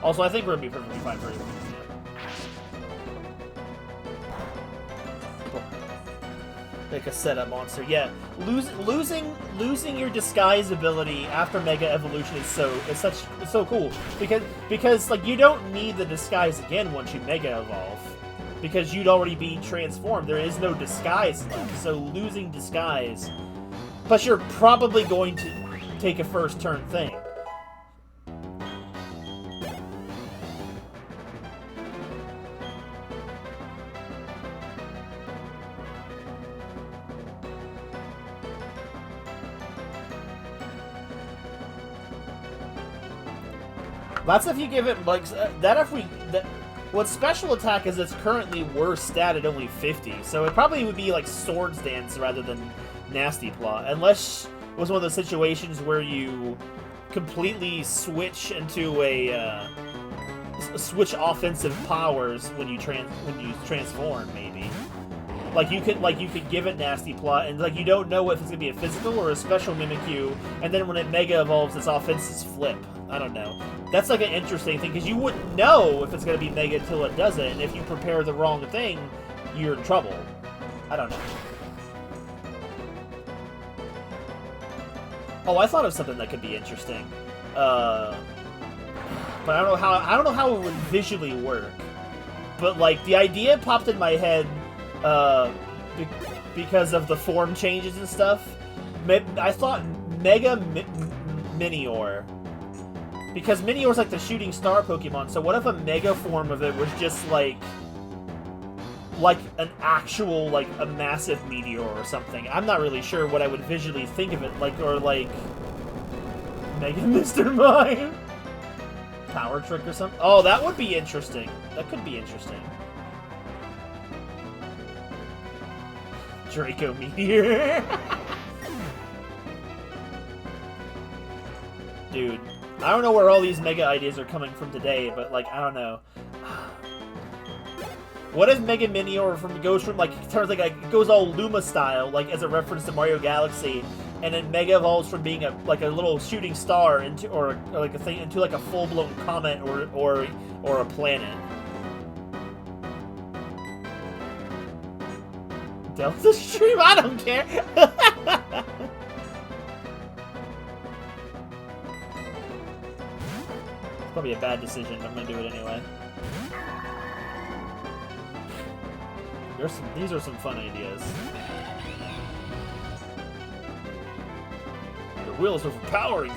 Also, I think we're gonna be perfectly fine for it. Like a setup monster, yeah. Losing your disguise ability after Mega Evolution is so cool because like you don't need the disguise again once you Mega Evolve, because you'd already be transformed. There is no disguise left, so losing disguise. Plus, you're probably going to take a first turn thing. That's if you give it, like, what special attack is its currently worst stat at only 50, so it probably would be like Swords Dance rather than Nasty Plot, unless it was one of those situations where you completely switch into switch offensive powers when you transform, maybe. Like you could give it Nasty Plot, and like you don't know if it's gonna be a physical or a special Mimikyu, and then when it Mega Evolves, its offenses flip. I don't know. That's like an interesting thing, because you wouldn't know if it's gonna be Mega until it does it, and if you prepare the wrong thing, you're in trouble. I don't know. Oh, I thought of something that could be interesting, but I don't know how it would visually work. But like the idea popped in my head. Because of the form changes and stuff, I thought Mega Minior. Because Minior's like the shooting star Pokemon, so what if a Mega form of it was just like an actual, like, a massive meteor or something? I'm not really sure what I would visually think of it, like, or like Mega Mr. Mime? Power Trick or something? Oh, that would be interesting. That could be interesting. Draco Meteor. Dude, I don't know where all these Mega ideas are coming from today, but like, I don't know. What if Mega Minior goes from like, turns like it goes all Luma style, like as a reference to Mario Galaxy, and then Mega evolves from being a little shooting star into like a thing into like a full blown comet or a planet. Delta Stream? I don't care! Probably a bad decision, but I'm gonna do it anyway. These are some fun ideas. Your will is overpowering me.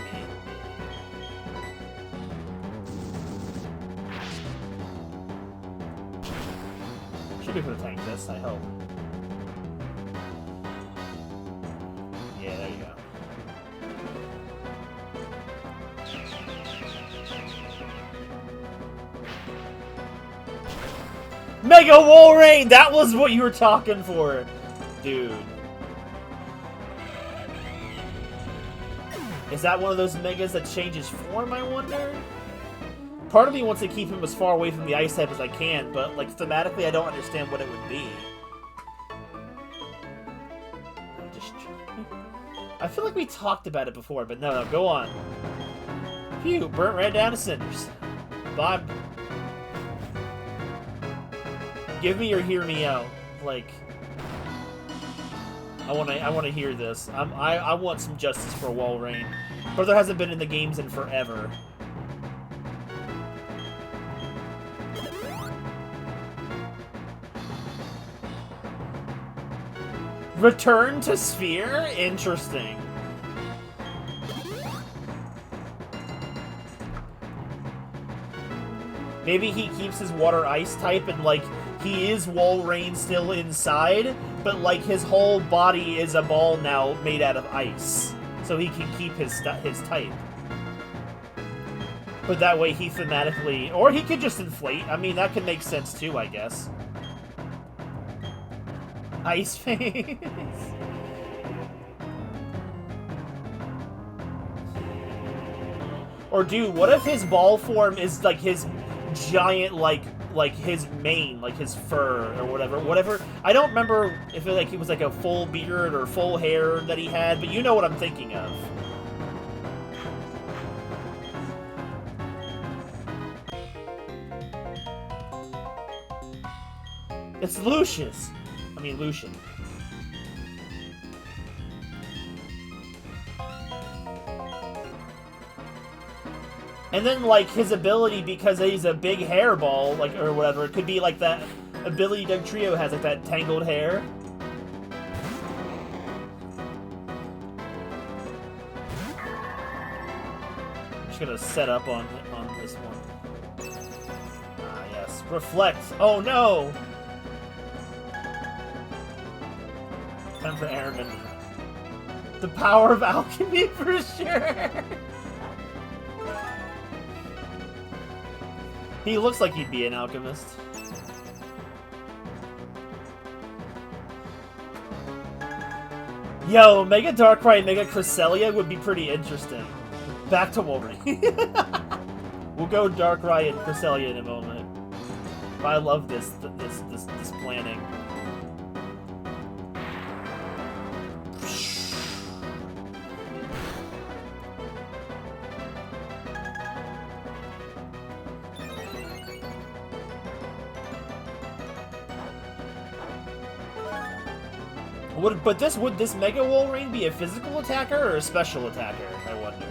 Should be able to tank this, I hope. Yeah, there you go. Mega Walrein! That was what you were talking for, dude. Is that one of those megas that changes form, I wonder? Part of me wants to keep him as far away from the ice type as I can, but, like, thematically, I don't understand what it would be. I feel like we talked about it before, but no, go on. Phew, burnt right down to cinders. Bob. Give me your hear me out. Like, I wanna hear this. I want some justice for Walrein. Brother hasn't been in the games in forever. Return to Sphere? Interesting. Maybe he keeps his water ice type and, like, he is Walrein still inside, but, like, his whole body is a ball now made out of ice. So he can keep his type. But that way he thematically... Or he could just inflate. I mean, that could make sense too, I guess. Ice face. Or dude, what if his ball form is like his giant, like his mane, like his fur or whatever. I don't remember if it was like a full beard or full hair that he had, but you know what I'm thinking of. It's Lucius. I mean, Lucian. And then, like, his ability, because he's a big hairball, like, or whatever, it could be like that ability Dugtrio has, like that tangled hair. I'm just gonna set up on this one. Ah, yes. Reflect. Oh, no! Time for Airman. The power of alchemy, for sure! He looks like he'd be an alchemist. Yo, Mega Darkrai, Mega Cresselia would be pretty interesting. Back to Wolverine. We'll go Darkrai and Cresselia in a moment. But I love this planning. Would this Mega Walrein be a physical attacker or a special attacker, I wonder?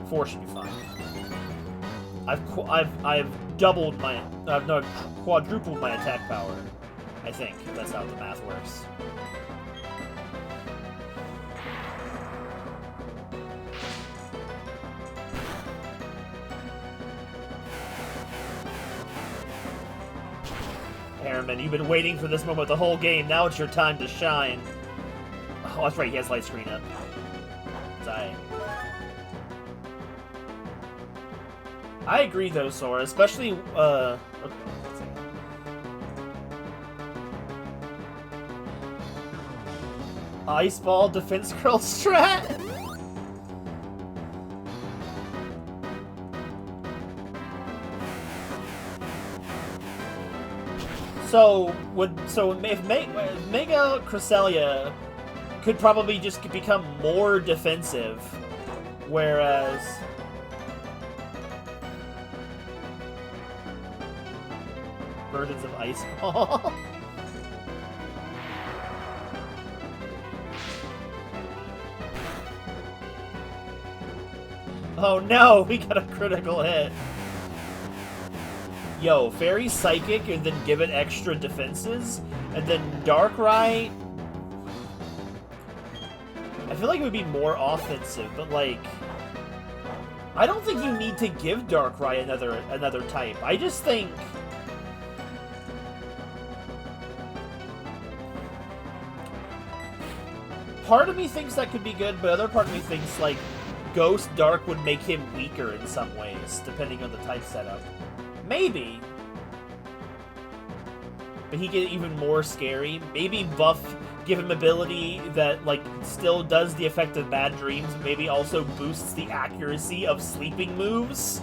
Four should be fine. I've doubled my... I've no, quadrupled my attack power. I think, if that's how the math works. Airman, you've been waiting for this moment the whole game. Now it's your time to shine. Oh, that's right. He has light screen up. I agree, though, Sora. Especially, okay, let's see. Ice Ball Defense Curl strat? So if Mega Cresselia could probably just become more defensive, whereas versions of Ice Ball. Oh no, we got a critical hit. Yo, Fairy Psychic and then give it extra defenses, and then Darkrai. I feel like it would be more offensive, but like, I don't think you need to give Darkrai another type. I just think part of me thinks that could be good, but other part of me thinks like Ghost Dark would make him weaker in some ways, depending on the type setup. Maybe. But he get even more scary. Maybe buff, give him ability that, like, still does the effect of Bad Dreams, maybe also boosts the accuracy of sleeping moves.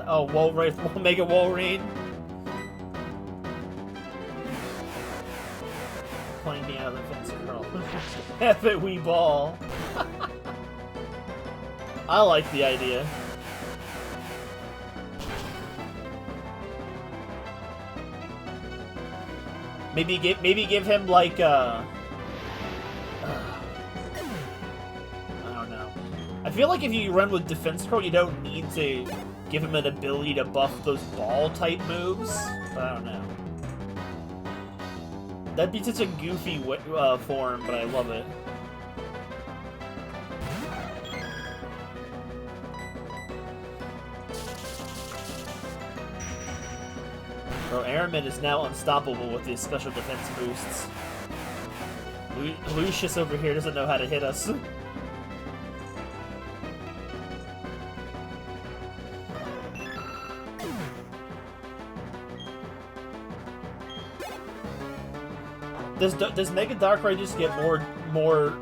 Oh, Wolverine, Mega Wolverine. Playing me out of the fence, girl. F it, we ball. I like the idea. Maybe give him like I don't know. I feel like if you run with Defense Curl, you don't need to give him an ability to buff those ball type moves. But I don't know. That'd be such a goofy form, but I love it. Bro, Aramin is now unstoppable with these special defense boosts. Lucius over here doesn't know how to hit us. Does Mega Darkrai just get more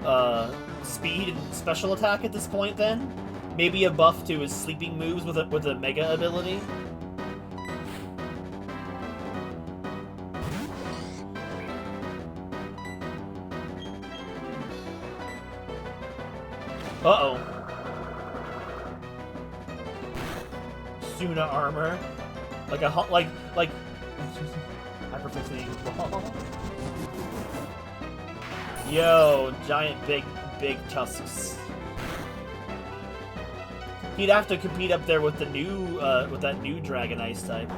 speed and special attack at this point then? Maybe a buff to his sleeping moves with a Mega ability? Uh-oh. Suna armor. Like a hyperfixating ball. Yo, giant big tusks. He'd have to compete up there with the new with that new Dragon Ice type.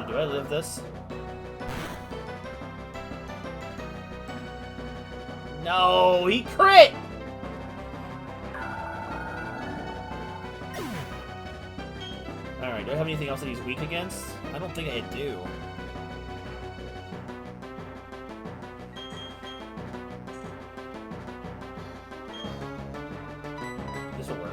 Do I live this? No, he crit! Alright, do I have anything else that he's weak against? I don't think I do. This will work.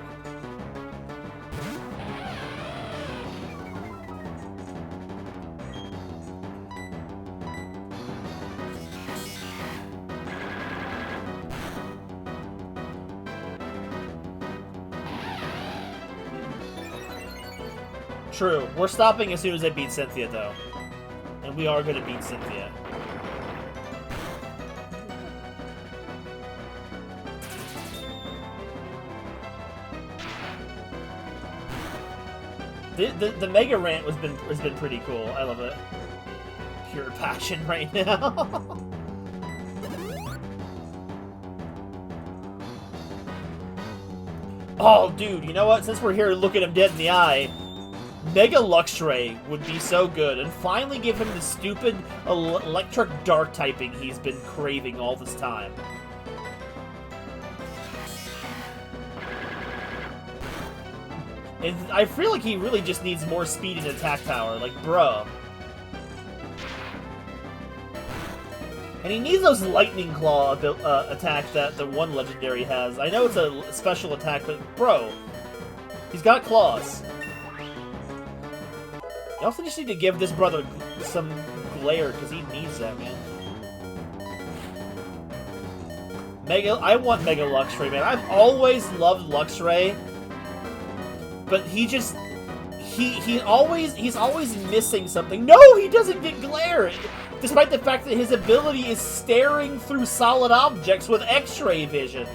True. We're stopping as soon as I beat Cynthia, though. And we are going to beat Cynthia. The Mega Rant has been pretty cool. I love it. Pure passion right now. Oh, dude, you know what? Since we're here looking him dead in the eye, Mega Luxray would be so good, and finally give him the stupid electric dark typing he's been craving all this time. And I feel like he really just needs more speed and attack power, like, bruh. And he needs those Lightning Claw attack that the one legendary has. I know it's a special attack, but bro, he's got claws. You also just need to give this brother some glare, because he needs that, man. I want Mega Luxray, man. I've always loved Luxray, but he's always missing something. No, he doesn't get glare. Despite the fact that his ability is staring through solid objects with X-ray vision.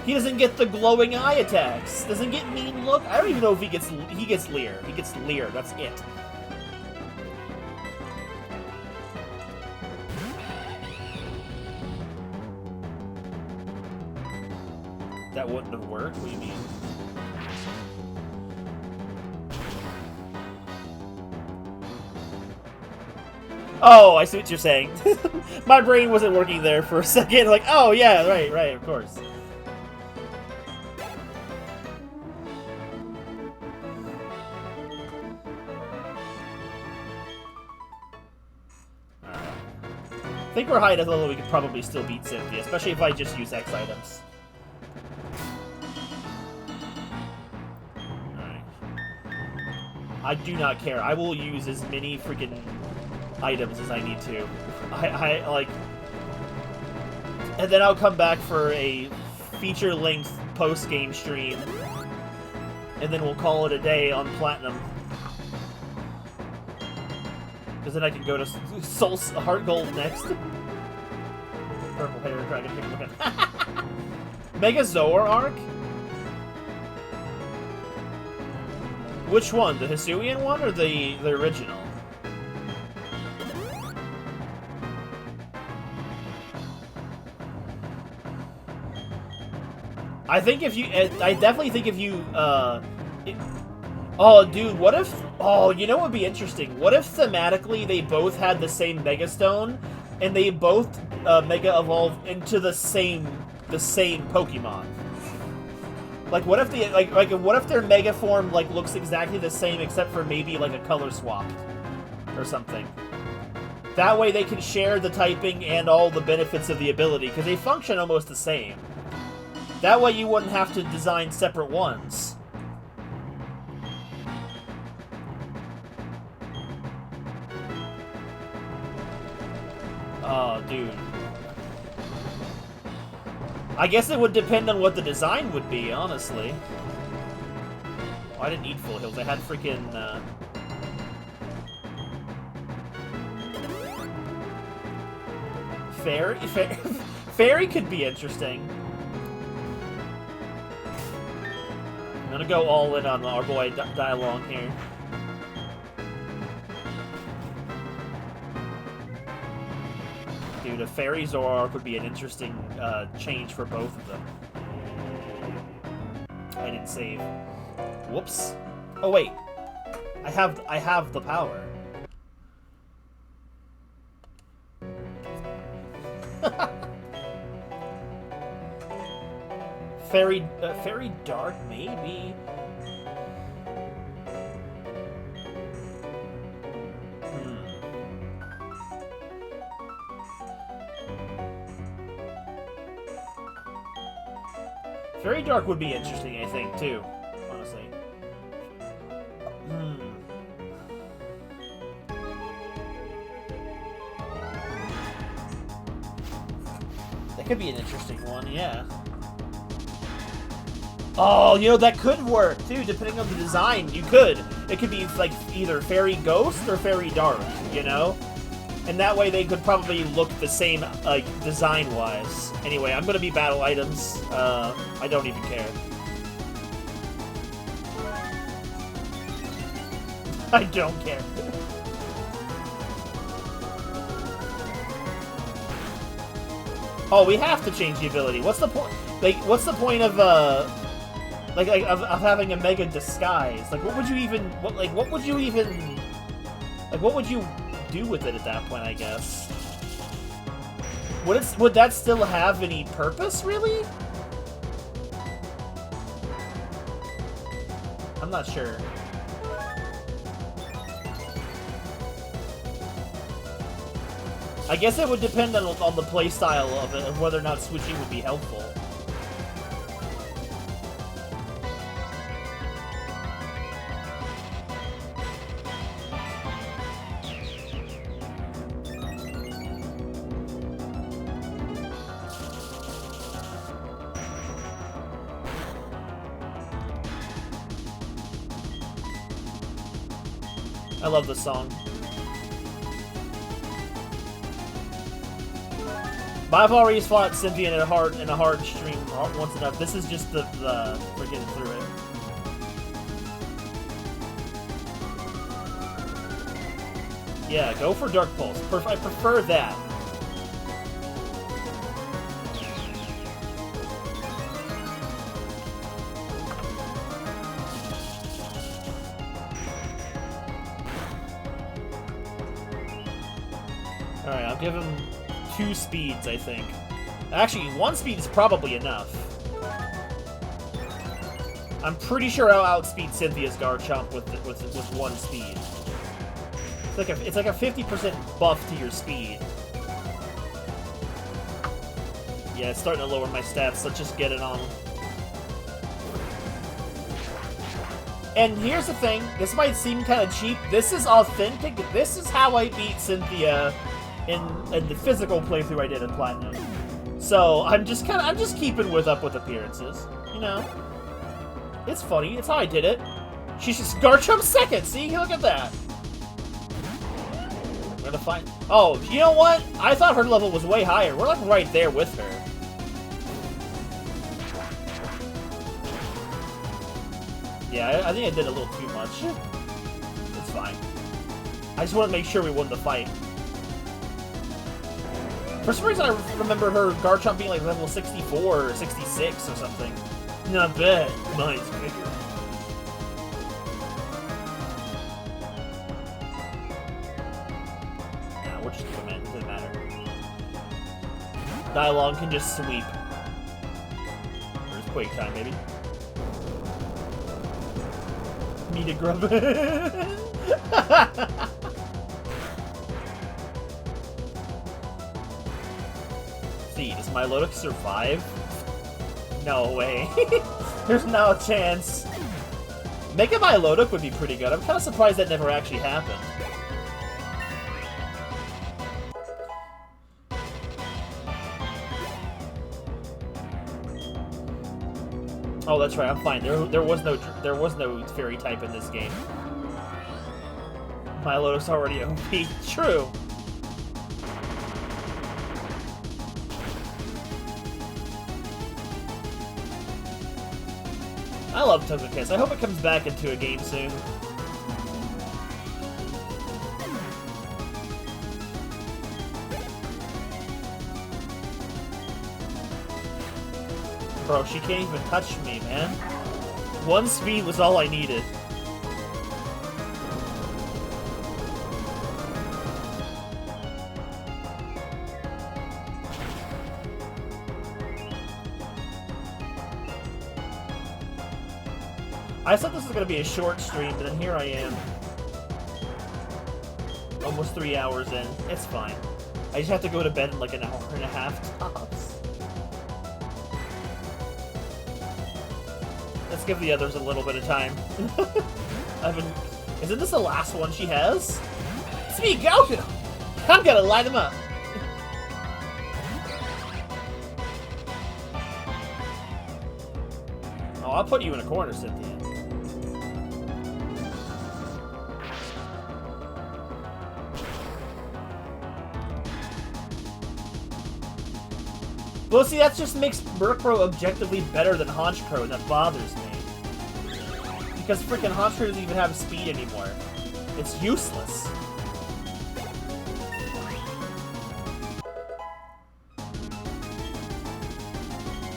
He doesn't get the glowing eye attacks. Doesn't get mean look. I don't even know if he gets leer. He gets leer. That's it. That wouldn't have worked? What do you mean? Oh, I see what you're saying. My brain wasn't working there for a second. Like, oh yeah, right, of course. I think we're high enough level we could probably still beat Cynthia, especially if I just use X items. Alright. I do not care. I will use as many freaking items as I need to. I like... And then I'll come back for a feature-length post-game stream. And then we'll call it a day on Platinum. Because then I can go to Soul Heart Gold next. Purple hair dragon here looking. Mega Zoroark? Which one? The Hisuian one or the original? I think if you... I definitely think if you... oh, dude, what if... Oh, you know what would be interesting? What if thematically they both had the same Mega Stone, and they both Mega Evolve into the same Pokemon? Like, what if the what if their Mega form like looks exactly the same except for maybe like a color swap or something? That way they can share the typing and all the benefits of the ability because they function almost the same. That way you wouldn't have to design separate ones. Oh, dude. I guess it would depend on what the design would be, honestly. Oh, I didn't need Full Heals. I had freaking, Fairy could be interesting. I'm gonna go all in on our boy Dialong here. Dude, a Fairy Zoroark would be an interesting change for both of them. I didn't save. Whoops. Oh wait, I have the power. Fairy Dark, maybe. Fairy Dark would be interesting, I think, too. Honestly. That could be an interesting one, yeah. Oh, you know, that could work, too, depending on the design. You could. It could be, like, either Fairy Ghost or Fairy Dark, you know? And that way they could probably look the same, like, design-wise. Anyway, I'm gonna be battle items. I don't even care. I don't care. Oh, we have to change the ability. What's the point? Like, what's the point of, of having a Mega Disguise? Like, what would you even... What would you even... Like, what would you do with it at that point, I guess? Would that still have any purpose, really? I'm not sure. I guess it would depend on the playstyle of it, of whether or not switching would be helpful. I love this song. But I've already fought Cynthia in a hard stream once enough. This is just the we're getting through it. Yeah, go for Dark Pulse. I prefer that. Alright, I'll give him 2 speeds, I think. Actually, 1 speed is probably enough. I'm pretty sure I'll outspeed Cynthia's Garchomp with 1 speed. It's like a 50% buff to your speed. Yeah, it's starting to lower my stats. Let's just get it on. And here's the thing. This might seem kind of cheap. This is authentic. This is how I beat Cynthia in the physical playthrough I did in Platinum. So I'm just keeping up with appearances. You know, it's funny. It's how I did it. She's just Garchomp second. See, look at that. We're gonna find. Oh, you know what? I thought her level was way higher. We're like right there with her. Yeah, I think I did a little too much. It's fine. I just want to make sure we won the fight. For some reason, I remember her Garchomp being like level 64 or 66 or something. Not bad. Mine's bigger. Nah, we'll just keep them in. It doesn't matter. Dialogue can just sweep. There's Quake time, baby. Me to grub it. See, does Milotic survive? No way. There's no chance. Mega Milotic would be pretty good. I'm kind of surprised that never actually happened. Oh, that's right. I'm fine. There was no fairy type in this game. Milotic's already OP. True. I love Togekiss. I hope it comes back into a game soon. Bro, she can't even touch me, man. 1 speed was all I needed. I thought this was going to be a short stream, but then here I am. Almost 3 hours in. It's fine. I just have to go to bed in like an hour and a half tops. Let's give the others a little bit of time. Isn't this the last one she has? Speed Goku! I'm gonna light him up! Oh, I'll put you in a corner, Cynthia. Well, see, that just makes Murkrow objectively better than Honchkrow, and that bothers me. Because freaking Honchkrow doesn't even have speed anymore. It's useless.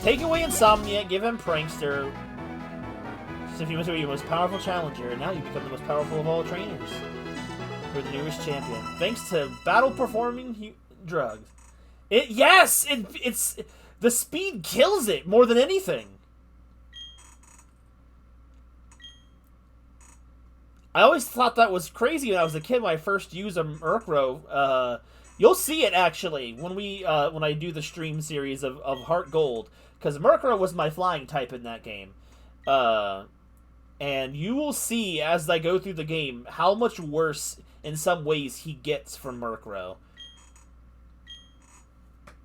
Take away Insomnia, give him Prankster. So if you must be your most powerful challenger, and now you become the most powerful of all trainers. You're the newest champion. Thanks to battle-performing drugs. Yes! It's... The speed kills it more than anything. I always thought that was crazy when I was a kid when I first used a Murkrow. You'll see it, actually, when I do the stream series of Heart Gold. Because Murkrow was my flying type in that game. And you will see, as I go through the game, how much worse, in some ways, he gets from Murkrow.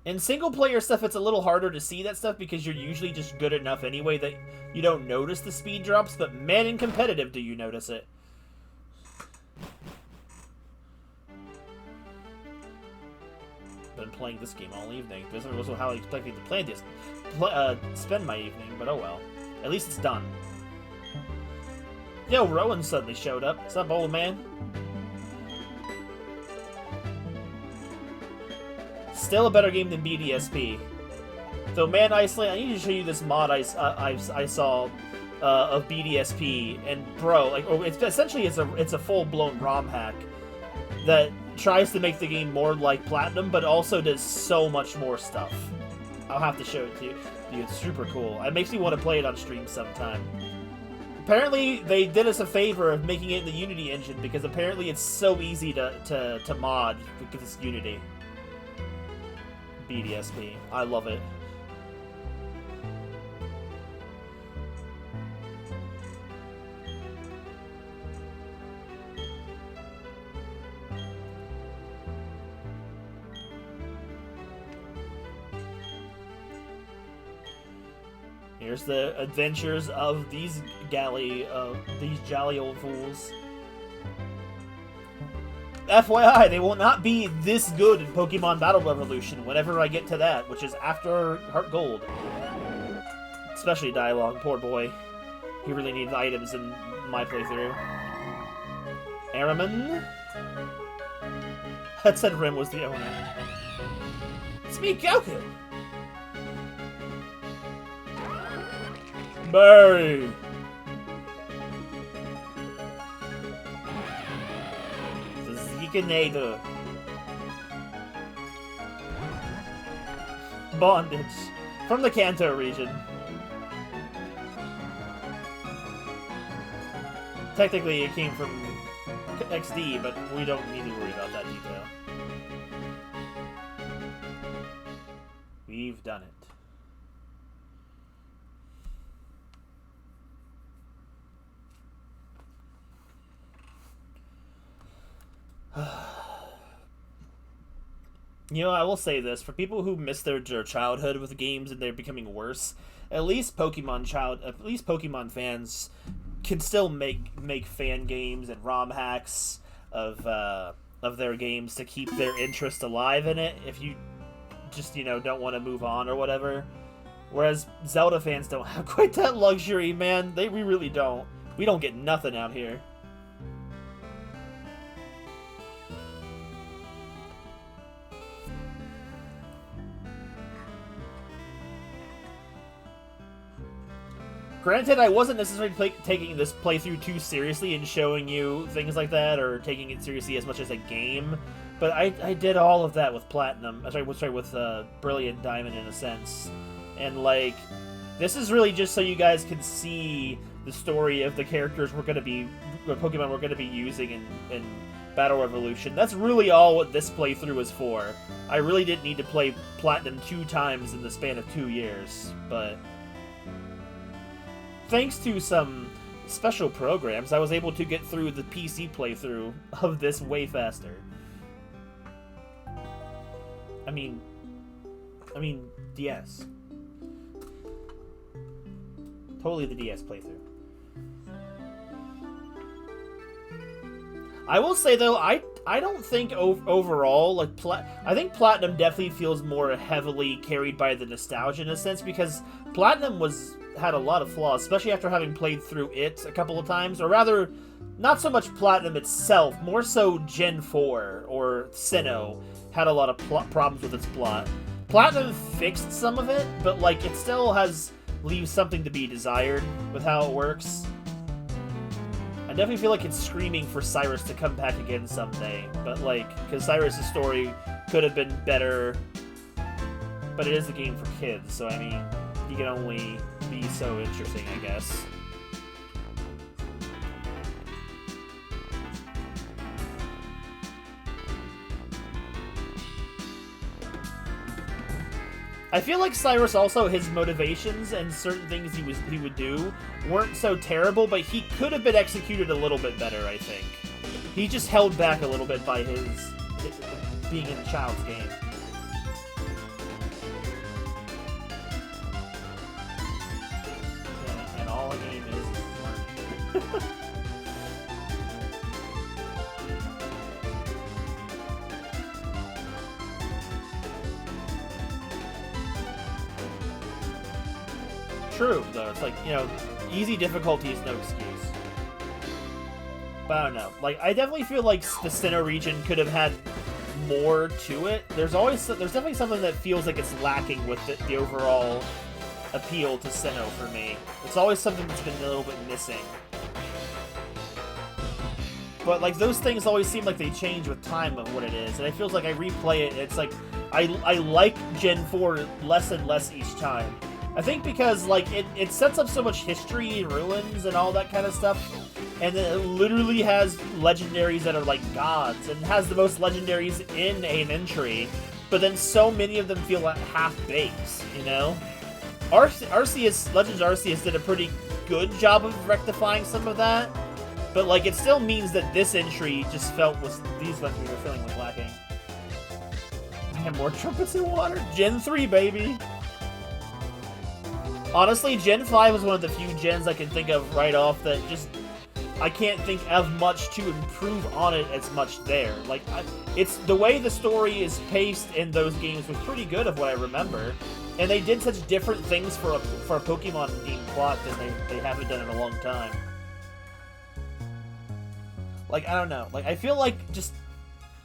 In single-player stuff, it's a little harder to see that stuff because you're usually just good enough anyway that you don't notice the speed drops, but man, in competitive, do you notice it. been playing this game all evening. This was how I expected to play this, spend my evening, but oh well. At least it's done. Yo, Rowan suddenly showed up. What's up, old man? Still a better game than BDSP. So, Man Iceland, I need to show you this mod I saw of BDSP, and bro, like, it's essentially it's a full-blown ROM hack that tries to make the game more like Platinum, but also does so much more stuff. I'll have to show it to you. Dude, it's super cool. It makes me want to play it on stream sometime. Apparently, they did us a favor of making it in the Unity engine, because apparently it's so easy to mod because it's Unity. BDSP. I love it. Here's the adventures of these jolly old fools. FYI, they will not be this good in Pokemon Battle Revolution whenever I get to that, which is after Heart Gold. Especially Dialogue, poor boy. He really needs items in my playthrough. Araman? That said Rim was the owner. It's me, Goku! Barry! Zekenator. Bondage. From the Kanto region. Technically it came from XD, but we don't need to worry about that detail. We've done it. You know, I will say this, for people who miss their childhood with games and they're becoming worse, at least Pokemon fans can still make fan games and ROM hacks of their games to keep their interest alive in it if you just, you know, don't want to move on or whatever. Whereas Zelda fans don't have quite that luxury, man. We really don't. We don't get nothing out here. Granted, I wasn't necessarily taking this playthrough too seriously and showing you things like that, or taking it seriously as much as a game, but I did all of that with Platinum. Sorry, with Brilliant Diamond in a sense. And, like, this is really just so you guys can see the story of the characters Pokemon we're going to be using in Battle Revolution. That's really all what this playthrough is for. I really didn't need to play Platinum 2 times in the span of 2 years, but thanks to some special programs, I was able to get through the PC playthrough of this way faster. I mean, DS. Totally the DS playthrough. I will say, though, I don't think overall, like, I think Platinum definitely feels more heavily carried by the nostalgia in a sense, because Platinum had a lot of flaws, especially after having played through it a couple of times, or rather, not so much Platinum itself, more so Gen 4 or Sinnoh had a lot of problems with its plot. Platinum fixed some of it, but, like, it still leaves something to be desired with how it works. I definitely feel like it's screaming for Cyrus to come back again someday, but, like, because Cyrus' story could have been better, but it is a game for kids, so, I mean, you can only be so interesting, I guess. I feel like Cyrus also, his motivations and certain things he would do weren't so terrible, but he could have been executed a little bit better, I think. He just held back a little bit by his being in a child's game. And all a game is learning. true, though. It's like, you know, easy difficulty is no excuse. But I don't know. Like, I definitely feel like the Sinnoh region could have had more to it. There's definitely something that feels like it's lacking with the overall appeal to Sinnoh for me. It's always something that's been a little bit missing. But, like, those things always seem like they change with time of what it is. And it feels like I replay it, and it's like, I like Gen 4 less and less each time. I think because, like, it sets up so much history and ruins and all that kind of stuff. And then it literally has legendaries that are like gods, and has the most legendaries in an entry. But then so many of them feel like half-baked, you know? Legends Arceus did a pretty good job of rectifying some of that. But, like, it still means that this entry just these entries are feeling like lacking. I have more trumpets in water. Gen 3, baby! Honestly, Gen 5 was one of the few gens I can think of right off that just... I can't think of much to improve on it as much there. Like, it's... The way the story is paced in those games was pretty good of what I remember. And they did such different things for a Pokemon themed plot that they haven't done in a long time. Like, I don't know. Like, I feel like just...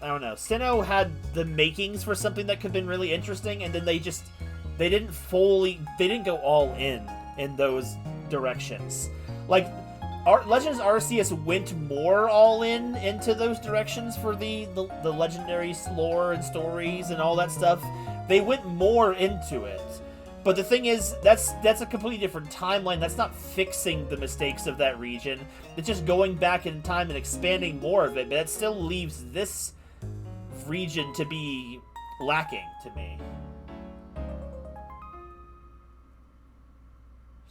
I don't know. Sinnoh had the makings for something that could have been really interesting, and then they didn't go all in those directions. Like, Legends Arceus went more all into those directions for the legendary lore and stories and all that stuff. They went more into it. But the thing is, that's a completely different timeline. That's not fixing the mistakes of that region. It's just going back in time and expanding more of it. But that still leaves this region to be lacking to me.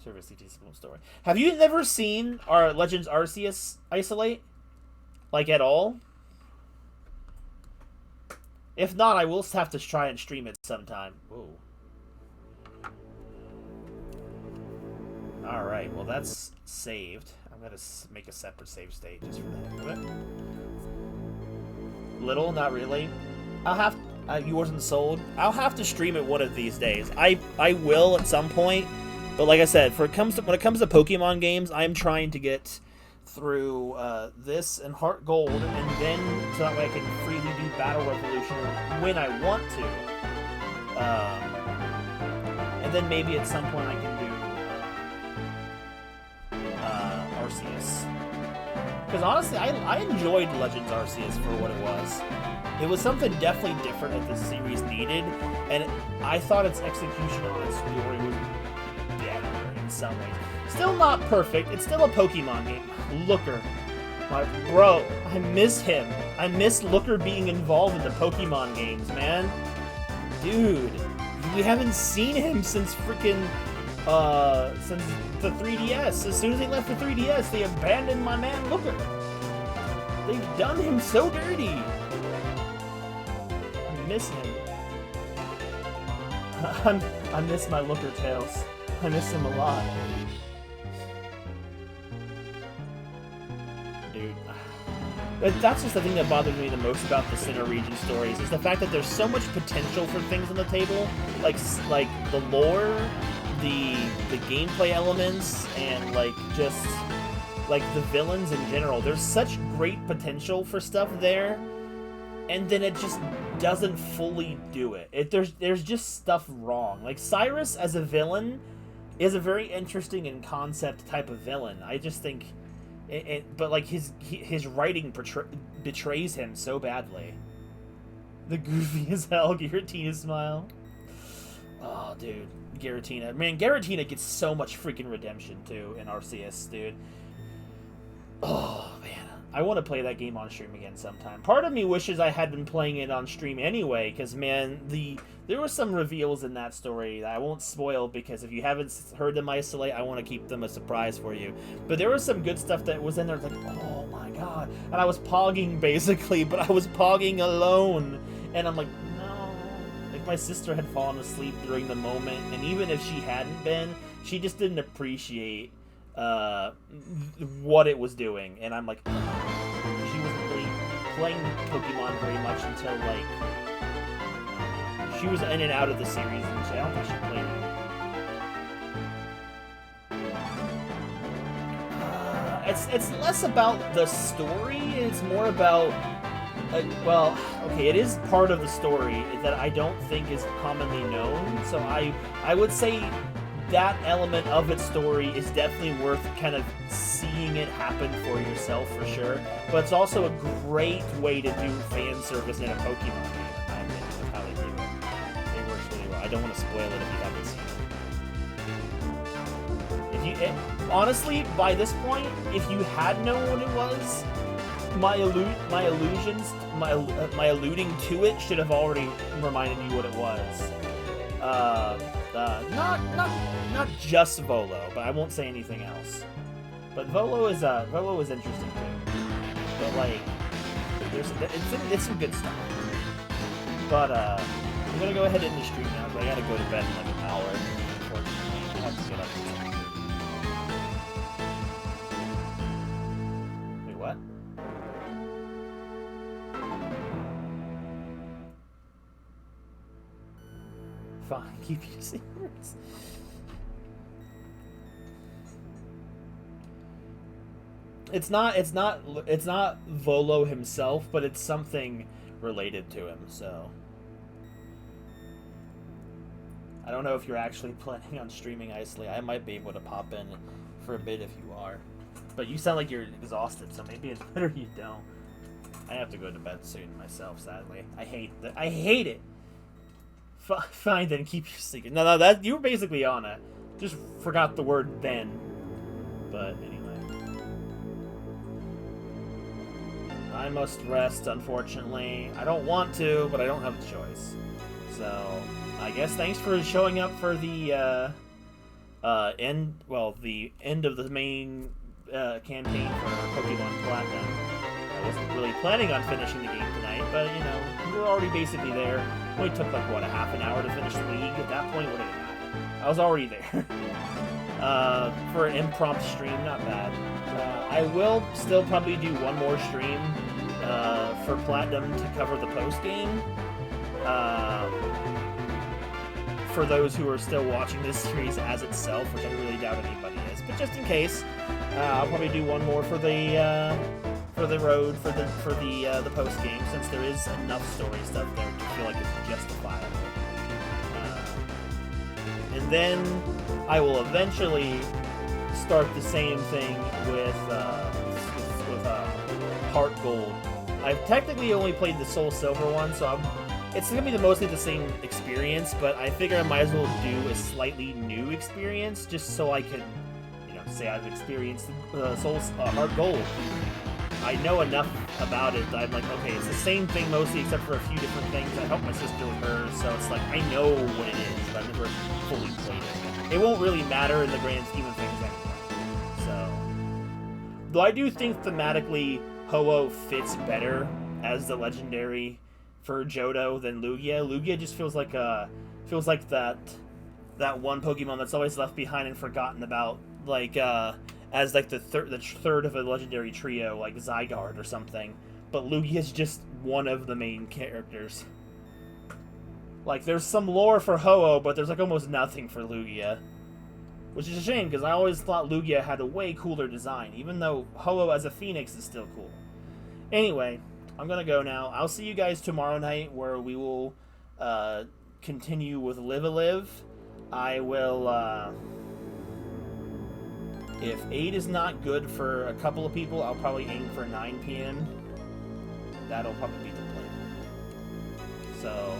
Service CT simple story. Have you never seen our Legends Arceus Isolate? Like, at all? If not, I will have to try and stream it sometime. Whoa. Alright, well that's saved. I'm gonna make a separate save state just for the heck of it. Little, not really. I'll have... you wasn't sold? I'll have to stream it one of these days. I will at some point. But like I said, when it comes to Pokemon games, I'm trying to get through this and Heart Gold, and then so that way I can freely do Battle Revolution when I want to. And then maybe at some point I can do Arceus. Because honestly, I enjoyed Legends Arceus for what it was. It was something definitely different that the series needed, and I thought its execution on its story was better in some ways. Still not perfect. It's still a Pokemon game. Looker. My bro, I miss him. I miss Looker being involved in the Pokemon games, man. Dude, we haven't seen him since freaking, since the 3DS. As soon as they left the 3DS, they abandoned my man Looker. They've done him so dirty. I miss him. I miss my Looker Tails. I miss him a lot. Dude. That's just the thing that bothers me the most about the Sinnoh region stories, is the fact that there's so much potential for things on the table, like the lore, the gameplay elements, and just the villains in general. There's such great potential for stuff there, and then it just doesn't fully do it. There's just stuff wrong. Like, Cyrus as a villain is a very interesting in concept type of villain. I just think but like his writing betrays him so badly. The goofy as hell Giratina smile. Oh, dude, Giratina. Man, Giratina gets so much freaking redemption too in Arceus, dude. Oh man, I want to play that game on stream again sometime. Part of me wishes I had been playing it on stream anyway, because man, there were some reveals in that story that I won't spoil, because if you haven't heard them isolate, I want to keep them a surprise for you. But there was some good stuff that was in there, like, oh my god. And I was pogging, basically, but I was pogging alone. And I'm like, no. Like, my sister had fallen asleep during the moment, and even if she hadn't been, she just didn't appreciate what it was doing. And I'm like, oh. She wasn't really playing Pokemon very much until, like, she was in and out of the series, and I don't think she played it. it's less about the story. It's more about well, okay, it is part of the story that I don't think is commonly known. So I would say that element of its story is definitely worth kind of seeing it happen for yourself for sure. But it's also a great way to do fan service in a Pokemon game, in my opinion, with how they do it. It works really well. I don't want to spoil it if you haven't seen it. Honestly, by this point, if you had known what it was, my alluding to it should have already reminded you what it was. Not just Volo, but I won't say anything else. But Volo is interesting too. But like, it's some good stuff. But I'm gonna go ahead and end the stream now because I gotta go to bed in like an hour. Unfortunately, I have to get up. Wait, what? Fine, keep using words. It's not Volo himself, but it's something related to him, so I don't know if you're actually planning on streaming Icely. I might be able to pop in for a bit if you are. But you sound like you're exhausted, so maybe it's better you don't. I have to go to bed soon myself, sadly. I hate it. Fine, then keep your secret. No, that you were basically on it. Just forgot the word then. But anyway. I must rest, unfortunately. I don't want to, but I don't have a choice. So, I guess thanks for showing up for the end of the main campaign for Pokemon Platinum. I wasn't really planning on finishing the game tonight, but you know, we were already basically there. It only took like what, a half an hour to finish the league. At that point, what did it matter? I was already there. For an impromptu stream, not bad. I will still probably do one more stream for Platinum to cover the post game. For those who are still watching this series as itself, which I really doubt anybody is, but just in case, I'll probably do one more for the road for the post game, since there is enough story stuff there to feel like it's justifiable. And then I will eventually start the same thing with Heart Gold. I've technically only played the Soul Silver one, so it's going to be mostly the same experience, but I figure I might as well do a slightly new experience, just so I can, you know, say I've experienced Heart Gold. I know enough about it that I'm like, okay, it's the same thing mostly, except for a few different things. I helped my sister with hers, so it's like, I know what it is, but I've never fully played it. It won't really matter in the grand scheme of things anyway. So, though I do think thematically, Ho-Oh fits better as the legendary for Johto than Lugia. Lugia just feels like that one Pokemon that's always left behind and forgotten about, like as like the third of a legendary trio, like Zygarde or something. But Lugia's just one of the main characters. Like, there's some lore for Ho-Oh, but there's like almost nothing for Lugia. Which is a shame, because I always thought Lugia had a way cooler design, even though Ho-Oh as a Phoenix is still cool. Anyway, I'm gonna go now. I'll see you guys tomorrow night, where we will continue with Live-A-Live. I will, if 8 is not good for a couple of people, I'll probably aim for 9 p.m. That'll probably be the plan. So,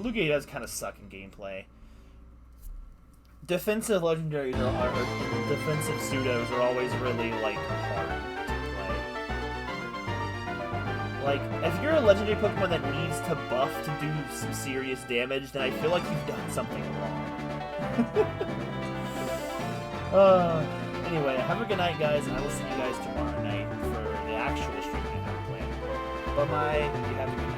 Lugia does kind of suck in gameplay. Defensive legendaries or defensive pseudos are always really, like, hard to play. Like, if you're a legendary Pokemon that needs to buff to do some serious damage, then I feel like you've done something wrong. Anyway, have a good night, guys, and I will see you guys tomorrow night for the actual stream I have planned. Bye-bye. You have a good